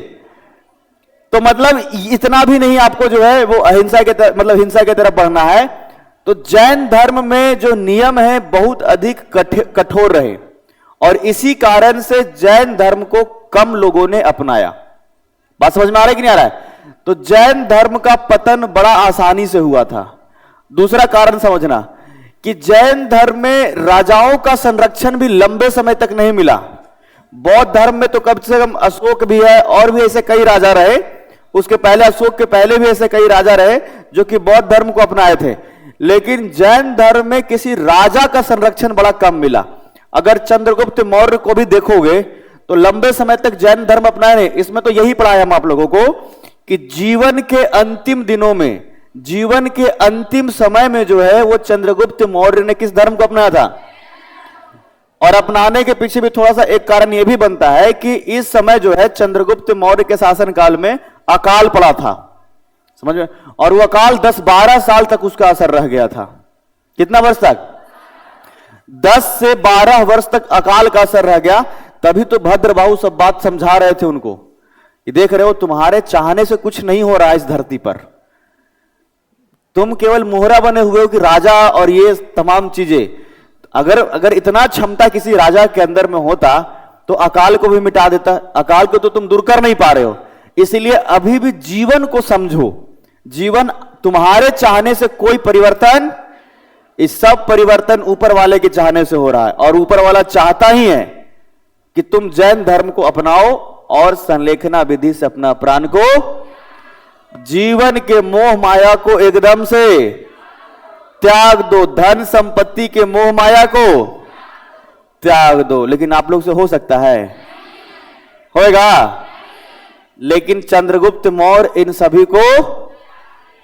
तो मतलब इतना भी नहीं आपको जो है वो अहिंसा के मतलब हिंसा की तरफ बढ़ना है। तो जैन धर्म में जो नियम है बहुत अधिक कठोर रहे, और इसी कारण से जैन धर्म को कम लोगों ने अपनाया। बात समझ में आ रहा है कि नहीं आ रहा है? तो जैन धर्म का पतन बड़ा आसानी से हुआ था। दूसरा कारण समझना कि जैन धर्म में राजाओं का संरक्षण भी लंबे समय तक नहीं मिला। बौद्ध धर्म में तो कम से कम अशोक भी है और भी ऐसे कई राजा रहे, उसके पहले अशोक के पहले भी ऐसे कई राजा रहे जो कि बौद्ध धर्म को अपनाए थे। लेकिन जैन धर्म में किसी राजा का संरक्षण बड़ा कम मिला। अगर चंद्रगुप्त मौर्य को भी देखोगे तो लंबे समय तक जैन धर्म अपनाए नहीं। इसमें तो यही पढ़ाया हम आप लोगों को कि जीवन के अंतिम दिनों में, जीवन के अंतिम समय में जो है वो चंद्रगुप्त मौर्य ने किस धर्म को अपनाया था। और अपनाने के पीछे भी थोड़ा सा एक कारण यह भी बनता है कि इस समय जो है चंद्रगुप्त मौर्य के शासनकाल में अकाल पड़ा था। समझ में? और वो अकाल 10-12 साल तक उसका असर रह गया था। कितना वर्ष तक? 10 से 12 वर्ष तक अकाल का असर रह गया। तभी तो भद्रबाहु सब बात समझा रहे थे उनको कि देख रहे हो तुम्हारे चाहने से कुछ नहीं हो रहा है इस धरती पर, तुम केवल मोहरा बने हुए हो कि राजा और ये तमाम चीजें। अगर इतना क्षमता किसी राजा के अंदर में होता तो अकाल को भी मिटा देता। अकाल को तो तुम दूर कर नहीं पा रहे हो, इसलिए अभी भी जीवन को समझो। जीवन तुम्हारे चाहने से कोई परिवर्तन, इस सब परिवर्तन ऊपर वाले के चाहने से हो रहा है। और ऊपर वाला चाहता ही है कि तुम जैन धर्म को अपनाओ और संलेखना विधि से अपना प्राण को, जीवन के मोह माया को एकदम से त्याग दो, धन संपत्ति के मोह माया को त्याग दो। लेकिन आप लोग से हो सकता है? होएगा? लेकिन चंद्रगुप्त मौर्य इन सभी को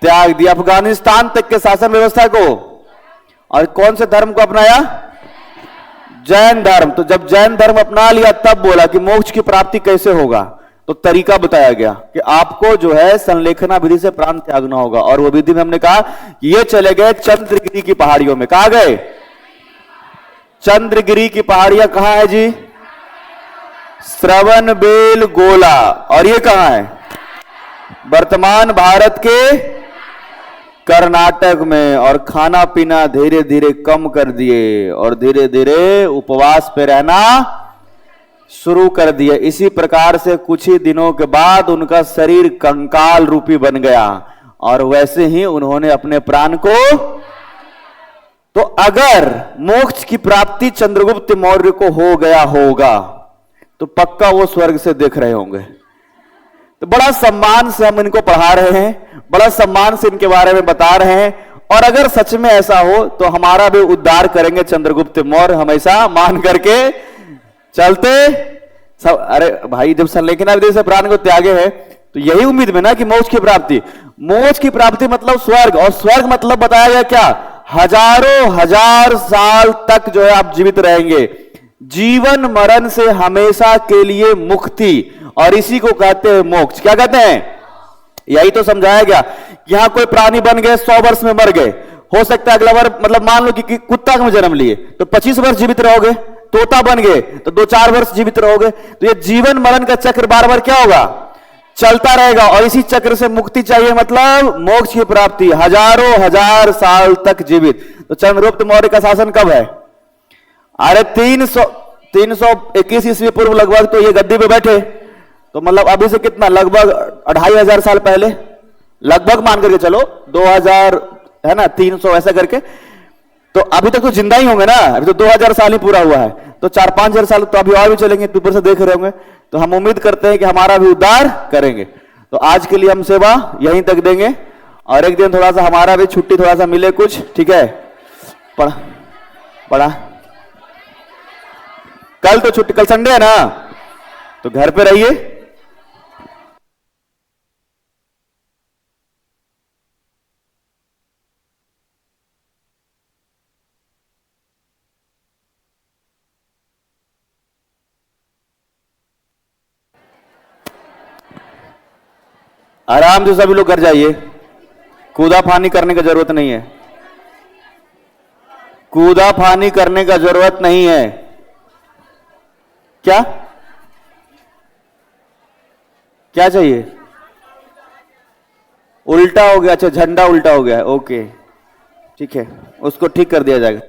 त्याग दिया, अफगानिस्तान तक के शासन व्यवस्था को, और कौन से धर्म को अपनाया? जैन धर्म। तो जब जैन धर्म अपना लिया तब बोला कि मोक्ष की प्राप्ति कैसे होगा, तो तरीका बताया गया कि आपको जो है संलेखना विधि से प्राण त्यागना होगा। और वो विधि में हमने कहा कि ये चले गए चंद्रगिरी की पहाड़ियों में। कहा गए? चंद्रगिरी की पहाड़ियां कहां है जी? श्रवण बेल गोला। और ये कहां है? वर्तमान भारत के कर्नाटक में। और खाना पीना धीरे धीरे कम कर दिए और धीरे धीरे उपवास पे रहना शुरू कर दिया। इसी प्रकार से कुछ ही दिनों के बाद उनका शरीर कंकाल रूपी बन गया और वैसे ही उन्होंने अपने प्राण को। तो अगर मोक्ष की प्राप्ति चंद्रगुप्त मौर्य को हो गया होगा तो पक्का वो स्वर्ग से देख रहे होंगे। तो बड़ा सम्मान से हम इनको पढ़ा रहे हैं, बड़ा सम्मान से इनके बारे में बता रहे हैं। और अगर सच में ऐसा हो तो हमारा भी उद्धार करेंगे चंद्रगुप्त मौर्य, हमेशा मान करके चलते सब। अरे भाई, जब संलेखना विधि से प्राण को त्यागे हैं तो यही उम्मीद में ना कि मोक्ष की प्राप्ति। मोक्ष की प्राप्ति मतलब स्वर्ग, और स्वर्ग मतलब बताया गया क्या? हजारों हजार साल तक जो है आप जीवित रहेंगे, जीवन मरण से हमेशा के लिए मुक्ति, और इसी को कहते हैं मोक्ष। क्या कहते हैं? यही तो समझाया गया। यहां कोई प्राणी बन गए, 100 वर्ष में मर गए, हो सकता है अगला बार, मतलब मान लो कि कुत्ता में जन्म लिए तो 25 वर्ष जीवित रहोगे, तोता बन गए तो 2-4 वर्ष जीवित रहोगे। तो ये जीवन मरण का चक्र बार बार क्या होगा? चलता रहेगा। और इसी चक्र से मुक्ति चाहिए, मतलब मोक्ष की प्राप्ति, हजारों हजार साल तक जीवित। तो चंद्रगुप्त मौर्य का शासन कब है? अरे 321 ईस्वी पूर्व लगभग तो ये गद्दी पे बैठे, तो मतलब अभी से कितना, लगभग 2500 साल पहले, लगभग मान करके चलो 2000 है ना, 300 ऐसा करके। तो अभी तक तो जिंदा ही होंगे ना, अभी तो 2000 साल ही पूरा हुआ है, तो 4-5 साल तो अभी और भी चलेंगे, ऊपर से देख रहे होंगे। तो हम उम्मीद करते हैं कि हमारा भी उद्धार करेंगे। तो आज के लिए हम सेवा यहीं तक देंगे, और एक दिन थोड़ा सा हमारा भी छुट्टी थोड़ा सा मिले कुछ, ठीक है? पढ़ा कल तो छुट्टी, कल संडे है ना, तो घर पे रहिए। आराम से सभी लोग घर जाइए, कूदा फानी करने की जरूरत नहीं है, कूदा फानी करने का जरूरत नहीं है। क्या क्या चाहिए? उल्टा हो गया? अच्छा, झंडा उल्टा हो गया है, ओके ठीक है, उसको ठीक कर दिया जाएगा।